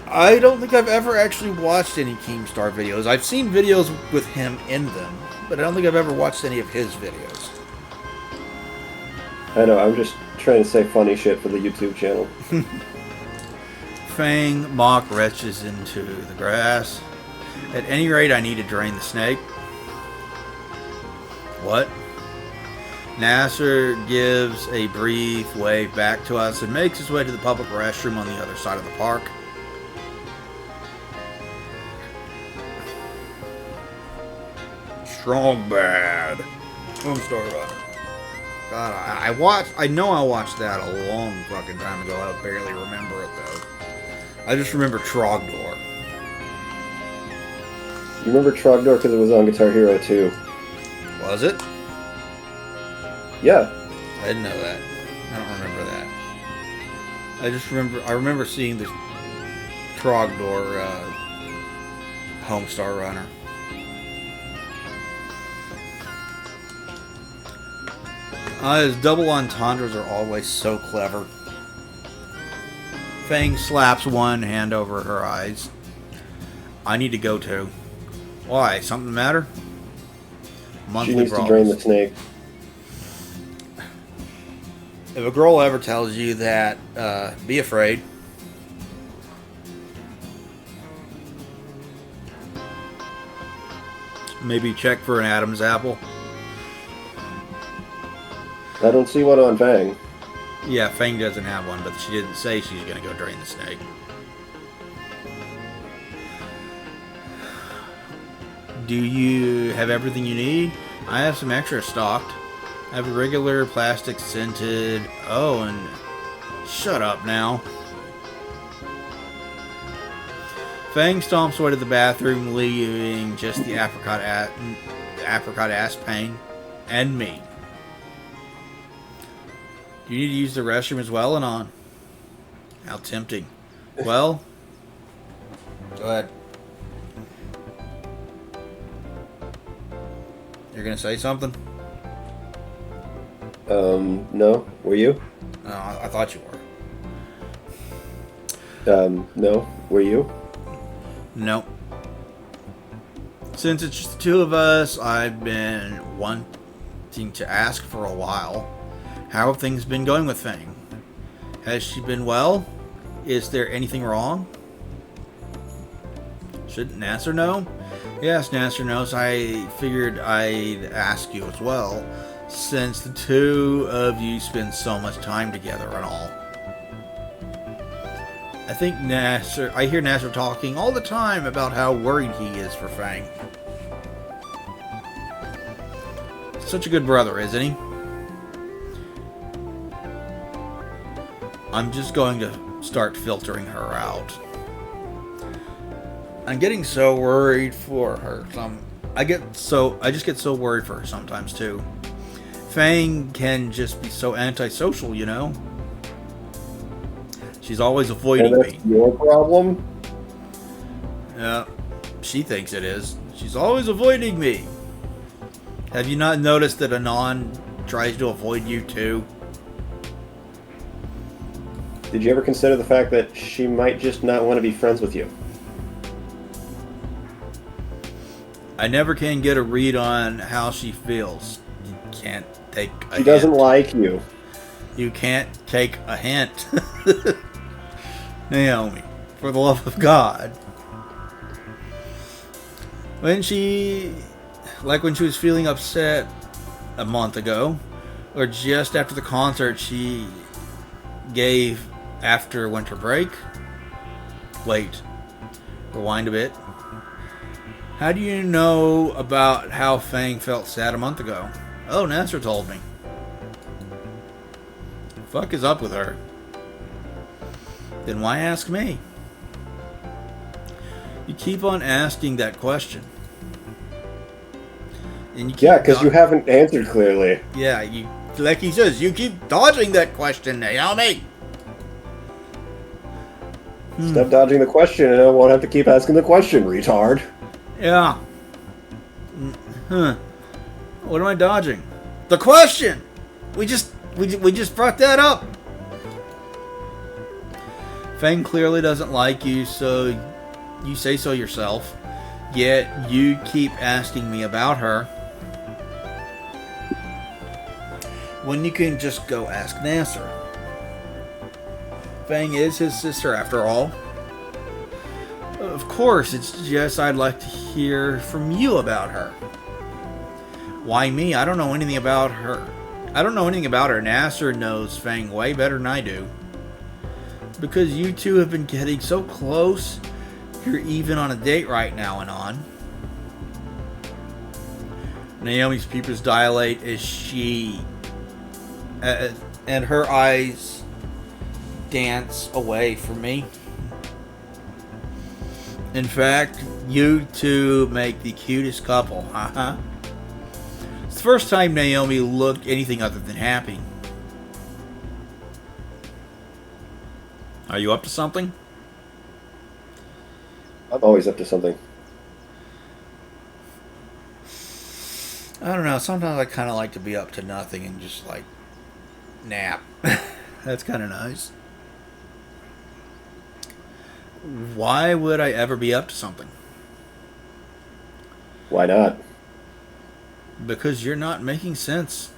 I don't think I've ever actually watched any Keemstar videos. I've seen videos with him in them, but I don't think I've ever watched any of his videos. I know, I'm just trying to say funny shit for the YouTube channel. Fang mock retches into the grass. At any rate, I need to drain the snake. What? Nasser gives a brief wave back to us and makes his way to the public restroom on the other side of the park. Strong Bad. Homestar Runner. God, I know I watched that a long fucking time ago. I barely remember it though. I just remember Trogdor. You remember Trogdor because it was on Guitar Hero 2. Was it? Yeah. I didn't know that. I don't remember that. I remember seeing the Trogdor Homestar Runner. His double entendres are always so clever. Fang slaps one hand over her eyes. I need to go too. Why? Something the matter? Monthly She needs problems. to drain the snake. If a girl ever tells you that, be afraid. Maybe check for an Adam's apple. I don't see one on Fang. Yeah, Fang doesn't have one, but she didn't say she's going to go drain the snake. Do you have everything you need? I have some extra stocked. I have a regular plastic scented... Oh, and... Shut up now. Fang stomps away to the bathroom, leaving just the apricot ass pain and me. Do you need to use the restroom as well, Anon? How tempting. Well, go ahead. You're gonna say something? No. Were you? I thought you were. No. Were you? No. Since it's just the two of us, I've been wanting to ask for a while. How have things been going with Fang? Has she been well? Is there anything wrong? Shouldn't Nasser know? Yes, Nasser knows. I figured I'd ask you as well, since the two of you spend so much time together and all. I hear Nasser talking all the time about how worried he is for Fang. Such a good brother, isn't he? I'm just going to start filtering her out. I'm getting so worried for her. I just get so worried for her sometimes too. Fang can just be so antisocial, you know. She's always avoiding And that's me. your problem? Yeah, she thinks it is. She's always avoiding me. Have you not noticed that Anon tries to avoid you too? Did you ever consider the fact that she might just not want to be friends with you? I never can get a read on how she feels. You can't take a She doesn't hint. like you. You can't take a hint. Naomi, for the love of God. When she was feeling upset a month ago, or just after the concert she gave after winter break. Wait, rewind a bit. How do you know about how Fang felt sad a month ago? Oh, Nasser told me. The fuck is up with her? Then why ask me? You keep on asking that question. And you keep Yeah, because you haven't answered clearly. Yeah, you, like he says, you keep dodging that question, Naomi. Stop dodging the question and I won't have to keep asking the question, retard. Yeah. Huh. What am I dodging? The question. We just brought that up. Fang clearly doesn't like you, so you say so yourself. Yet you keep asking me about her. When you can just go ask Nasser. Fang is his sister after all. Of course, it's just I'd like to hear from you about her. Why me? I don't know anything about her. Nasser knows Fang way better than I do. Because you two have been getting so close, you're even on a date right now and on. Naomi's pupils dilate as she... and her eyes dance away from me. In fact, you two make the cutest couple, It's the first time Naomi looked anything other than happy. Are you up to something? I'm always up to something. I don't know. Sometimes I kind of like to be up to nothing and just like nap. That's kind of nice. Why would I ever be up to something? Why not? Because you're not making sense.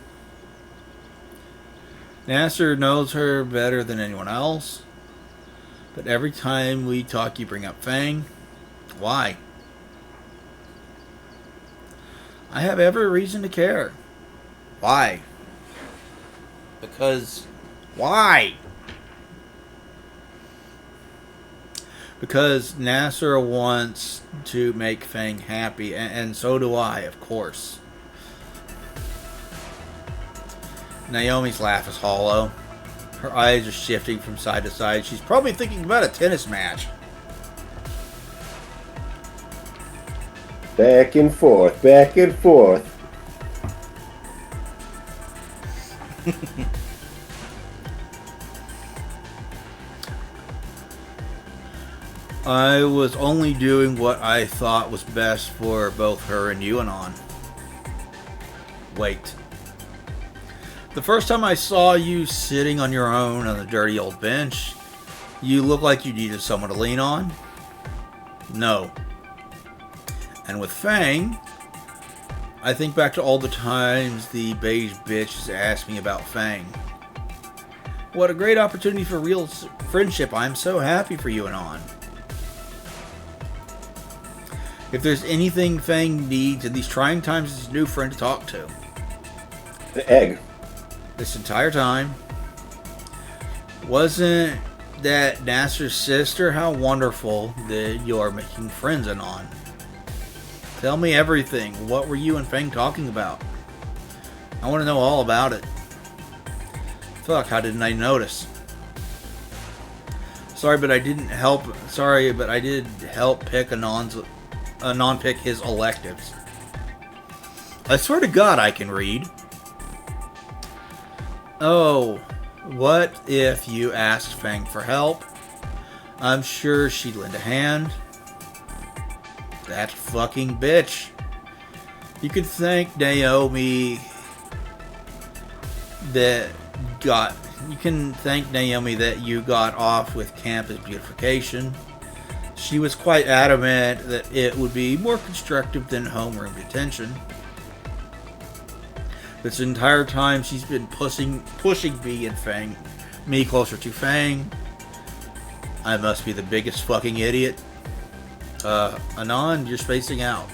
Nasser knows her better than anyone else. But every time we talk, you bring up Fang. Why? I have every reason to care. Why? Because... Why? Because Nasser wants to make Fang happy, and so do I, of course. Naomi's laugh is hollow. Her eyes are shifting from side to side. She's probably thinking about a tennis match. Back and forth, back and forth. I was only doing what I thought was best for both her and you and on. Wait. The first time I saw you sitting on your own on the dirty old bench, you looked like you needed someone to lean on. No. And with Fang, I think back to all the times the beige bitch has asked me about Fang. What a great opportunity for real friendship. I'm so happy for you and On. If there's anything Fang needs in these trying times, it's a new friend to talk to. The egg. This entire time, wasn't that Nasser's sister? How wonderful that you're making friends and On. Tell me everything. What were you and Fang talking about? I want to know all about it. Fuck, how didn't I notice? Sorry, but I didn't help. Sorry, but I did help pick Anon pick his electives. I swear to God, I can read. Oh, what if you asked Fang for help? I'm sure she'd lend a hand. That fucking bitch. You can thank Naomi that you got off with campus beautification. She was quite adamant that it would be more constructive than homeroom detention. This entire time she's been pushing me and me closer to Fang. I must be the biggest fucking idiot. Anon, you're spacing out.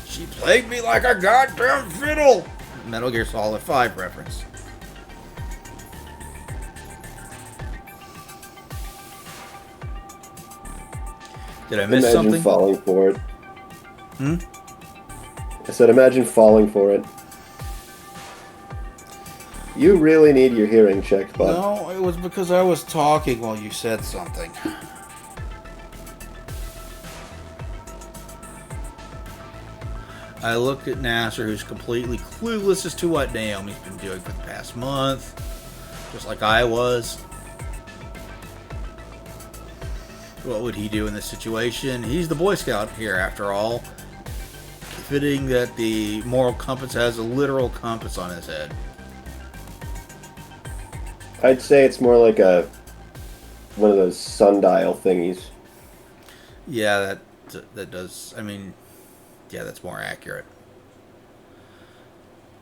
She played me like a goddamn fiddle. Metal Gear Solid 5 reference. Did I miss something? Imagine falling for it. Hmm? I said imagine falling for it. You really need your hearing checked, bud. No, it was because I was talking while you said something. I looked at Nasser, who's completely clueless as to what Naomi's been doing for the past month. Just like I was. What would he do in this situation? He's the Boy Scout here, after all. Fitting that the moral compass has a literal compass on his head. I'd say it's more like one of those sundial thingies. Yeah, that does. I mean, yeah, that's more accurate.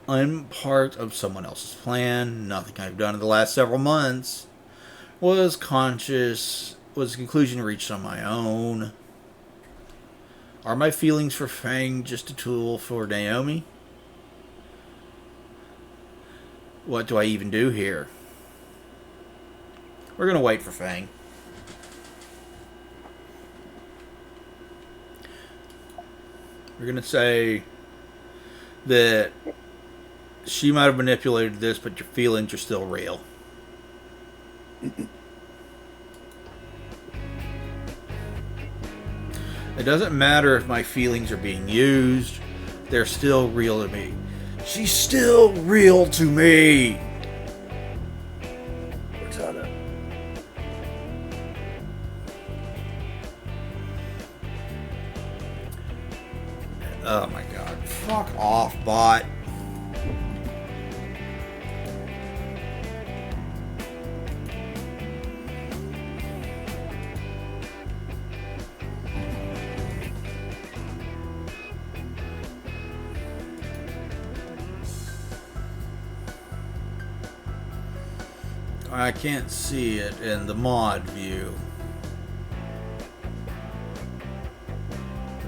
I'm part of someone else's plan. Nothing I've done in the last several months was a conclusion reached on my own. Are my feelings for Fang just a tool for Naomi? What do I even do here? We're gonna wait for Fang. We're gonna say that she might have manipulated this, but your feelings are still real. It doesn't matter if my feelings are being used. They're still real to me. She's still real to me. Cortana. Oh my god. Fuck off, bot. I can't see it in the mod view.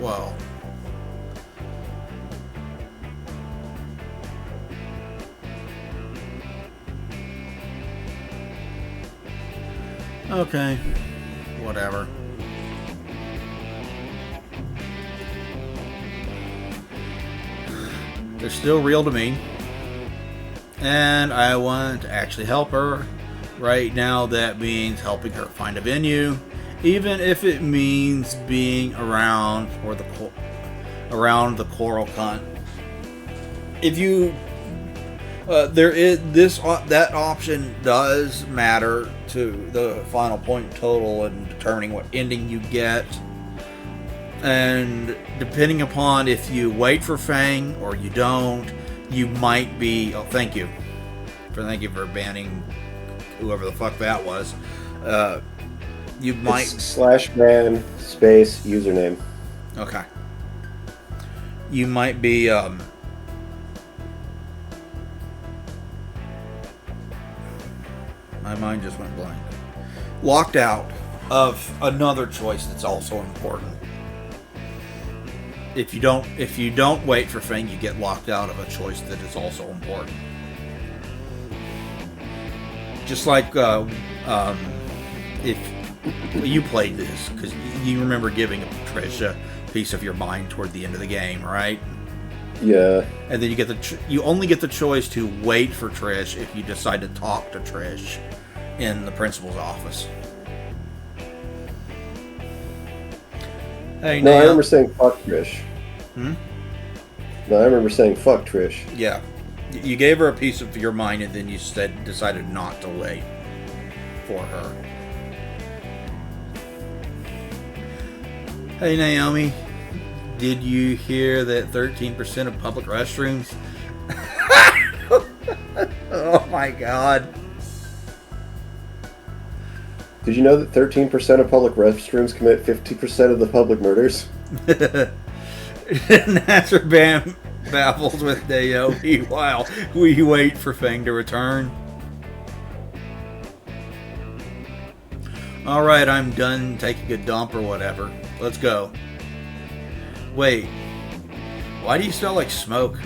Well. Okay. Whatever. They're still real to me. And I want to actually help her. Right now, that means helping her find a venue, even if it means being around for the choral cunt. If you, that option does matter to the final point total and determining what ending you get, and depending upon if you wait for Fang or you don't, you might be. Oh, thank you for banning whoever the fuck that was. You might /ban space username. Okay. You might be my mind just went blank. Locked out of another choice that's also important. If you don't wait for Fang, you get locked out of a choice that is also important. Just like if you played this, because you remember giving Trish a piece of your mind toward the end of the game, right? Yeah. And then you only get the choice to wait for Trish if you decide to talk to Trish in the principal's office. Hey, no, I remember saying fuck Trish. Hmm? No, I remember saying fuck Trish. Yeah. You gave her a piece of your mind and then you decided not to wait for her. Hey, Naomi. Did you hear that 13% of public restrooms? Oh my god. Did you know that 13% of public restrooms commit 50% of the public murders? Nasser baffles with Naomi while we wait for Fang to return. Alright, I'm done taking a dump or whatever. Let's go. Wait. Why do you smell like smoke?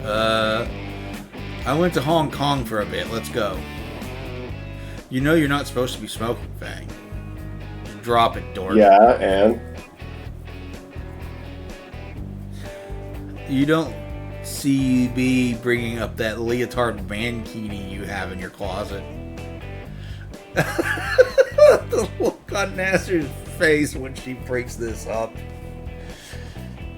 I went to Hong Kong for a bit. Let's go. You know you're not supposed to be smoking, Fang. Just drop it, dork. Yeah, and? You don't see me bringing up that leotard mankini you have in your closet. The look on Nasser's face when she brings this up.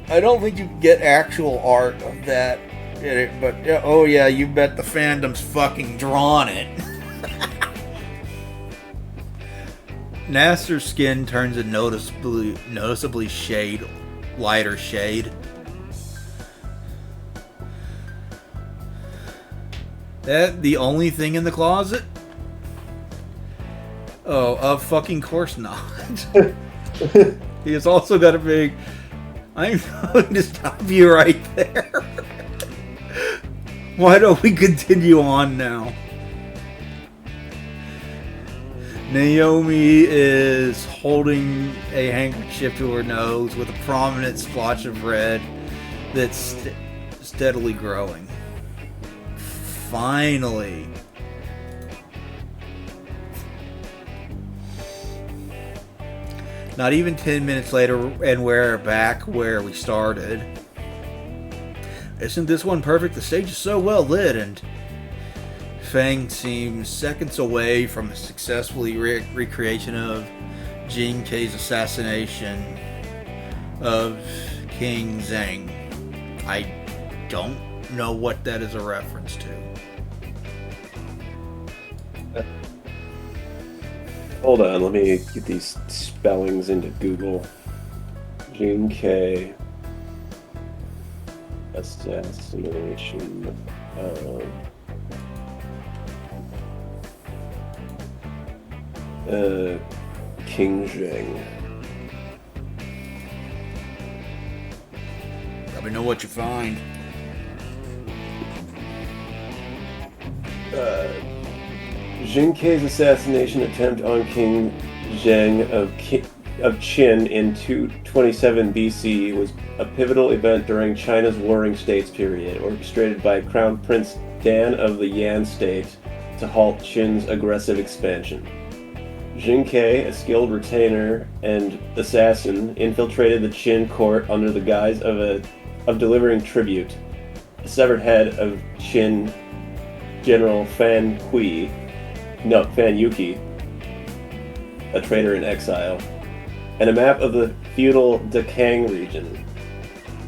I don't think you can get actual art of that in it, but oh yeah, you bet the fandom's fucking drawn it. Nasser's skin turns a noticeably lighter shade. That the only thing in the closet? Oh, of fucking course not. He has also got a big... I'm going to stop you right there. Why don't we continue on now? Naomi is holding a handkerchief to her nose with a prominent splotch of red that's steadily growing. Finally. Not even 10 minutes later, and we're back where we started. Isn't this one perfect? The stage is so well lit, and Fang seems seconds away from a successfully recreation of Jin Kei's assassination of King Zhang. I don't know what that is a reference to. Hold on, let me get these spellings into Google. Jin Kei assassination. King Zhang. Let me know what you find. Jin Kei's assassination attempt on King Zhang of Qin in 227 BC was a pivotal event during China's Warring States period, orchestrated by Crown Prince Dan of the Yan State to halt Qin's aggressive expansion. Jin Kei, a skilled retainer and assassin, infiltrated the Qin court under the guise of delivering tribute. The severed head of Qin General Fan Yuki, a traitor in exile, and a map of the feudal Dekang region.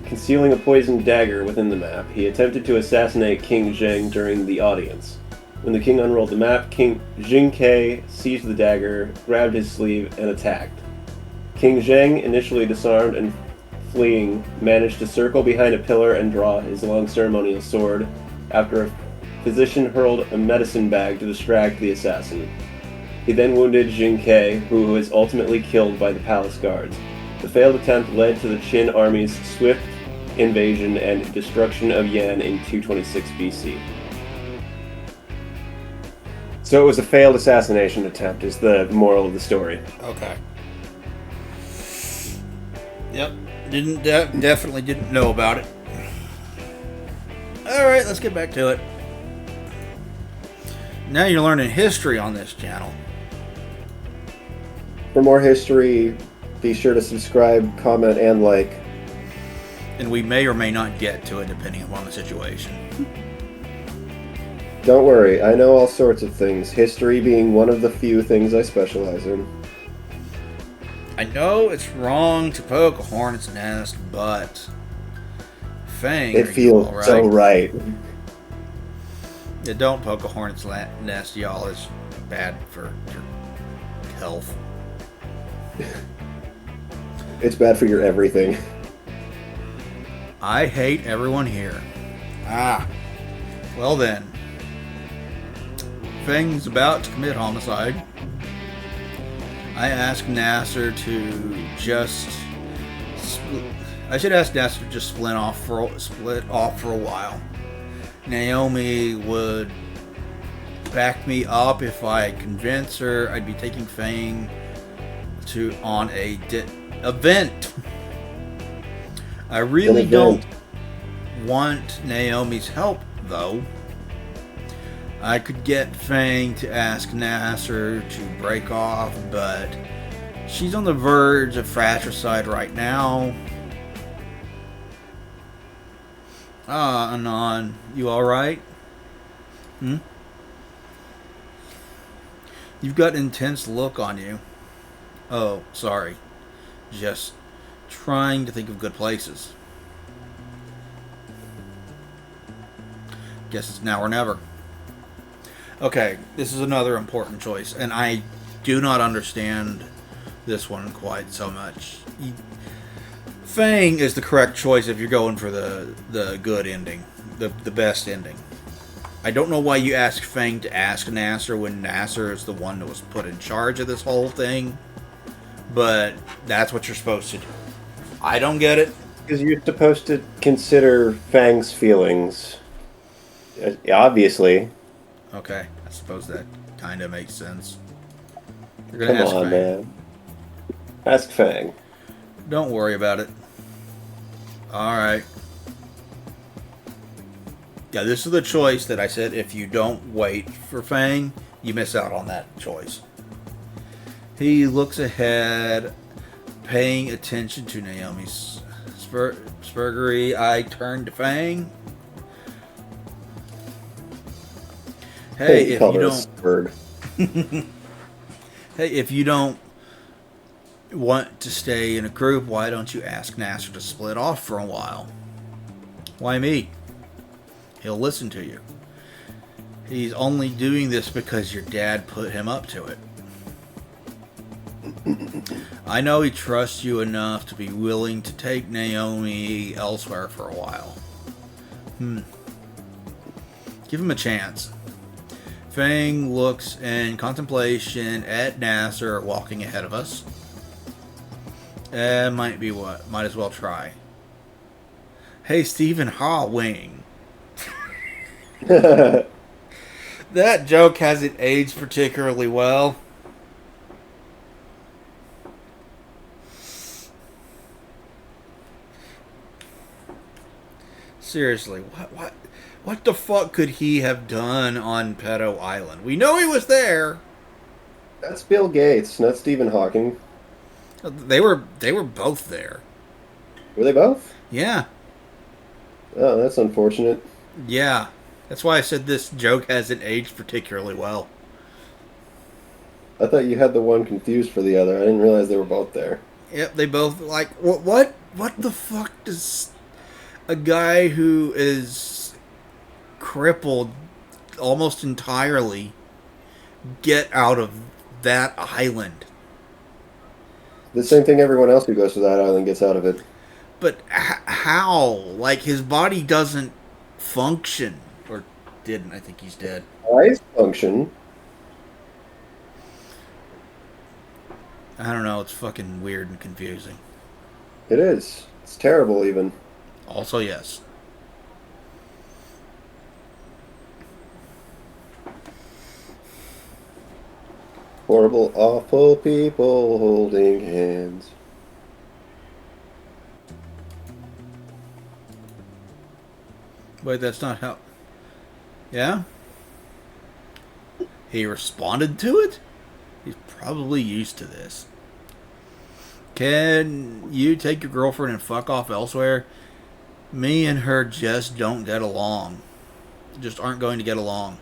Concealing a poisoned dagger within the map, he attempted to assassinate King Zheng during the audience. When the king unrolled the map, King Jin Kei seized the dagger, grabbed his sleeve, and attacked. King Zheng initially disarmed and fleeing, managed to circle behind a pillar and draw his long ceremonial sword after a physician hurled a medicine bag to distract the assassin. He then wounded Jin Kei, who was ultimately killed by the palace guards. The failed attempt led to the Qin army's swift invasion and destruction of Yan in 226 BC. So it was a failed assassination attempt, is the moral of the story. Okay. Yep. Definitely didn't know about it. Alright, let's get back to it. Now you're learning history on this channel. For more history, be sure to subscribe, comment, and like. And we may or may not get to it depending upon the situation. Don't worry, I know all sorts of things, history being one of the few things I specialize in. I know it's wrong to poke a hornet's nest, but Fang, It feels all right? so right. Yeah, don't poke a hornet's nest, y'all. It's bad for your health. It's bad for your everything. I hate everyone here. Ah. Well then. Fang's about to commit homicide. I ask Nasser to just... I should ask Nasser to just split off for a while. Naomi would back me up if I convince her I'd be taking Fang on a event. I really don't want Naomi's help, though. I could get Fang to ask Nasser to break off, but she's on the verge of fratricide right now. Anon, you alright? You've got an intense look on you. Oh, sorry. Just trying to think of good places. Guess it's now or never. Okay, this is another important choice, and I do not understand this one quite so much. Fang is the correct choice if you're going for the good ending, the best ending. I don't know why you ask Fang to ask Nasser when Nasser is the one that was put in charge of this whole thing, but that's what you're supposed to do. I don't get it. Because you're supposed to consider Fang's feelings. Obviously. Okay, I suppose that kind of makes sense. You're gonna Come ask on, Fang. man. Ask Fang. Don't worry about it. Alright. Yeah, this is the choice that I said if you don't wait for Fang, you miss out on that choice. He looks ahead, paying attention to Naomi's spurgery. I turn to Fang. Hey, if you don't... Hey, if you don't want to stay in a group, why don't you ask Nasser to split off for a while? Why me? He'll listen to you. He's only doing this because your dad put him up to it. I know he trusts you enough to be willing to take Naomi elsewhere for a while. Give him a chance. Fang looks in contemplation at Nasser walking ahead of us. Might be what? Might as well try. Hey, Stephen Wing. That joke hasn't aged particularly well. Seriously, what the fuck could he have done on Pedo Island? We know he was there. That's Bill Gates, not Stephen Hawking. They were both there. Were they both? Yeah. Oh, that's unfortunate. Yeah. That's why I said this joke hasn't aged particularly well. I thought you had the one confused for the other. I didn't realize they were both there. Yep, they both like what the fuck does a guy who is crippled almost entirely get out of that island? The same thing everyone else who goes to that island gets out of it. But how? Like, his body doesn't function. Or didn't. I think he's dead. Eyes function. I don't know. It's fucking weird and confusing. It is. It's terrible, even. Also, yes. Horrible, awful people holding hands. Wait, that's not how... Yeah? He responded to it? He's probably used to this. Can you take your girlfriend and fuck off elsewhere? Me and her just don't get along. Just aren't going to get along.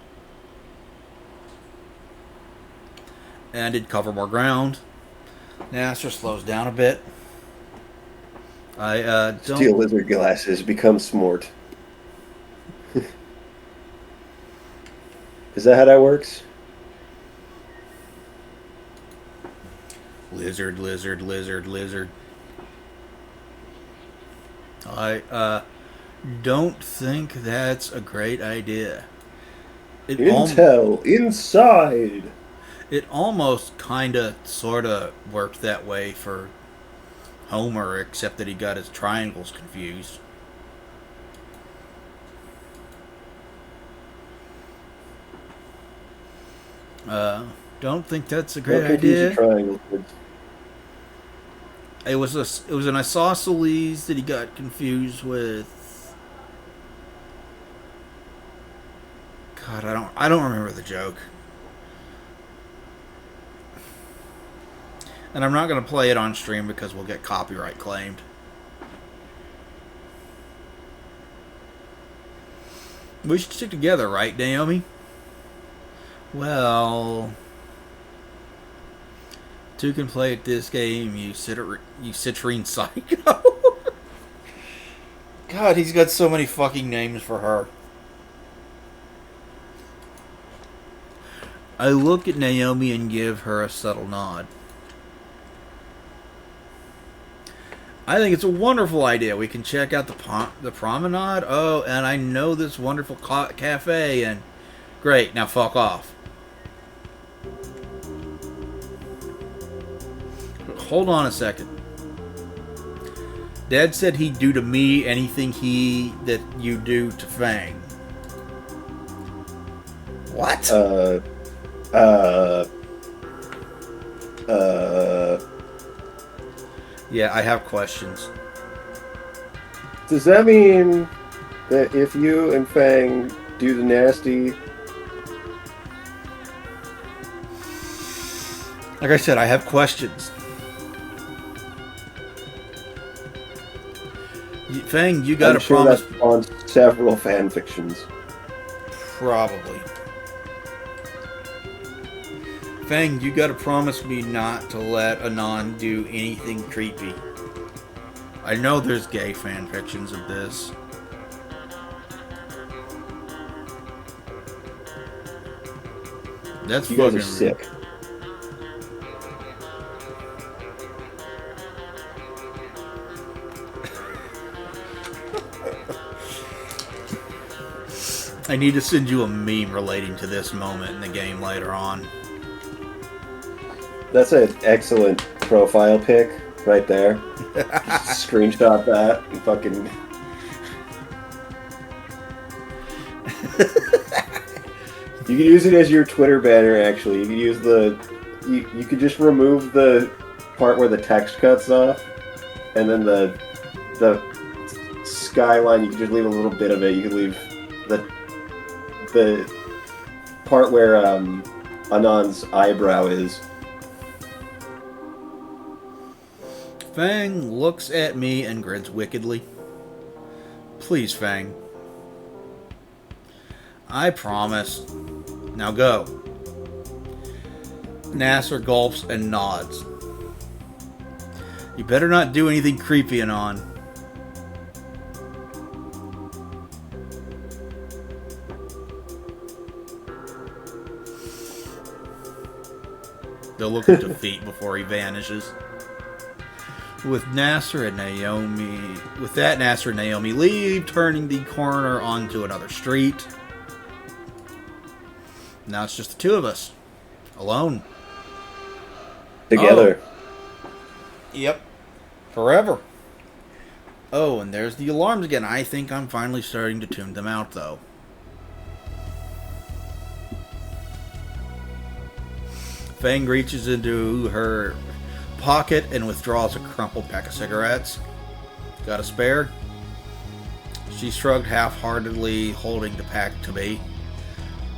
And I did cover more ground. Nasser slows down a bit. I don't... Steel lizard glasses become smart. Is that how that works? Lizard, lizard, lizard, lizard. I don't think that's a great idea. Intel inside. It almost kinda sorta worked that way for Homer, except that he got his triangles confused. Don't think that's a great idea. It was an isosceles that he got confused with. God, I don't remember the joke. And I'm not going to play it on stream because we'll get copyright claimed. We should stick together, right, Naomi? Well, two can play at this game, you citrine psycho. God, he's got so many fucking names for her. I look at Naomi and give her a subtle nod. I think it's a wonderful idea. We can check out the promenade. Oh, and I know this wonderful cafe. And great, now fuck off. Hold on a second. Dad said he'd do to me anything that you do to Fang. What? Yeah, I have questions. Does that mean that if you and Fang do the nasty... Like I said, I have questions. Fang, you gotta promise... That's on several fan fictions. Probably. Fang, you gotta promise me not to let Anon do anything creepy. I know there's gay fan fictions of this. That's you fucking guys are sick. I need to send you a meme relating to this moment in the game later on. That's an excellent profile pic right there. Just screenshot that and fucking... You could use it as your Twitter banner, actually. You could use the... You could just remove the part where the text cuts off, and then the skyline, you could just leave a little bit of it. You could leave the part where Anon's eyebrow is. Fang looks at me and grins wickedly. Please, Fang. I promise. Now go. Nasser gulps and nods. You better not do anything creepy, Anon. They'll look at defeat before he vanishes. With Nasser and Naomi, with that, Nasser and Naomi leave, turning the corner onto another street. Now it's just the two of us, alone. Together. Yep, forever. Oh, and there's the alarms again. I think I'm finally starting to tune them out, though. Fang reaches into her pocket and withdraws a crumpled pack of cigarettes. Got a spare? She shrugged half-heartedly, holding the pack to me.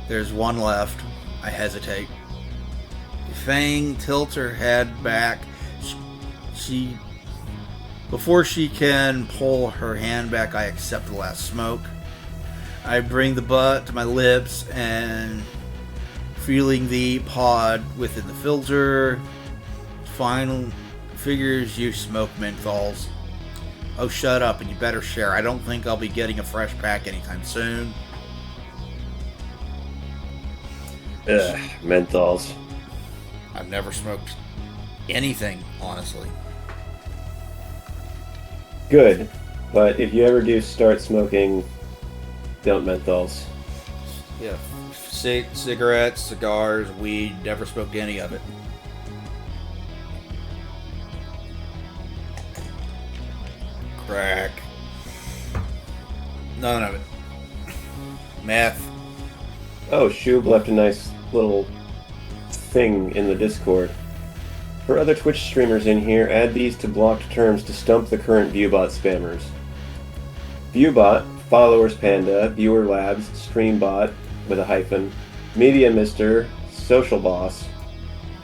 There's one left. I hesitate. Fang tilts her head back. Before she can pull her hand back, I accept the last smoke. I bring the butt to my lips and feeling the pod within the filter. Final figures you smoke menthols. Oh, shut up and you better share. I don't think I'll be getting a fresh pack anytime soon. Ugh, menthols. I've never smoked anything, honestly. Good, but if you ever do start smoking, don't menthols. Yeah, cigarettes, cigars, weed, never smoked any of it. Crack. None of it. Meth. Oh, Shub left a nice little thing in the Discord. For other Twitch streamers in here, add these to blocked terms to stump the current Viewbot spammers. Viewbot, Followers Panda, Viewer Labs, Streambot with a hyphen, Media Mister, Social Boss,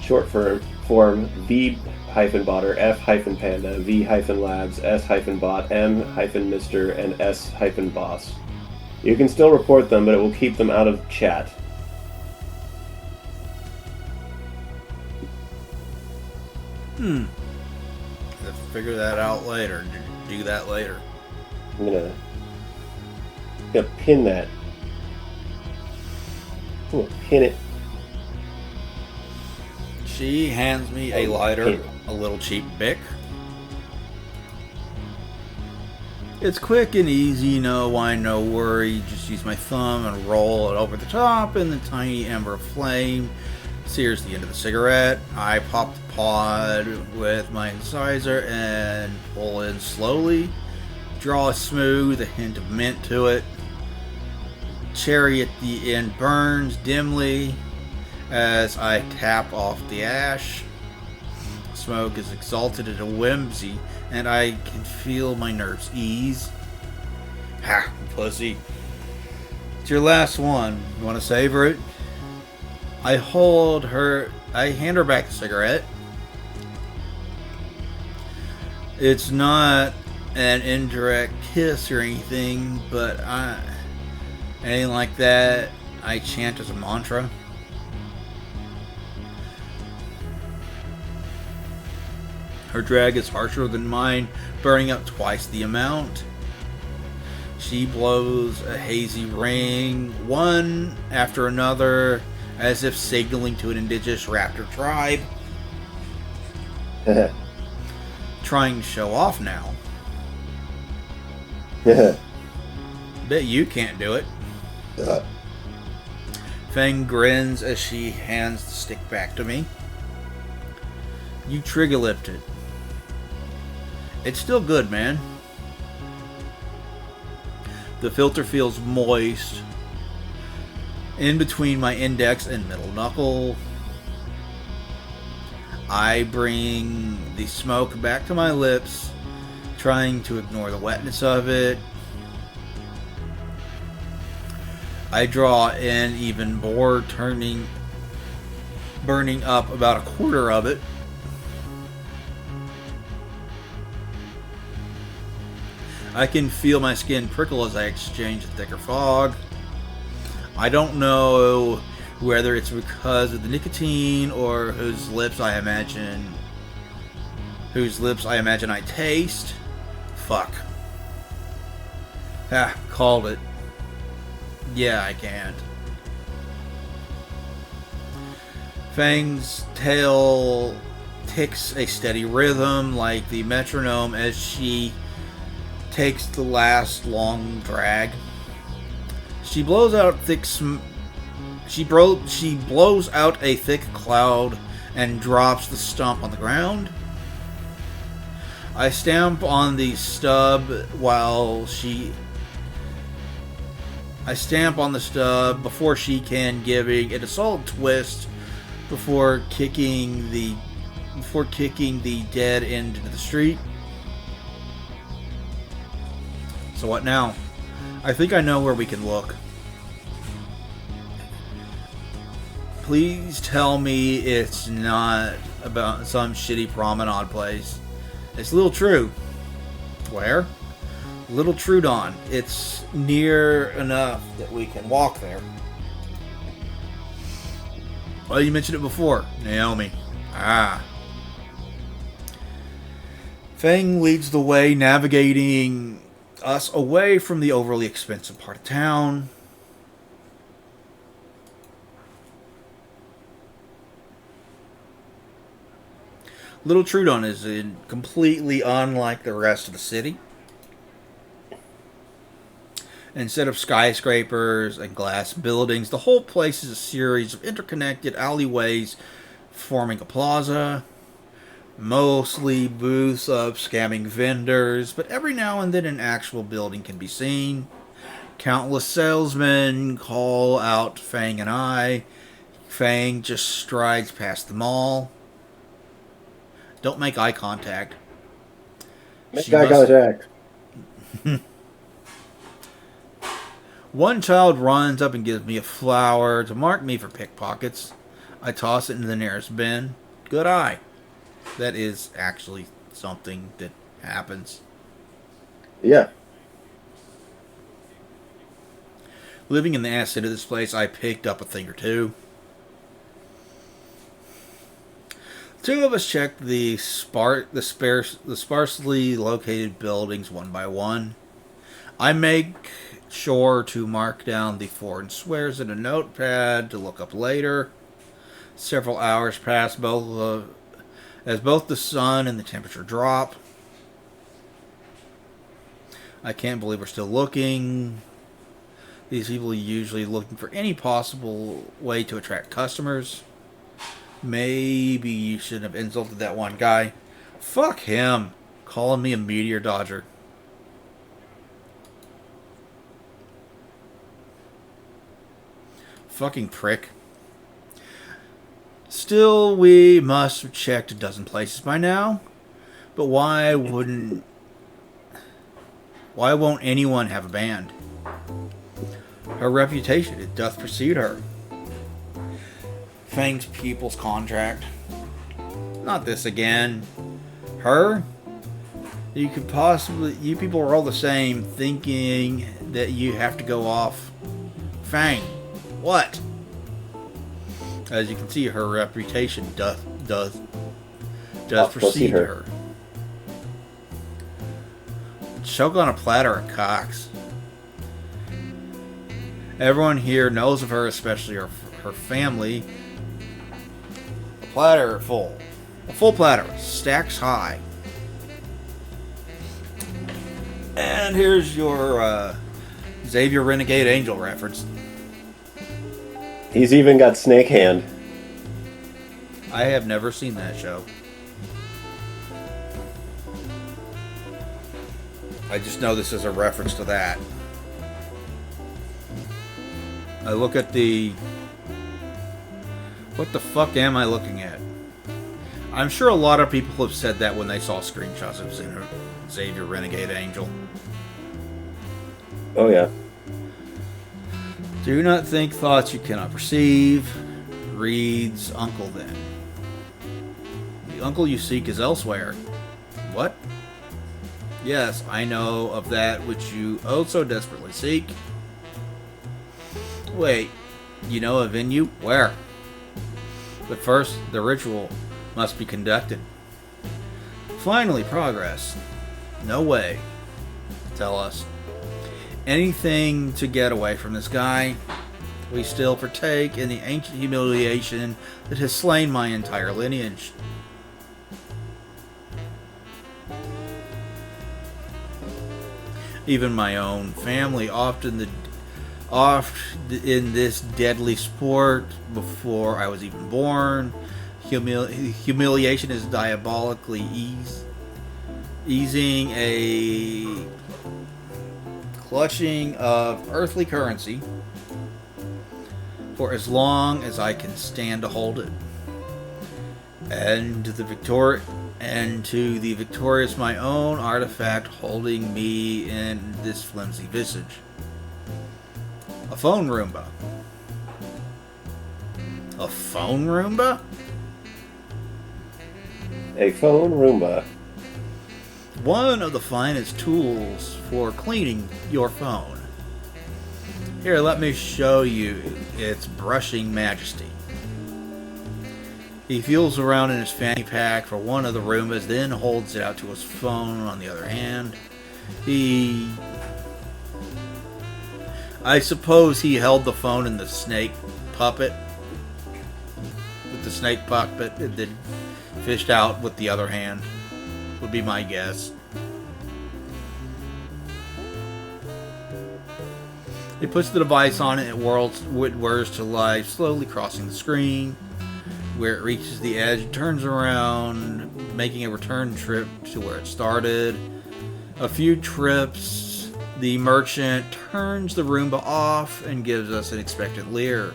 short form V-botter, F-panda, V-labs, S-bot, M-mister, and S-boss. You can still report them, but it will keep them out of chat. Have to figure that out later. Do that later. I'm gonna pin that. I'm gonna pin it. She hands me a lighter, a little cheap Bic. It's quick and easy, no whine, no worry. Just use my thumb and roll it over the top, and the tiny ember of flame sears the end of the cigarette. I pop the pod with my incisor and pull in slowly. Draw a smooth, a hint of mint to it. Cherry at the end burns dimly as I tap off the ash. Smoke is exalted at a whimsy, and I can feel my nerves ease. Ha, pussy. It's your last one. You want to savor it? I hand her back the cigarette. It's not an indirect kiss or anything, but anything like that, I chant as a mantra. Her drag is harsher than mine, burning up twice the amount. She blows a hazy ring, one after another, as if signaling to an indigenous raptor tribe. Trying to show off now. Bet you can't do it. Fang grins as she hands the stick back to me. You trigger lipped it. It's still good, man. The filter feels moist in between my index and middle knuckle. I bring the smoke back to my lips, trying to ignore the wetness of it. I draw in even more, burning up about a quarter of it. I can feel my skin prickle as I exchange a thicker fog. I don't know whether it's because of the nicotine or whose lips I imagine I taste. Fuck. Called it. Yeah, I can't. Fang's ticks a steady rhythm like the metronome as she takes the last long drag. She blows out she blows out a thick cloud and drops the stump on the ground. I stamp on the stub before she can give it a solid twist before kicking the dead end into the street. So what now? I think I know where we can look. Please tell me it's not about some shitty promenade place. It's Little True. Where? Little Trudon. It's near enough that we can walk there. Well, you mentioned it before. Naomi. Ah. Fang leads the way, navigating us away from the overly expensive part of town. Little Trudon is completely unlike the rest of the city. Instead of skyscrapers and glass buildings, the whole place is a series of interconnected alleyways forming a plaza. Mostly booths of scamming vendors, but every now and then an actual building can be seen. Countless salesmen call out Fang and I. Fang just strides past them all. Don't make eye contact. Make eye contact. One child runs up and gives me a flower to mark me for pickpockets. I toss it into the nearest bin. Good eye. That is actually something that happens. Yeah. Living in the acid of this place, I picked up a thing or two. Two of us checked the sparsely located buildings one by one. I make sure to mark down the foreign swears in a notepad to look up later. Several hours pass as both the sun and the temperature drop. I can't believe we're still looking. These people are usually looking for any possible way to attract customers. Maybe you shouldn't have insulted that one guy. Fuck him. Calling me a meteor dodger. Fucking prick. Still, we must have checked a dozen places by now. But why won't anyone have a band? Her reputation, it doth precede her. Fang's people's contract. Not this again. Her? You people are all the same, thinking that you have to go off. Fang, what? As you can see, her reputation does precede her. Choke on a platter of cocks. Everyone here knows of her, especially her family. A full platter, stacks high. And here's your Xavier Renegade Angel reference. He's even got Snake Hand. I have never seen that show. I just know this is a reference to that. I look at the... What the fuck am I looking at? I'm sure a lot of people have said that when they saw screenshots of Xavier Renegade Angel. Oh yeah. Do not think thoughts you cannot perceive. Reads uncle then. The uncle you seek is elsewhere. What? Yes, I know of that which you oh so desperately seek. Wait, you know a venue? Where? But first, the ritual must be conducted. Finally, progress. No way. Tell us. Anything to get away from this guy. We still partake in the ancient humiliation that has slain my entire lineage. even my own family. Oft in this deadly sport before I was even born. Humiliation is diabolically easing a clutching of earthly currency for as long as I can stand to hold it. And to the victorious my own artifact holding me in this flimsy visage. A phone Roomba. A phone Roomba? A phone Roomba. One of the finest tools for cleaning your phone. Here, let me show you its brushing majesty. He feels around in his fanny pack for one of the Roombas, then holds it out to his phone on the other hand. I suppose he held the phone in the snake puppet. With the snake puppet, and then fished out with the other hand. Would be my guess. He puts the device on it, and it whirs to life, slowly crossing the screen. Where it reaches the edge, it turns around, making a return trip to where it started. A few trips, the merchant turns the Roomba off and gives us an expectant leer.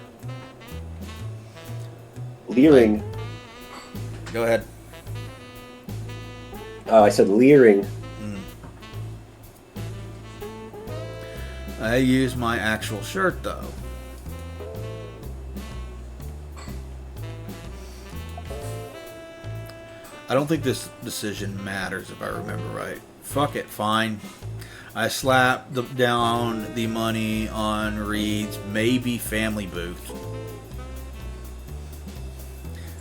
Leering. Go ahead. Oh, I said leering. I use my actual shirt, though. I don't think this decision matters if I remember right. Fuck it, fine. I slap down the money on Reed's maybe family booth.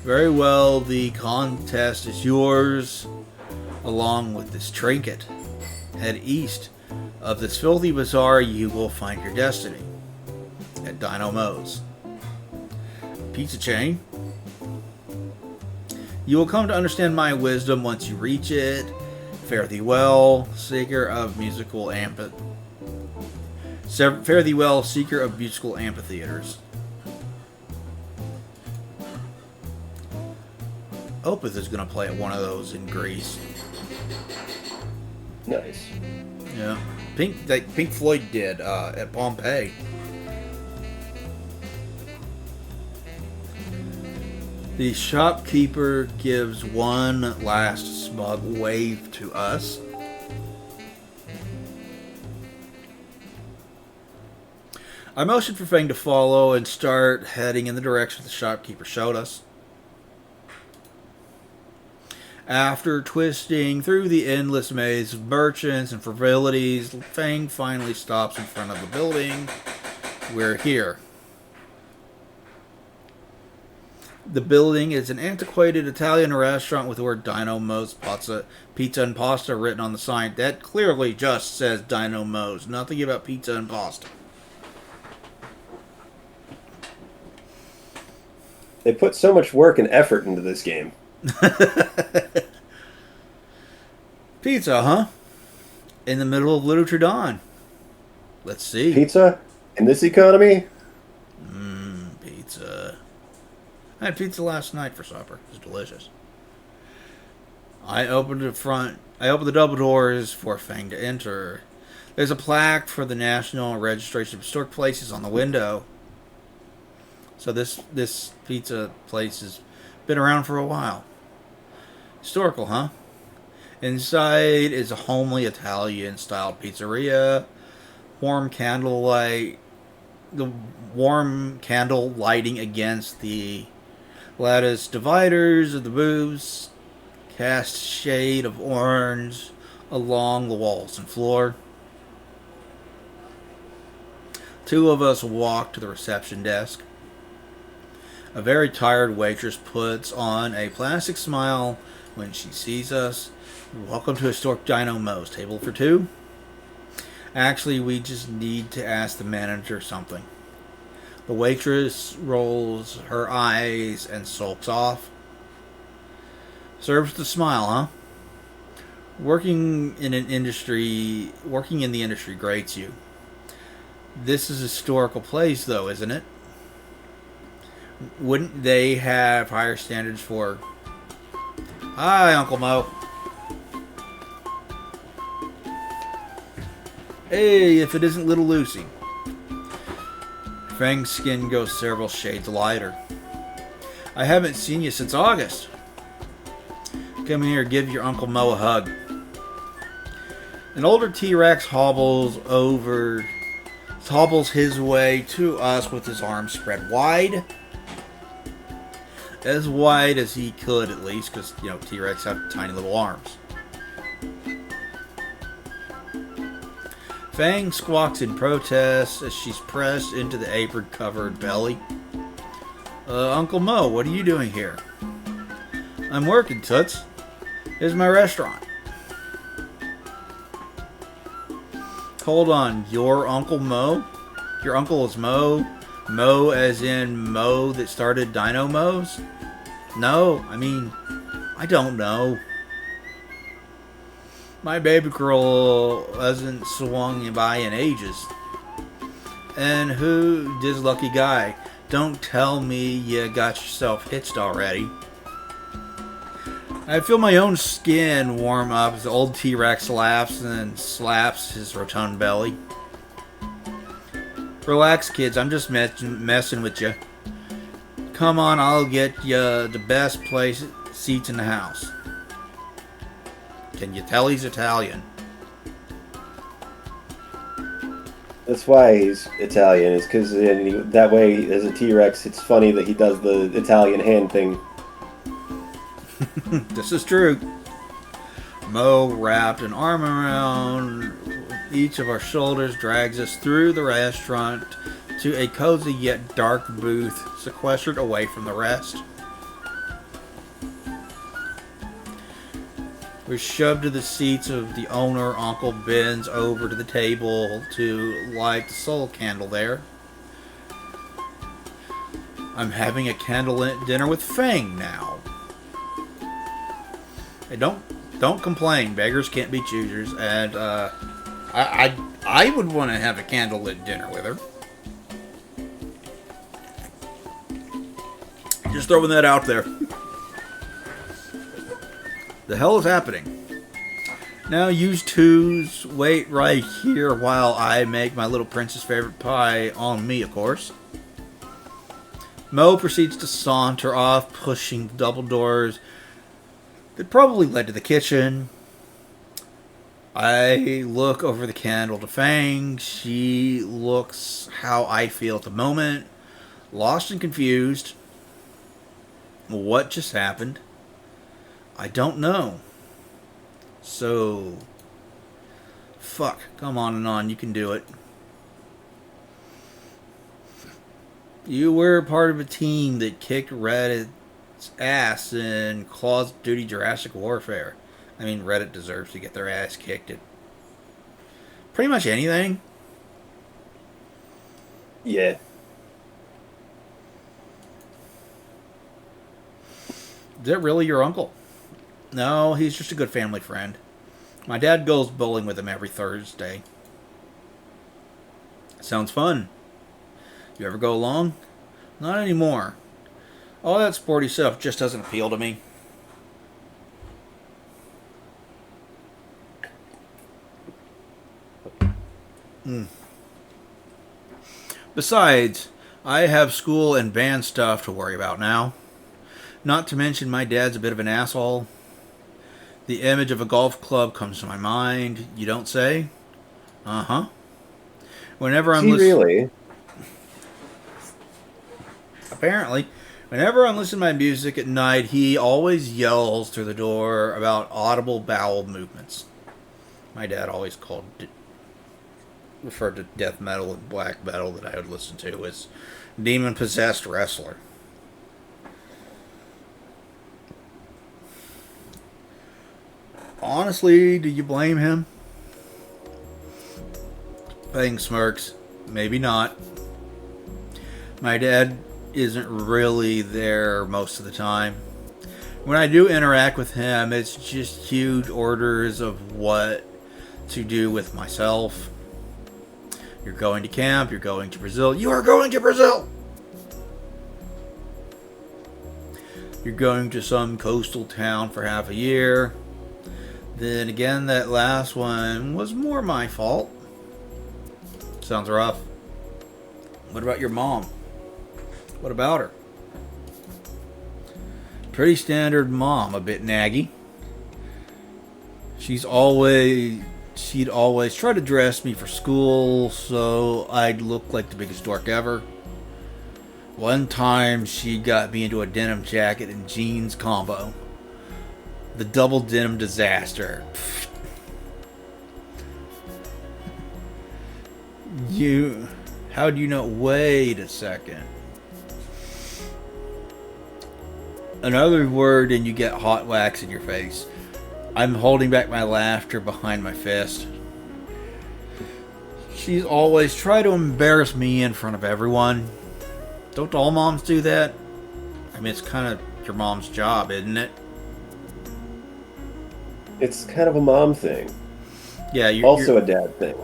Very well, the contest is yours, along with this trinket. Head east of this filthy bazaar, you will find your destiny. At Dino Mo's pizza chain. You will come to understand my wisdom once you reach it. Fare thee well, seeker of musical Fare thee well, seeker of musical amphitheaters. Opeth is going to play at one of those in Greece. Nice. Yeah, Pink Floyd did at Pompeii. The shopkeeper gives one last smug wave to us. I motioned for Fang to follow and start heading in the direction the shopkeeper showed us. After twisting through the endless maze of merchants and frivolities, Fang finally stops in front of the building. We're here. The building is an antiquated Italian restaurant with the word Dino Mo's Pizza and Pasta written on the sign. That clearly just says Dino Mo's. Nothing about pizza and pasta. They put so much work and effort into this game. Pizza, huh? In the middle of Literature Dawn. Let's see. Pizza? In this economy? Pizza. I had pizza last night for supper. It was delicious. I opened the double doors for Fang to enter. There's a plaque for the National Registration of Historic Places on the window. So this pizza place has been around for a while. Historical, huh? Inside is a homely Italian-style pizzeria. The warm candle lighting against the lattice dividers of the booths cast shade of orange along the walls and floor. Two of us walk to the reception desk. A very tired waitress puts on a plastic smile when she sees us. Welcome to Historic Dino Mo's. Table for two? Actually, we just need to ask the manager something. The waitress rolls her eyes and sulks off. Serves with a smile, huh? Working in the industry grates you. This is a historical place, though, isn't it? Wouldn't they have higher standards for... Hi, Uncle Mo. Hey, if it isn't little Lucy. Fang's skin goes several shades lighter. I haven't seen you since August. Come here, give your Uncle Mo a hug. An older T-Rex hobbles his way to us with his arms spread wide. As wide as he could, at least, because, T-Rex have tiny little arms. Fang squawks in protest as she's pressed into the apron-covered belly. Uncle Mo, what are you doing here? I'm working, Toots. Here's my restaurant. Hold on, your Uncle Mo? Your uncle is Mo? Mo as in Mo that started Dino Mo's? No, I don't know. My baby girl hasn't swung by in ages. And who, this lucky guy? Don't tell me you got yourself hitched already. I feel my own skin warm up as the old T-Rex laughs and slaps his rotund belly. Relax, kids. I'm just messing with you. Come on, I'll get you the best seats in the house. Can you tell he's Italian? That's why he's Italian, is because that way, as a T-Rex, it's funny that he does the Italian hand thing. This is true. Mo wrapped an arm around each of our shoulders, drags us through the restaurant to a cozy yet dark booth sequestered away from the rest. We're shoved to the seats of the owner. Uncle bends over to the table to light the soul candle there. I'm having a candlelit dinner with Fang now. Hey, don't complain. Beggars can't be choosers, and I would want to have a candlelit dinner with her. Just throwing that out there. The hell is happening? Now you twos wait right here while I make my little princess favorite pie on me, of course. Mo proceeds to saunter off, pushing double doors that probably led to the kitchen. I look over the candle to Fang. She looks how I feel at the moment. Lost and confused. What just happened? I don't know. So, fuck. Come on and on. You can do it. You were part of a team that kicked Reddit's ass in Call of Duty Jurassic Warfare. Reddit deserves to get their ass kicked at pretty much anything. Yeah. Is that really your uncle? No, he's just a good family friend. My dad goes bowling with him every Thursday. Sounds fun. You ever go along? Not anymore. All that sporty stuff just doesn't appeal to me. Besides, I have school and band stuff to worry about now. Not to mention my dad's a bit of an asshole. The image of a golf club comes to my mind. You don't say? Uh-huh. Whenever I'm really? Apparently. Whenever I'm listening to my music at night, he always yells through the door about audible bowel movements. My dad always referred to death metal and black metal that I would listen to as demon-possessed wrestler. Honestly, do you blame him? Fang smirks. Maybe not. My dad isn't really there most of the time. When I do interact with him, it's just huge orders of what to do with myself. You're going to camp, you're going to Brazil. You are going to Brazil! You're going to some coastal town for half a year. Then again, that last one was more my fault. Sounds rough. What about your mom? What about her? Pretty standard mom, a bit naggy. She'd always try to dress me for school so I'd look like the biggest dork ever. One time she got me into a denim jacket and jeans combo. The double denim disaster. How do you know? Wait a second. Another word and you get hot wax in your face. I'm holding back my laughter behind my fist. She's always tried to embarrass me in front of everyone. Don't all moms do that? I mean, it's kind of your mom's job, isn't it? It's kind of a mom thing. Yeah, also a dad thing.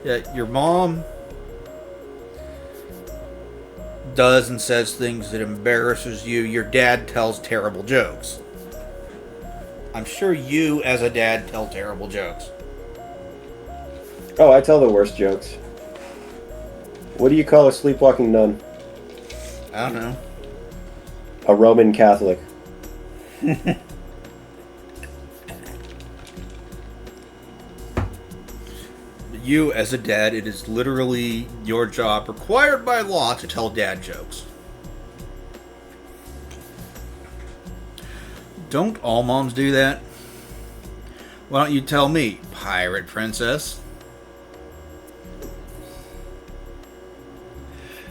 Yeah, your mom does and says things that embarrasses you. Your dad tells terrible jokes. I'm sure you, as a dad, tell terrible jokes. Oh, I tell the worst jokes. What do you call a sleepwalking nun? I don't know. A Roman Catholic. You, as a dad, it is literally your job, required by law, to tell dad jokes. Don't all moms do that? Why don't you tell me, pirate princess?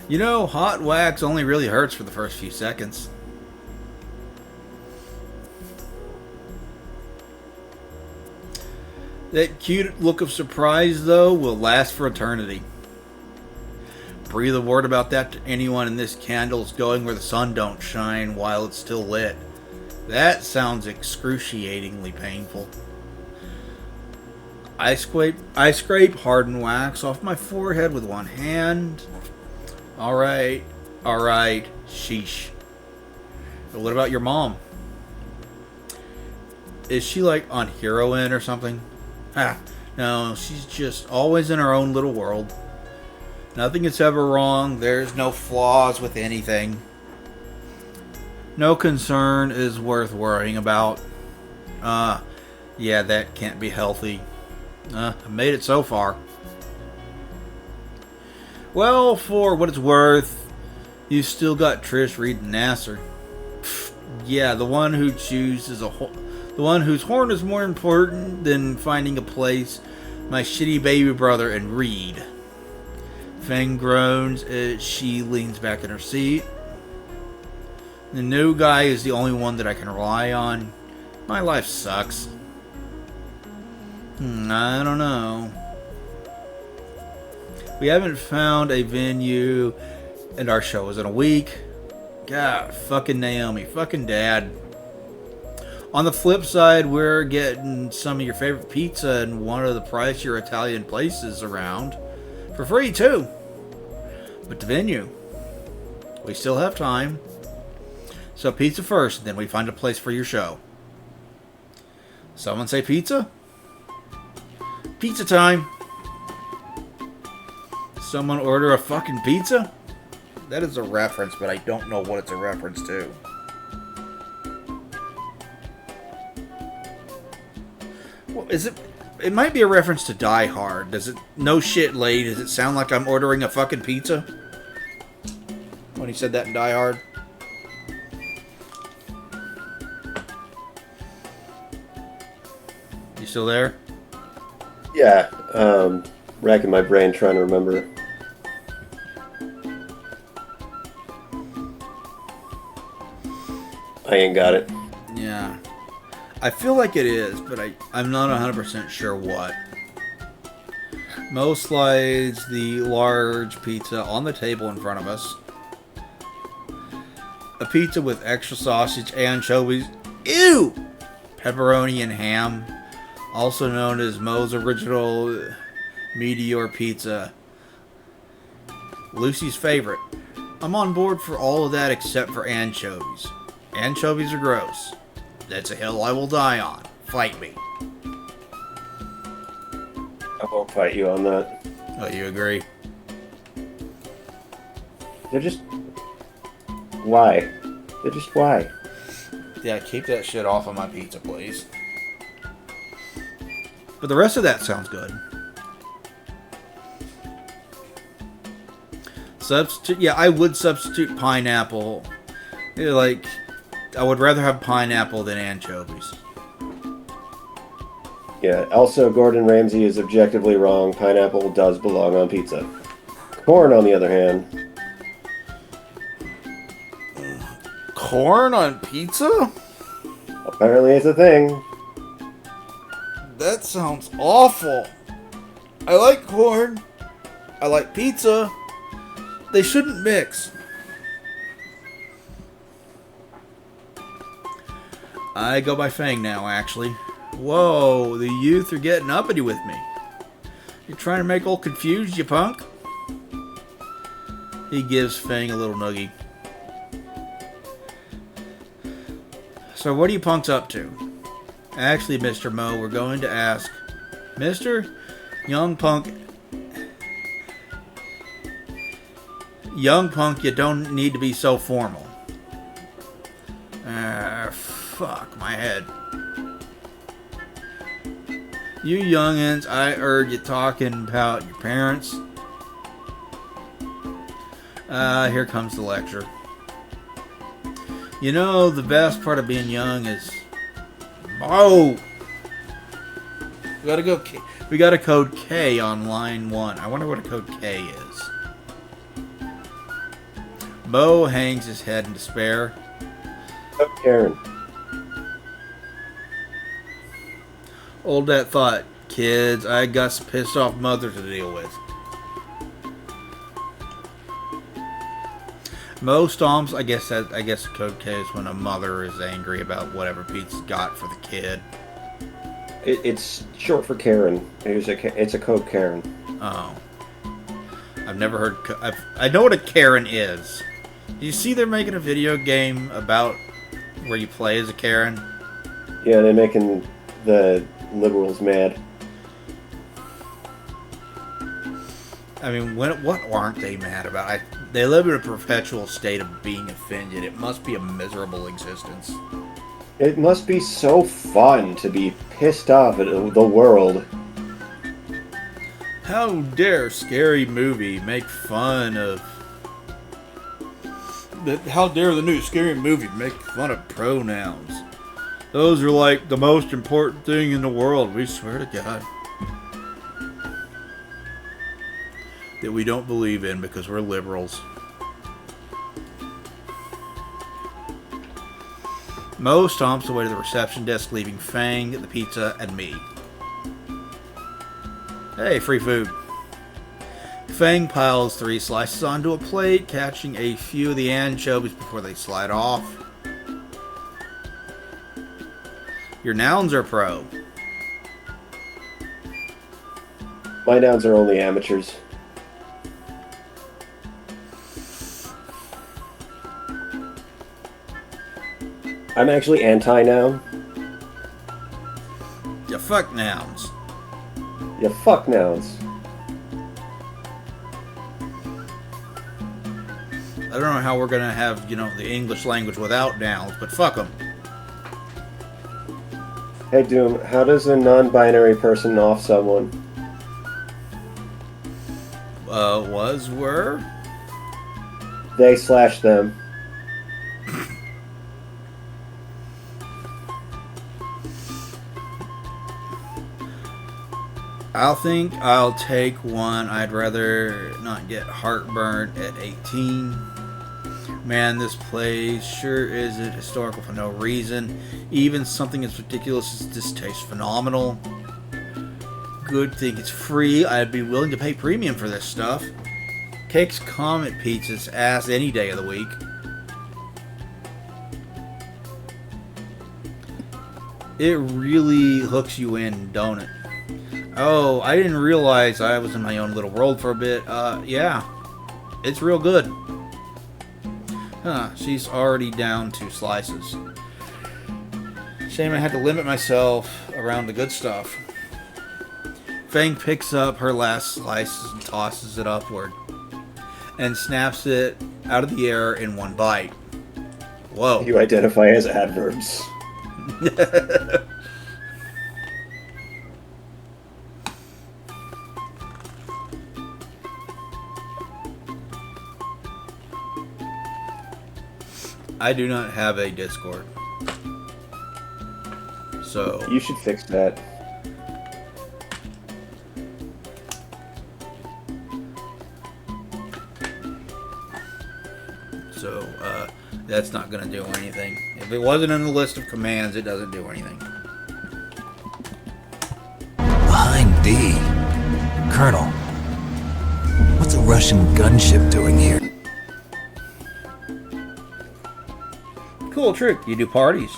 You know, hot wax only really hurts for the first few seconds. That cute look of surprise, though, will last for eternity. Breathe a word about that to anyone and this candle's going where the sun don't shine while it's still lit. That sounds excruciatingly painful. I scrape hardened wax off my forehead with one hand. Alright, sheesh. But what about your mom? Is she like on heroin or something? No, she's just always in her own little world. Nothing is ever wrong. There's no flaws with anything. No concern is worth worrying about. Yeah, that can't be healthy. I made it so far. Well, for what it's worth, you still got Trish reading Nasser. Yeah, the one who chooses the one whose horn is more important than finding a place. My shitty baby brother and Reed. Fang groans as she leans back in her seat. The new guy is the only one that I can rely on. My life sucks. I don't know. We haven't found a venue, and our show is in a week. God, fucking Naomi, fucking Dad. On the flip side, we're getting some of your favorite pizza in one of the pricier Italian places around for free too. But the venue, we still have time. So pizza first, then we find a place for your show. Someone say pizza? Pizza time. Someone order a fucking pizza? That is a reference, but I don't know what it's a reference to. Well, is it? It might be a reference to Die Hard. Does it? No shit, Lade. Does it sound like I'm ordering a fucking pizza? When he said that in Die Hard. You still there? Yeah, racking my brain trying to remember. I ain't got it. Yeah. I feel like it is, but I'm not 100% sure what. Mo slides the large pizza on the table in front of us. A pizza with extra sausage, anchovies, Ew! Pepperoni and ham, also known as Moe's Original Meteor Pizza. Lucy's favorite. I'm on board for all of that except for anchovies. Anchovies are gross. That's a hill I will die on. Fight me. I won't fight you on that. Oh, you agree? They're just... Why? They're just why? Yeah, keep that shit off of my pizza, please. But the rest of that sounds good. Substitute, yeah, I would substitute pineapple. Yeah, like, I would rather have pineapple than anchovies. Yeah, also Gordon Ramsay is objectively wrong. Pineapple does belong on pizza. Corn, on the other hand... Corn on pizza? Apparently it's a thing. That sounds awful. I like corn. I like pizza. They shouldn't mix. I go by Fang now, actually. Whoa, the youth are getting uppity with me. You're trying to make all confused, you punk? He gives Fang a little nuggie. So what are you punks up to? Actually, Mr. Moe, we're going to ask... Mr. Young Punk... Young Punk, you don't need to be so formal. Fuck my head. You youngins, I heard you talking about your parents. Here comes the lecture. You know, the best part of being young is... Oh! We got a code K on line 1. I wonder what a code K is. Mo hangs his head in despair. Oh, Karen. Hold that thought, kids. I got some pissed off mother to deal with. Mo stomps. I guess code K is when a mother is angry about whatever Pete's got for the kid. It's short for Karen. It's a code Karen. Oh, I've never heard. I know what a Karen is. You see, they're making a video game about where you play as a Karen. Yeah, they're making the liberals mad. I mean, what aren't they mad about? They live in a perpetual state of being offended. It must be a miserable existence. It must be so fun to be pissed off at the world. How dare Scary Movie make fun of... How dare the new Scary Movie make fun of pronouns? Those are like the most important thing in the world, we swear to God. That we don't believe in because we're liberals. Mo stomps away to the reception desk, leaving Fang, the pizza, and me. Hey, free food. Fang piles 3 slices onto a plate, catching a few of the anchovies before they slide off. Your nouns are pro. My nouns are only amateurs. I'm actually anti-noun. Yeah, fuck nouns. Yeah, fuck nouns. I don't know how we're gonna have, the English language without nouns, but fuck them. Hey Doom, how does a non-binary person off someone? Were? They/them. I'll take one. I'd rather not get heartburn at 18. Man, this place sure isn't historical for no reason. Even something as ridiculous as this tastes phenomenal. Good thing it's free. I'd be willing to pay premium for this stuff. Cakes Comet Pizza's ass any day of the week. It really hooks you in, don't it? Oh, I didn't realize I was in my own little world for a bit. Yeah. It's real good. Huh, she's already down 2 slices. Shame I had to limit myself around the good stuff. Fang picks up her last slice and tosses it upward. And snaps it out of the air in one bite. Whoa. You identify as adverbs. I do not have a Discord. So You should fix that. that's not going to do anything. If it wasn't in the list of commands, it doesn't do anything. Behind D. Colonel, what's a Russian gunship doing here? Cool trick. You do parties.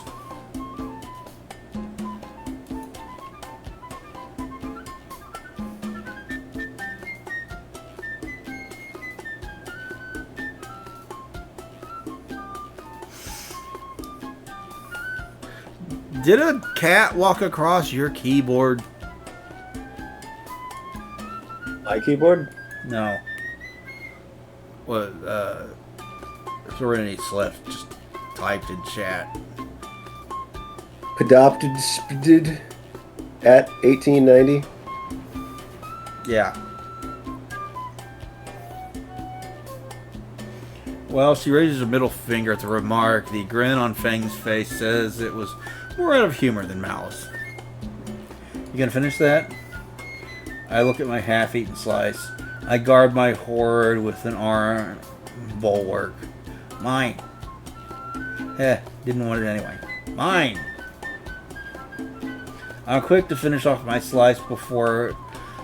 Did a cat walk across your keyboard? My keyboard? No. What, Serenity Slift just typed in chat. Adopted at 1890. Yeah. Well, she raises a middle finger at the remark. The grin on Fang's face says it was more out of humor than malice. You gonna finish that? I look at my half-eaten slice. I guard my hoard with an arm bulwark. Mine. Didn't want it anyway. Mine! I'm quick to finish off my slice before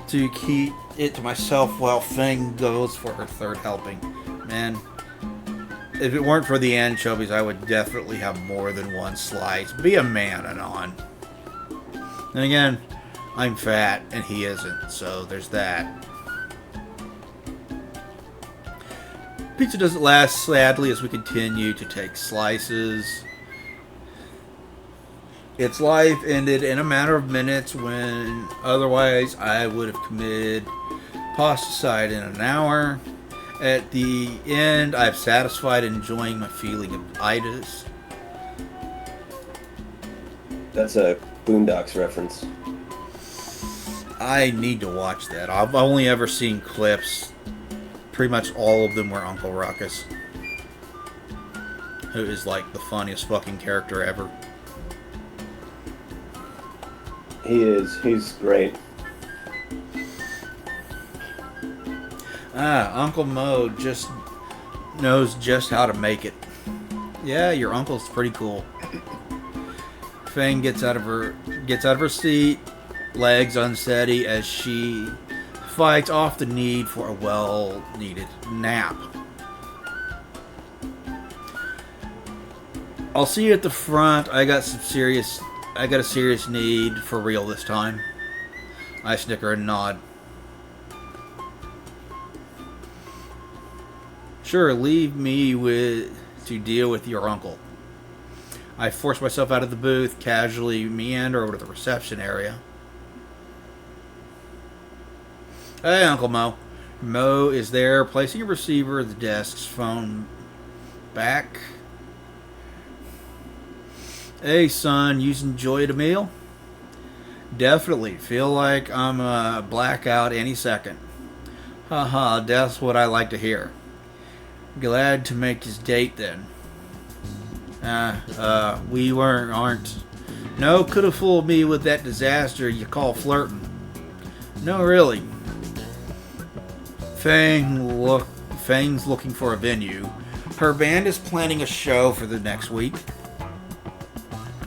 to keep it to myself while Fang goes for her third helping. Man, if it weren't for the anchovies, I would definitely have more than one slice. Be a man, Anon. And again, I'm fat and he isn't, so there's that. Pizza doesn't last, sadly, as we continue to take slices. Its life ended in a matter of minutes when otherwise I would have committed posticide in an hour. At the end, I've satisfied enjoying my feeling of itis. That's a Boondocks reference. I need to watch that. I've only ever seen clips. Pretty much all of them were Uncle Ruckus, who is like the funniest fucking character ever. He is. He's great. Uncle Mo just knows just how to make it. Yeah, your uncle's pretty cool. Fang gets out of her seat, legs unsteady as she fights off the need for a well-needed nap. I'll see you at the front. I got a serious need for real this time. I snicker and nod. Sure, leave me to deal with your uncle. I force myself out of the booth, casually meander over to the reception area. Hey, Uncle Mo. Mo is there, placing a receiver at the desk's phone back. Hey, son, you enjoyed a meal? Definitely. Feel like I'm blackout any second. Haha, that's what I like to hear. Glad to make his date then. We aren't. No, could have fooled me with that disaster you call flirting. No, really. Fang's looking for a venue. Her band is planning a show for the next week.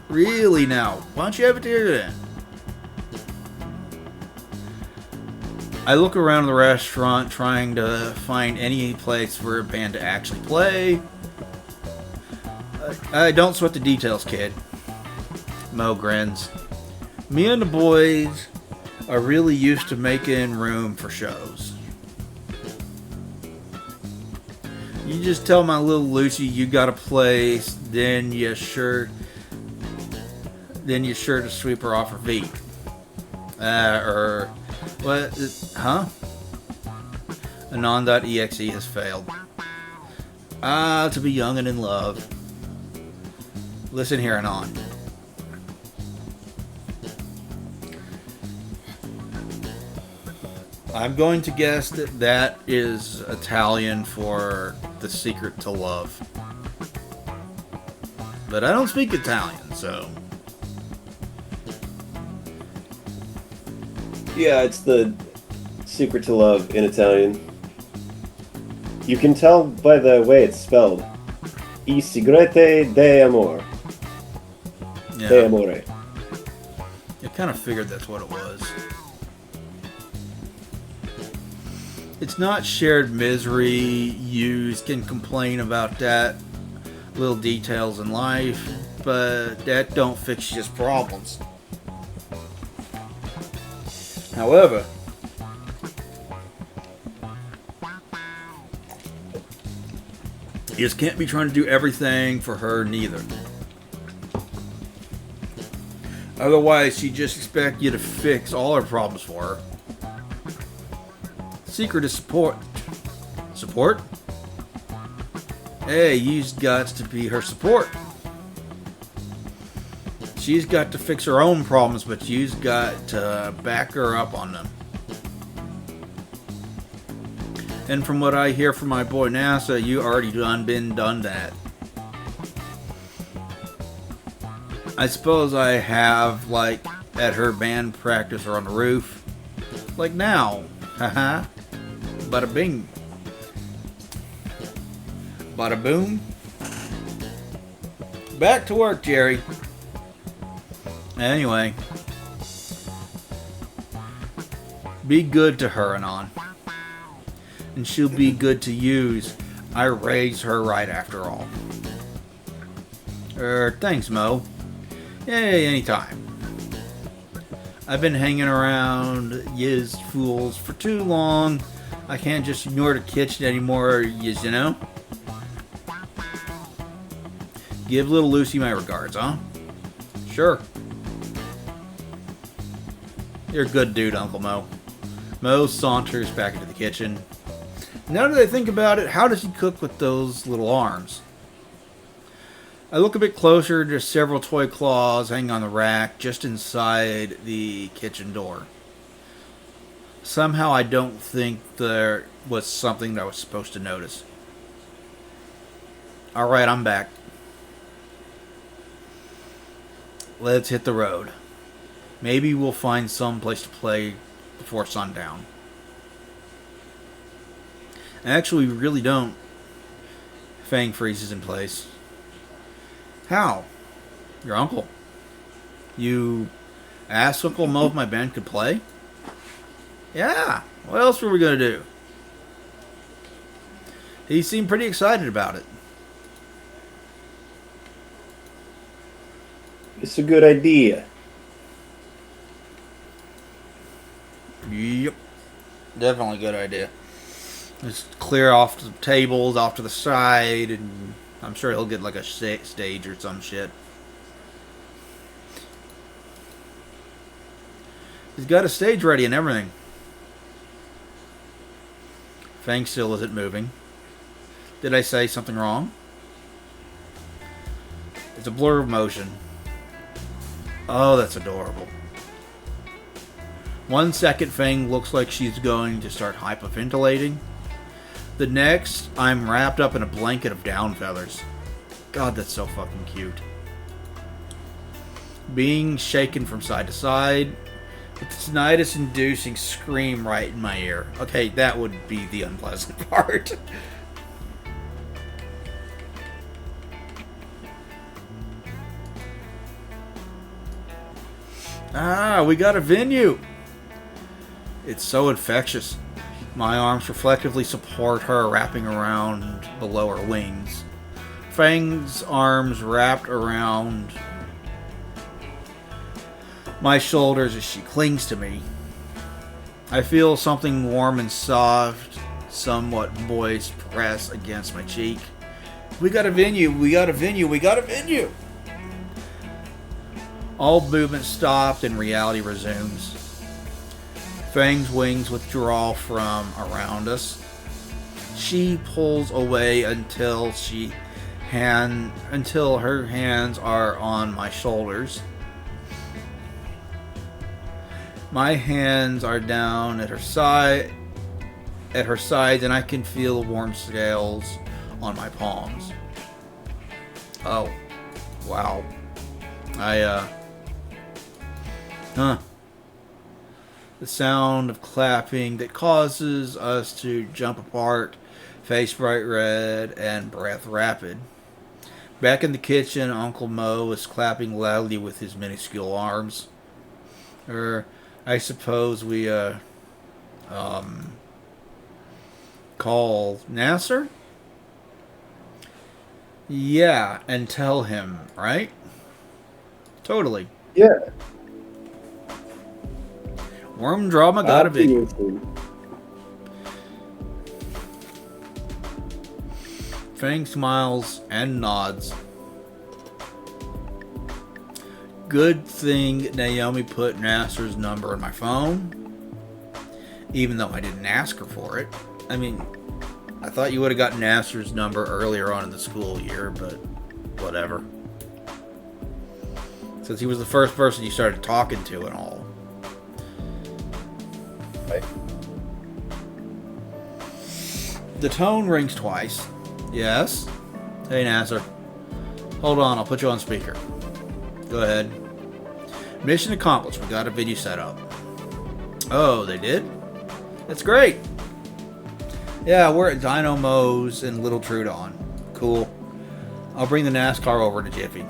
Really now? Why don't you have it here then? I look around the restaurant trying to find any place for a band to actually play. Don't sweat the details, kid. Mo grins. Me and the boys are really used to making room for shows. You just tell my little Lucy you got a place, then you're sure to sweep her off her feet. What? Huh? Anon.exe has failed. To be young and in love. Listen here, Anon. I'm going to guess that is Italian for the secret to love. But I don't speak Italian, so... Yeah, it's the secret to love in Italian. You can tell by the way it's spelled. I segrete de amor. Yeah. De amore. I kind of figured that's what it was. It's not shared misery. You can complain about that, little details in life, but that don't fix your problems. However, you just can't be trying to do everything for her neither. Otherwise, she just expect you to fix all her problems for her. Secret is support. Support? Hey, you've got to be her support. She's got to fix her own problems, but you've got to back her up on them. And from what I hear from my boy NASA, you already done that. I suppose I have, like, at her band practice or on the roof. Like now. Haha. Bada bing. Bada boom. Back to work, Jerry. Anyway. Be good to her, Anon. And she'll be good to use. I raised her right after all. Thanks, Mo. Hey, anytime. I've been hanging around yous fools for too long. I can't just ignore the kitchen anymore, you know? Give little Lucy my regards, huh? Sure. You're a good dude, Uncle Mo. Mo saunters back into the kitchen. Now that I think about it, how does he cook with those little arms? I look a bit closer to several toy claws hanging on the rack just inside the kitchen door. Somehow I don't think there was something that I was supposed to notice. Alright, I'm back. Let's hit the road. Maybe we'll find some place to play before sundown. Actually, we really don't. Fang freezes in place. How? Your uncle. You asked Uncle Mo if my band could play? Yeah. What else were we going to do? He seemed pretty excited about it. It's a good idea. Yep. Definitely a good idea. Just clear off the tables off to the side, and I'm sure he'll get like a stage or some shit. He's got a stage ready and everything. Fang still isn't moving. Did I say something wrong? It's a blur of motion. Oh, that's adorable. 1 second, Fang looks like she's going to start hyperventilating. The next, I'm wrapped up in a blanket of down feathers. God, that's so fucking cute. Being shaken from side to side, with this tinnitus-inducing scream right in my ear. Okay, that would be the unpleasant part. Ah, we got a venue. It's so infectious. My arms reflectively support her, wrapping around below her wings. Fang's arms wrapped around my shoulders as she clings to me. I feel something warm and soft, somewhat moist, press against my cheek. We got a venue, we got a venue, we got a venue! All movement stopped and reality resumes. Fang's wings withdraw from around us. She pulls away until her hands are on my shoulders. My hands are down at her sides, and I can feel warm scales on my palms. Oh, wow. The sound of clapping that causes us to jump apart, face bright red and breath rapid. Back in the kitchen, Uncle Mo is clapping loudly with his minuscule arms. I suppose we, call Nasser? Yeah, and tell him, right? Totally. Yeah. Worm drama got a big. Obviously. Fang smiles and nods. Good thing Naomi put Nasser's number in my phone, even though I didn't ask her for it. I mean, I thought you would have gotten Nasser's number earlier on in the school year, but whatever. Since he was the first person you started talking to and all. Right. The tone rings twice. Yes? Hey, Nasser. Hold on, I'll put you on speaker. Go ahead. Mission accomplished. We got a video set up. Oh, they did? That's great. Yeah, we're at Dino Mo's in Little Trudon. Cool. I'll bring the NASCAR over to Jiffy.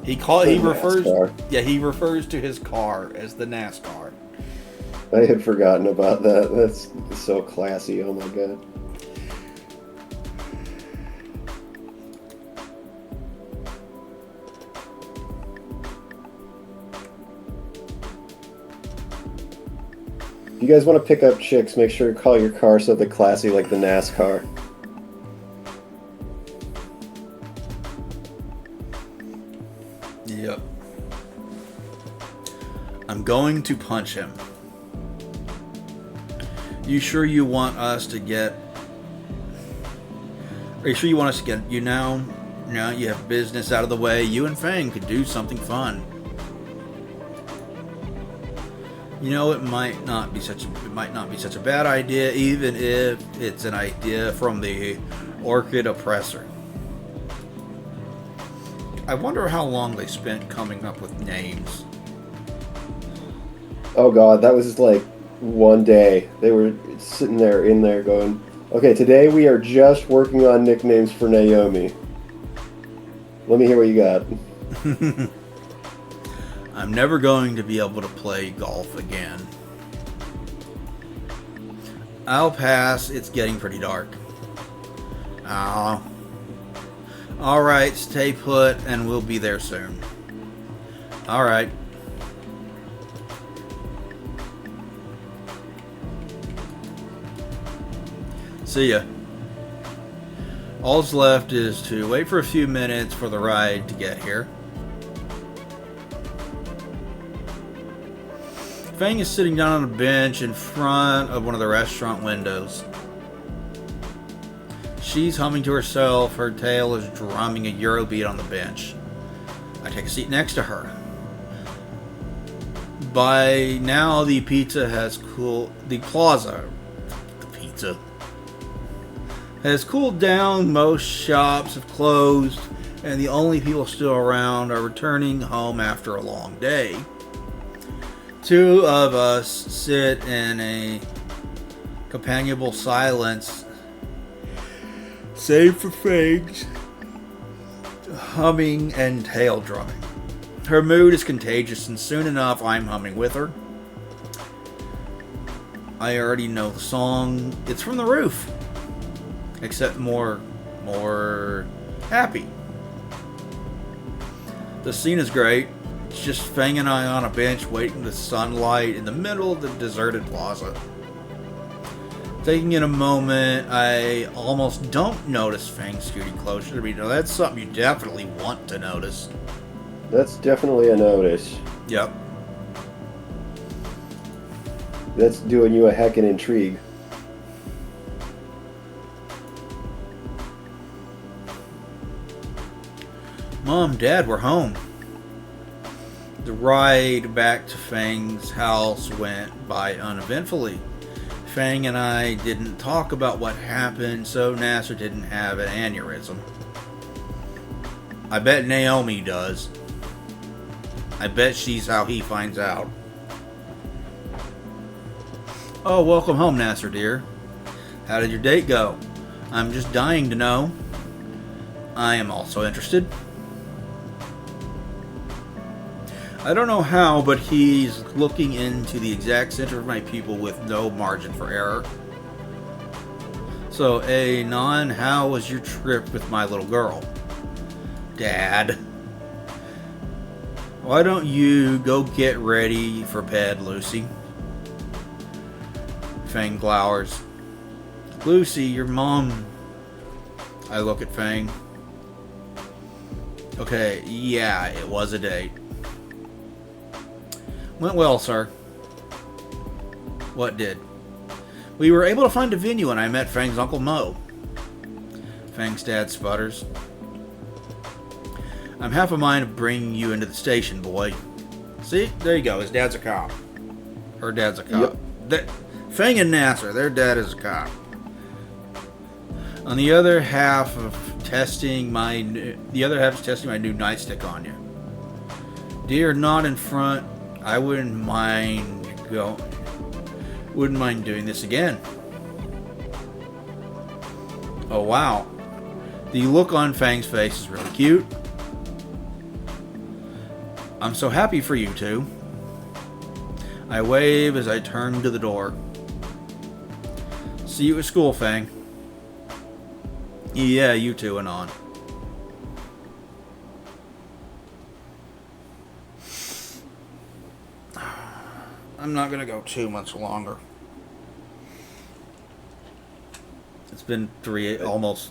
He refers to his car as the NASCAR. I had forgotten about that. That's so classy. Oh my god. If you guys want to pick up chicks, make sure to call your car something classy like the NASCAR. Yep. I'm going to punch him. You sure you want us to get... Are you sure you want us to get... Now you have business out of the way. You and Fang could do something fun. You know, it might not be such a bad idea, even if it's an idea from the Orchid Oppressor. I wonder how long they spent coming up with names. Oh god, that was like one day. They were sitting there in there going, okay, today we are just working on nicknames for Naomi. Let me hear what you got. I'm never going to be able to play golf again. I'll pass. It's getting pretty dark. Oh. Alright, stay put and we'll be there soon. Alright. See ya. All's left is to wait for a few minutes for the ride to get here. Fang is sitting down on a bench in front of one of the restaurant windows. She's humming to herself. Her tail is drumming a Eurobeat on the bench. I take a seat next to her. By now, the pizza has cooled. The pizza has cooled down. Most shops have closed, and the only people still around are returning home after a long day. Two of us sit in a companionable silence, save for Fang's humming and tail drumming. Her mood is contagious, and soon enough I'm humming with her. I already know the song. It's from the roof, except more happy. The scene is great. It's just Fang and I on a bench waiting the sunlight in the middle of the deserted plaza. Taking in a moment, I almost don't notice Fang scooting closer to me. Now, that's something you definitely want to notice. That's definitely a notice. Yep. That's doing you a heckin' intrigue. Mom, Dad, we're home. The ride back to Fang's house went by uneventfully. Fang and I didn't talk about what happened, so Nasser didn't have an aneurysm. I bet Naomi does. I bet she's how he finds out. Oh, welcome home, Nasser, dear. How did your date go? I'm just dying to know. I am also interested. I don't know how, but he's looking into the exact center of my pupil with no margin for error. So, Non, how was your trip with my little girl? Dad. Why don't you go get ready for bed, Lucy? Fang glowers. Lucy, your mom. I look at Fang. Okay, yeah, it was a date. Went well, sir. What did? We were able to find a venue and I met Fang's Uncle Mo. Fang's dad sputters. I'm half a mind of bringing you into the station, boy. See? There you go. His dad's a cop. Her dad's a cop. Yep. Fang and Nasser, their dad is a cop. On the other half of testing my new nightstick on you. Dear, not in front. I wouldn't mind doing this again. Oh wow. The look on Fang's face is really cute. I'm so happy for you two. I wave as I turn to the door. See you at school, Fang. Yeah, you two and on. I'm not going to go too much longer. It's been almost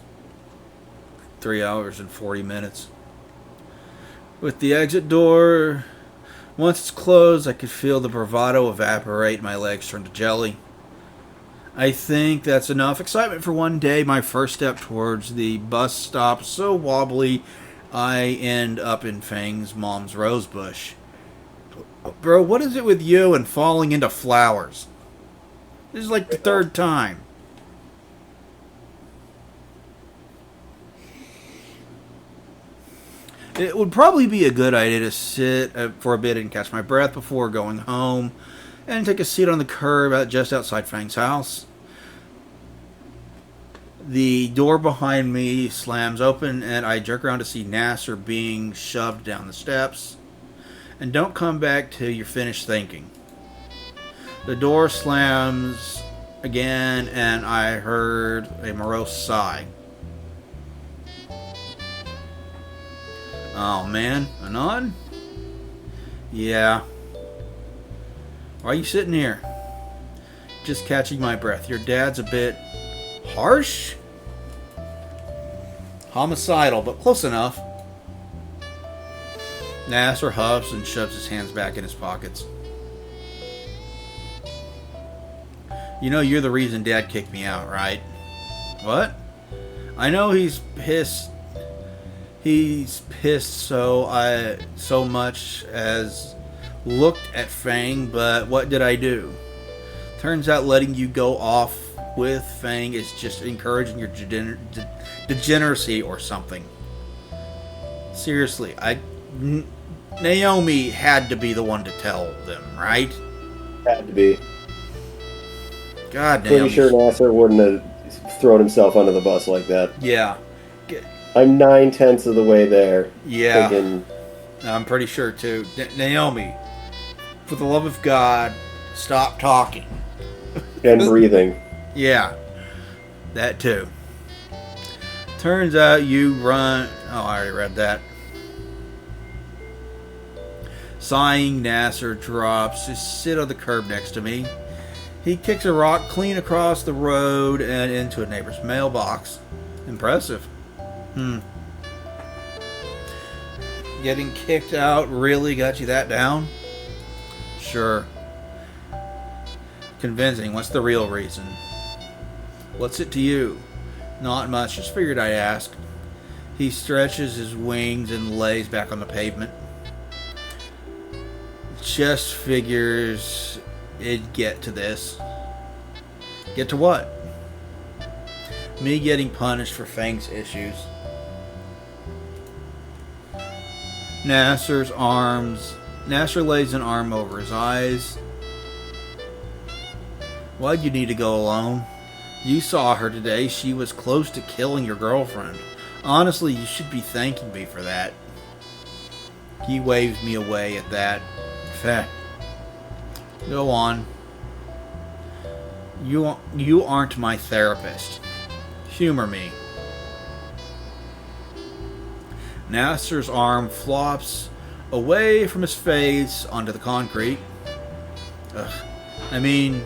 3 hours and 40 minutes. With the exit door, once it's closed, I could feel the bravado evaporate, my legs turn to jelly. I think that's enough excitement for one day. My first step towards the bus stop, so wobbly, I end up in Fang's mom's rose bush. Bro, what is it with you and falling into flowers? This is like the third time. It would probably be a good idea to sit for a bit and catch my breath before going home and take a seat on the curb just outside Fang's house. The door behind me slams open and I jerk around to see Nasser being shoved down the steps. And don't come back till you're finished thinking. The door slams again and I heard a morose sigh. Oh man, Anon? Yeah. Why are you sitting here? Just catching my breath. Your dad's a bit harsh? Homicidal, but close enough. Nasser huffs and shoves his hands back in his pockets. You know you're the reason Dad kicked me out, right? What? I know he's pissed. He's pissed so much as looked at Fang, but what did I do? Turns out letting you go off with Fang is just encouraging your degeneracy or something. Seriously, Naomi had to be the one to tell them, right? Had to be. God damn. Pretty sure Nasser wouldn't have thrown himself under the bus like that. Yeah. I'm 9/10 of the way there. Yeah. Thinking, I'm pretty sure too. Naomi, for the love of God, stop talking. and breathing. Yeah. That too. Turns out you run... Oh, I already read that. Sighing, Nasser drops to sit on the curb next to me. He kicks a rock clean across the road and into a neighbor's mailbox. Impressive. Getting kicked out really got you that down? Sure. Convincing. What's the real reason? What's it to you? Not much. Just figured I'd ask. He stretches his wings and lays back on the pavement. Just figures it'd get to this. Get to what? Me getting punished for Fang's issues. Nasser lays an arm over his eyes. Why'd you need to go alone? You saw her today. She was close to killing your girlfriend. Honestly, you should be thanking me for that. He waves me away at that. Fact. Go on. You aren't my therapist. Humor me. Nasser's arm flops away from his face onto the concrete. I mean,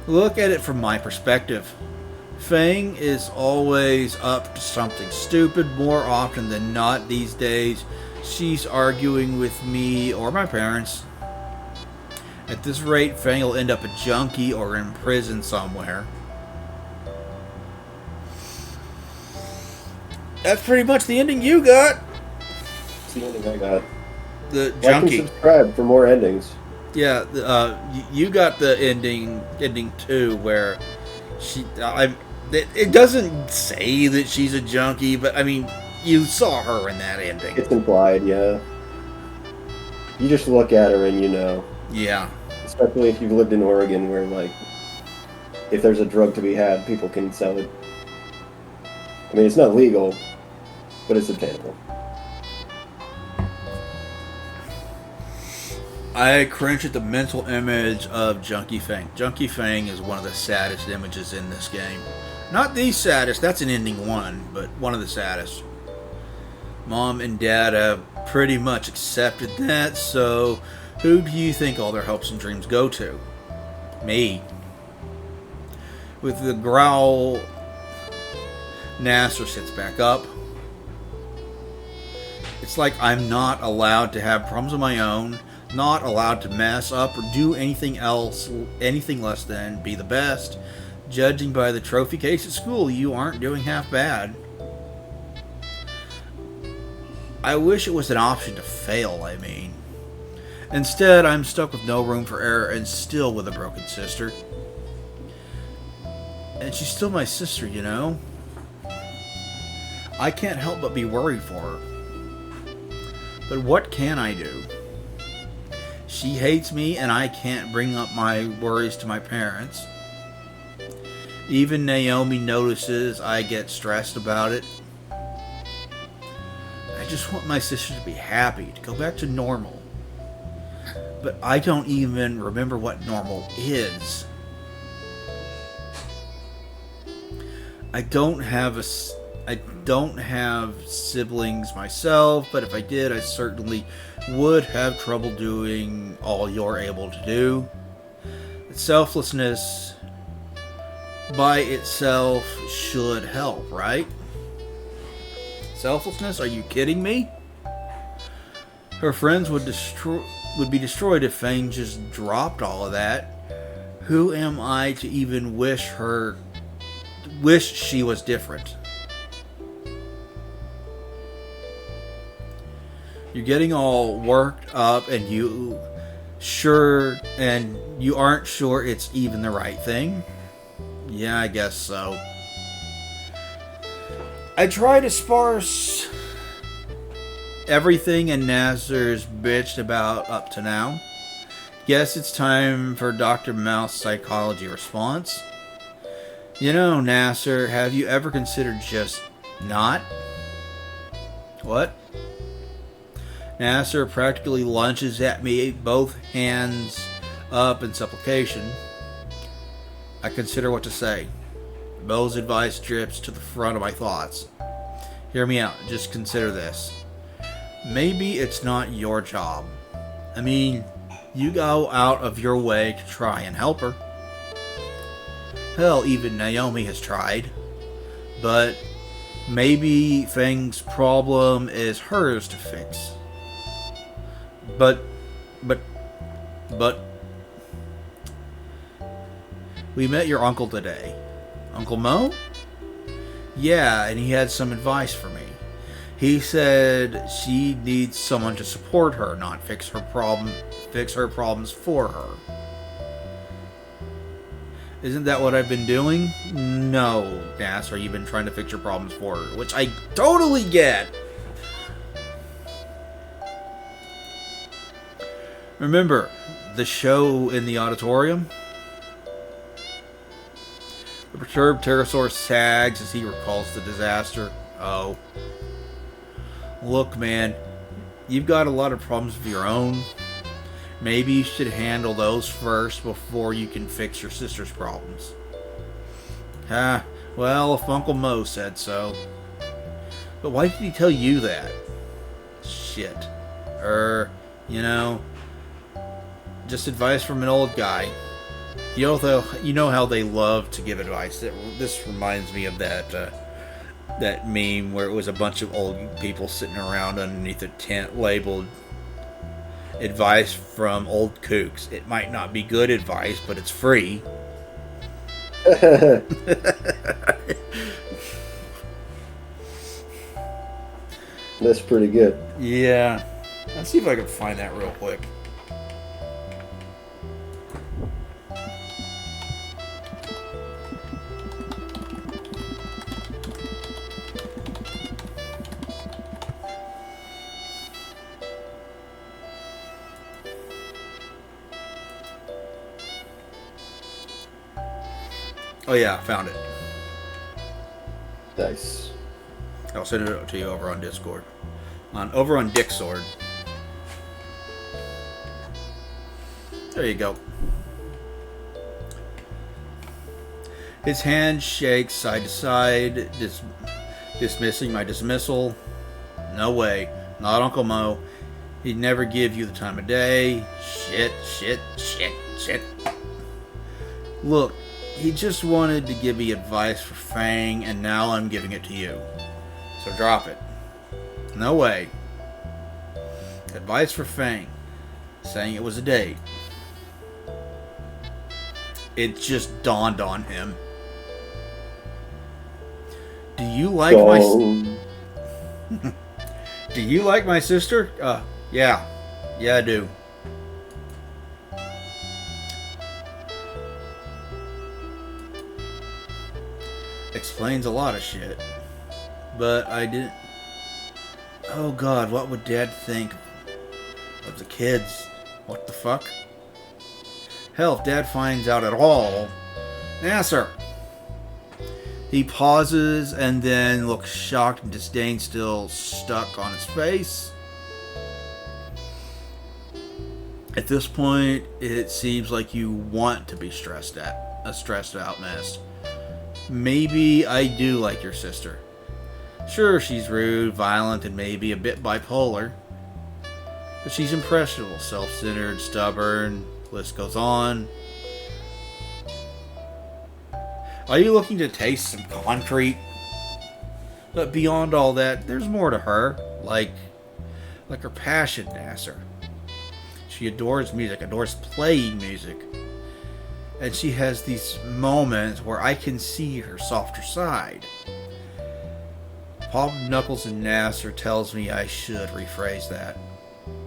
look at it from my perspective. Fang is always up to something stupid more often than not these days. She's arguing with me or my parents. At this rate, Fang will end up a junkie or in prison somewhere. That's pretty much the ending you got. That's the ending I got. The Like junkie. and subscribe for more endings. Yeah, you got the ending too, where it doesn't say that she's a junkie, but I mean, you saw her in that ending. It's implied, yeah. You just look at her and you know. Yeah. Especially if you've lived in Oregon, where like, if there's a drug to be had, people can sell it. I mean, it's not legal, but it's obtainable. I cringe at the mental image of Junkie Fang. Junkie Fang is one of the saddest images in this game. Not the saddest, that's an ending one, but one of the saddest. Mom and Dad have pretty much accepted that, so who do you think all their hopes and dreams go to? Me. With the growl, Nasser sits back up. It's like I'm not allowed to have problems of my own, not allowed to mess up or do anything else, anything less than be the best. Judging by the trophy case at school, you aren't doing half bad. I wish it was an option to fail, I mean. Instead, I'm stuck with no room for error and still with a broken sister. And she's still my sister, you know? I can't help but be worried for her. But what can I do? She hates me and I can't bring up my worries to my parents. Even Naomi notices I get stressed about it. I just want my sister to be happy, to go back to normal. But I don't even remember what normal is. I don't have siblings myself, but if I did, I certainly would have trouble doing all you're able to do. Selflessness by itself should help, right? Selflessness? Are you kidding me? Her friends would be destroyed if Fang just dropped all of that. Who am I to even wish she was different? You're getting all worked up and you aren't sure it's even the right thing? Yeah, I guess so. I try to sparse everything and Nasser's bitched about up to now. Guess it's time for Dr. Mouth's psychology response. You know, Nasser, have you ever considered just not? What? Nasser practically lunges at me, both hands up in supplication. I consider what to say. Bill's advice drips to the front of my thoughts. Hear me out. Just consider this. Maybe it's not your job. I mean, you go out of your way to try and help her. Hell, even Naomi has tried. But maybe Fang's problem is hers to fix. But... We met your uncle today. Uncle Mo? Yeah, and he had some advice for me. He said she needs someone to support her, not fix her problems for her. Isn't that what I've been doing? No, Nasser, you've been trying to fix your problems for her, which I totally get. Remember the show in the auditorium? The perturbed pterosaur sags as he recalls the disaster. Oh. Look, man, you've got a lot of problems of your own. Maybe you should handle those first before you can fix your sister's problems. Well, if Uncle Mo said so. But why did he tell you that? Shit. Just advice from an old guy. You know how they love to give advice. This reminds me of that meme where it was a bunch of old people sitting around underneath a tent labeled advice from old kooks. It might not be good advice, but it's free. That's pretty good. Yeah. Let's see if I can find that real quick. Oh yeah, found it. Nice. I'll send it to you over on Discord. Over on Dicksword. There you go. His hand shakes side to side, dismissing my dismissal. No way. Not Uncle Mo. He'd never give you the time of day. Shit. Look, he just wanted to give me advice for Fang, and now I'm giving it to you. So drop it. No way. Advice for Fang. Saying it was a date. It just dawned on him. Do you like Do you like my sister? Yeah. Yeah, I do. Explains a lot of shit. But I didn't... Oh god, what would Dad think of the kids? What the fuck? Hell, if Dad finds out at all... Nasser! He pauses and then looks shocked and disdain still stuck on his face. At this point, it seems like you want to be a stressed out mess. Maybe I do like your sister. Sure, she's rude, violent, and maybe a bit bipolar. But she's impressionable, self-centered, stubborn, list goes on. Are you looking to taste some concrete? But beyond all that, there's more to her. Like her passion, Nasser. She adores music, adores playing music. And she has these moments where I can see her softer side. Pop Knuckles and Nasser tells me I should rephrase that.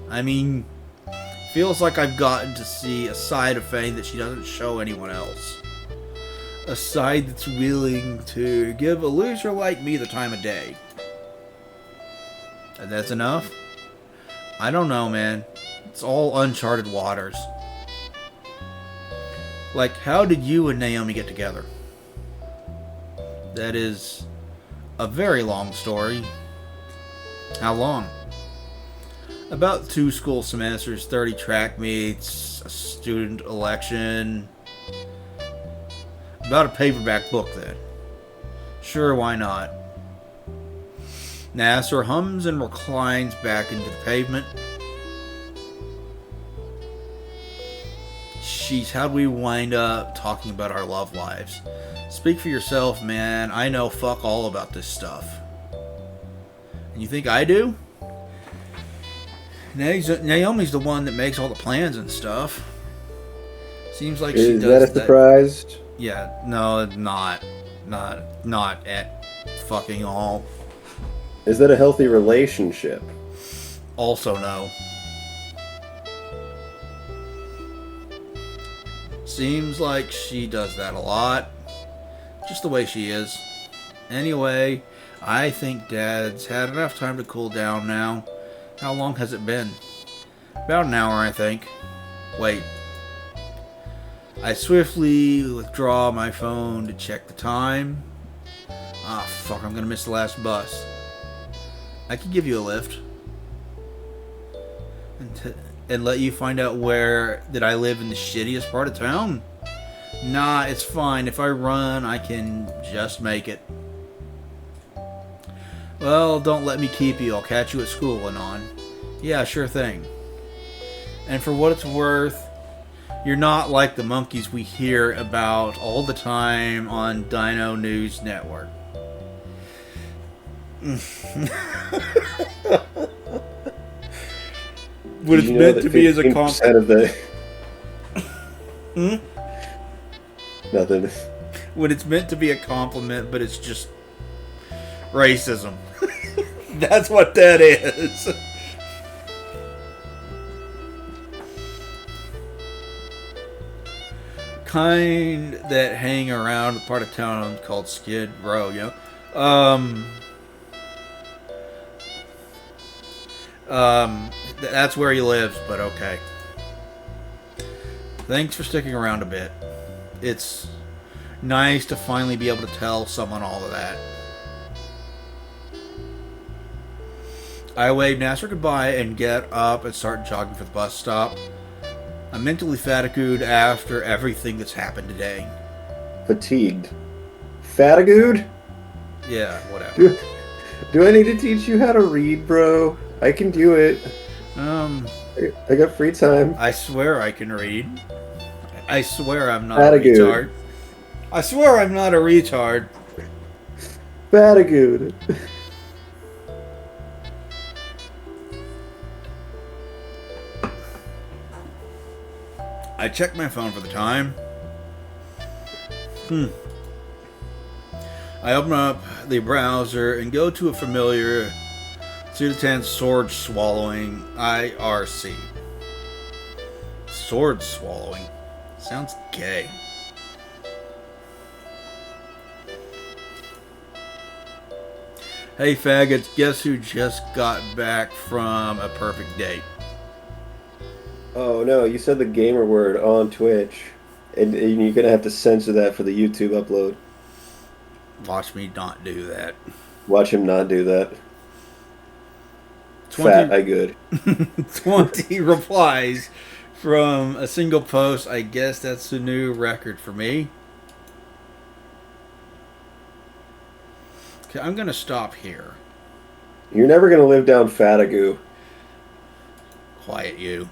I mean, feels like I've gotten to see a side of Fang that she doesn't show anyone else. A side that's willing to give a loser like me the time of day. And that's enough? I don't know, man. It's all uncharted waters. Like, how did you and Naomi get together? That is a very long story. How long? About 2 school semesters, 30 track meets, a student election. About a paperback book then. Sure, why not? Nasser hums and reclines back into the pavement. Jeez, how'd we wind up talking about our love lives? Speak for yourself, man. I know fuck all about this stuff. And you think I do? Naomi's the one that makes all the plans and stuff. Seems like she does that. Is that a surprise? Yeah, no, not at fucking all. Is that a healthy relationship? Also, no. Seems like she does that a lot. Just the way she is. Anyway, I think Dad's had enough time to cool down now. How long has it been? About an hour, I think. Wait. I swiftly withdraw my phone to check the time. Ah, fuck, I'm gonna miss the last bus. I could give you a lift. And let you find out where that I live in the shittiest part of town? Nah, it's fine. If I run, I can just make it. Well, don't let me keep you. I'll catch you at school, Anon. Yeah, sure thing. And for what it's worth, you're not like the monkeys we hear about all the time on Dino News Network. What it's meant to be as a compliment. Nothing. When it's meant to be a compliment, but it's just racism. That's what that is. Kind that hang around a part of town called Skid Row, you know? That's where he lives, but okay. Thanks for sticking around a bit. It's nice to finally be able to tell someone all of that. I wave Nasser goodbye and get up and start jogging for the bus stop. I'm mentally fatigued after everything that's happened today. Fatigued. Fatigued? Yeah, whatever. Do I need to teach you how to read, bro? I can do it. I got free time. I swear I can read. I swear I'm not Fatigued. a retard. I swear I'm not a retard. Fatigued. I check my phone for the time. I open up the browser and go to a familiar pseudotan sword swallowing IRC. Sword swallowing? Sounds gay. Hey faggots, guess who just got back from a perfect date? Oh no, you said the gamer word on Twitch. And you're gonna have to censor that for the YouTube upload. Watch me not do that. Watch him not do that. 20, Fat, I good. 20 replies from a single post. I guess that's a new record for me. Okay, I'm gonna stop here. You're never gonna live down Fatigu. Quiet you.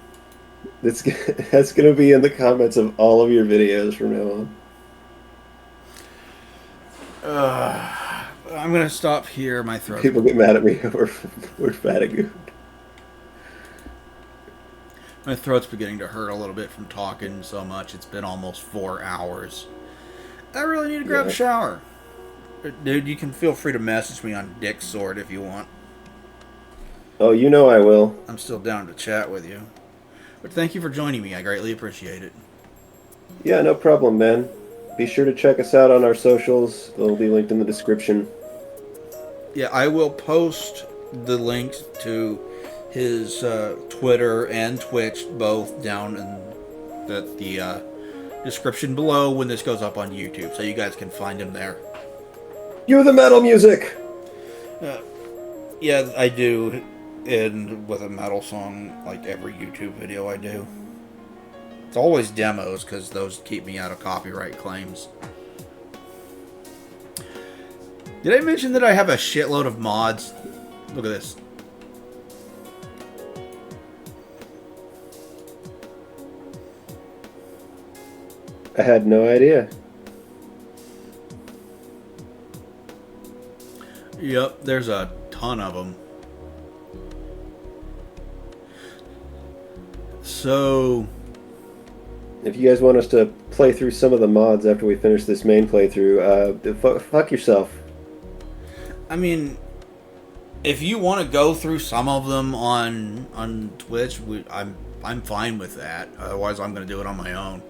That's gonna be in the comments of all of your videos from now on. I'm gonna stop here. My throat. People get mad at me over Fatigu. My throat's beginning to hurt a little bit from talking so much. It's been almost 4 hours. I really need to grab a shower. Dude, you can feel free to message me on Dicksword if you want. Oh, you know I will. I'm still down to chat with you. But thank you for joining me. I greatly appreciate it. Yeah, no problem, man. Be sure to check us out on our socials. They'll be linked in the description. Yeah, I will post the links to his Twitter and Twitch both down in the description below when this goes up on YouTube, so you guys can find him there. Cue the metal music! Yeah, I do end with a metal song like every YouTube video I do. It's always demos because those keep me out of copyright claims. Did I mention that I have a shitload of mods? Look at this. I had no idea. Yep, there's a ton of them. So, If you guys want us to play through some of the mods after we finish this main playthrough, fuck yourself. I mean, if you want to go through some of them on Twitch, I'm fine with that. Otherwise, I'm going to do it on my own.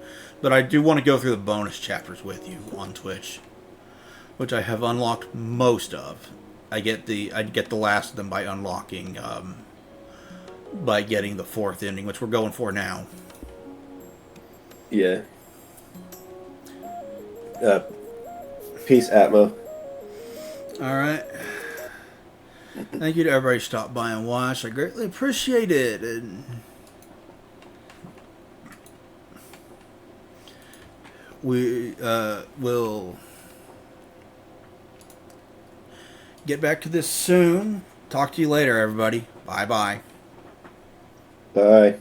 But I do want to go through the bonus chapters with you on Twitch, which I have unlocked most of. I'd get the last of them by unlocking, by getting the 4th ending, which we're going for now. Yeah. Peace, Atmo. All right. Thank you to everybody who stopped by and watched. I greatly appreciate it. And we will get back to this soon. Talk to you later, everybody. Bye-bye. Bye.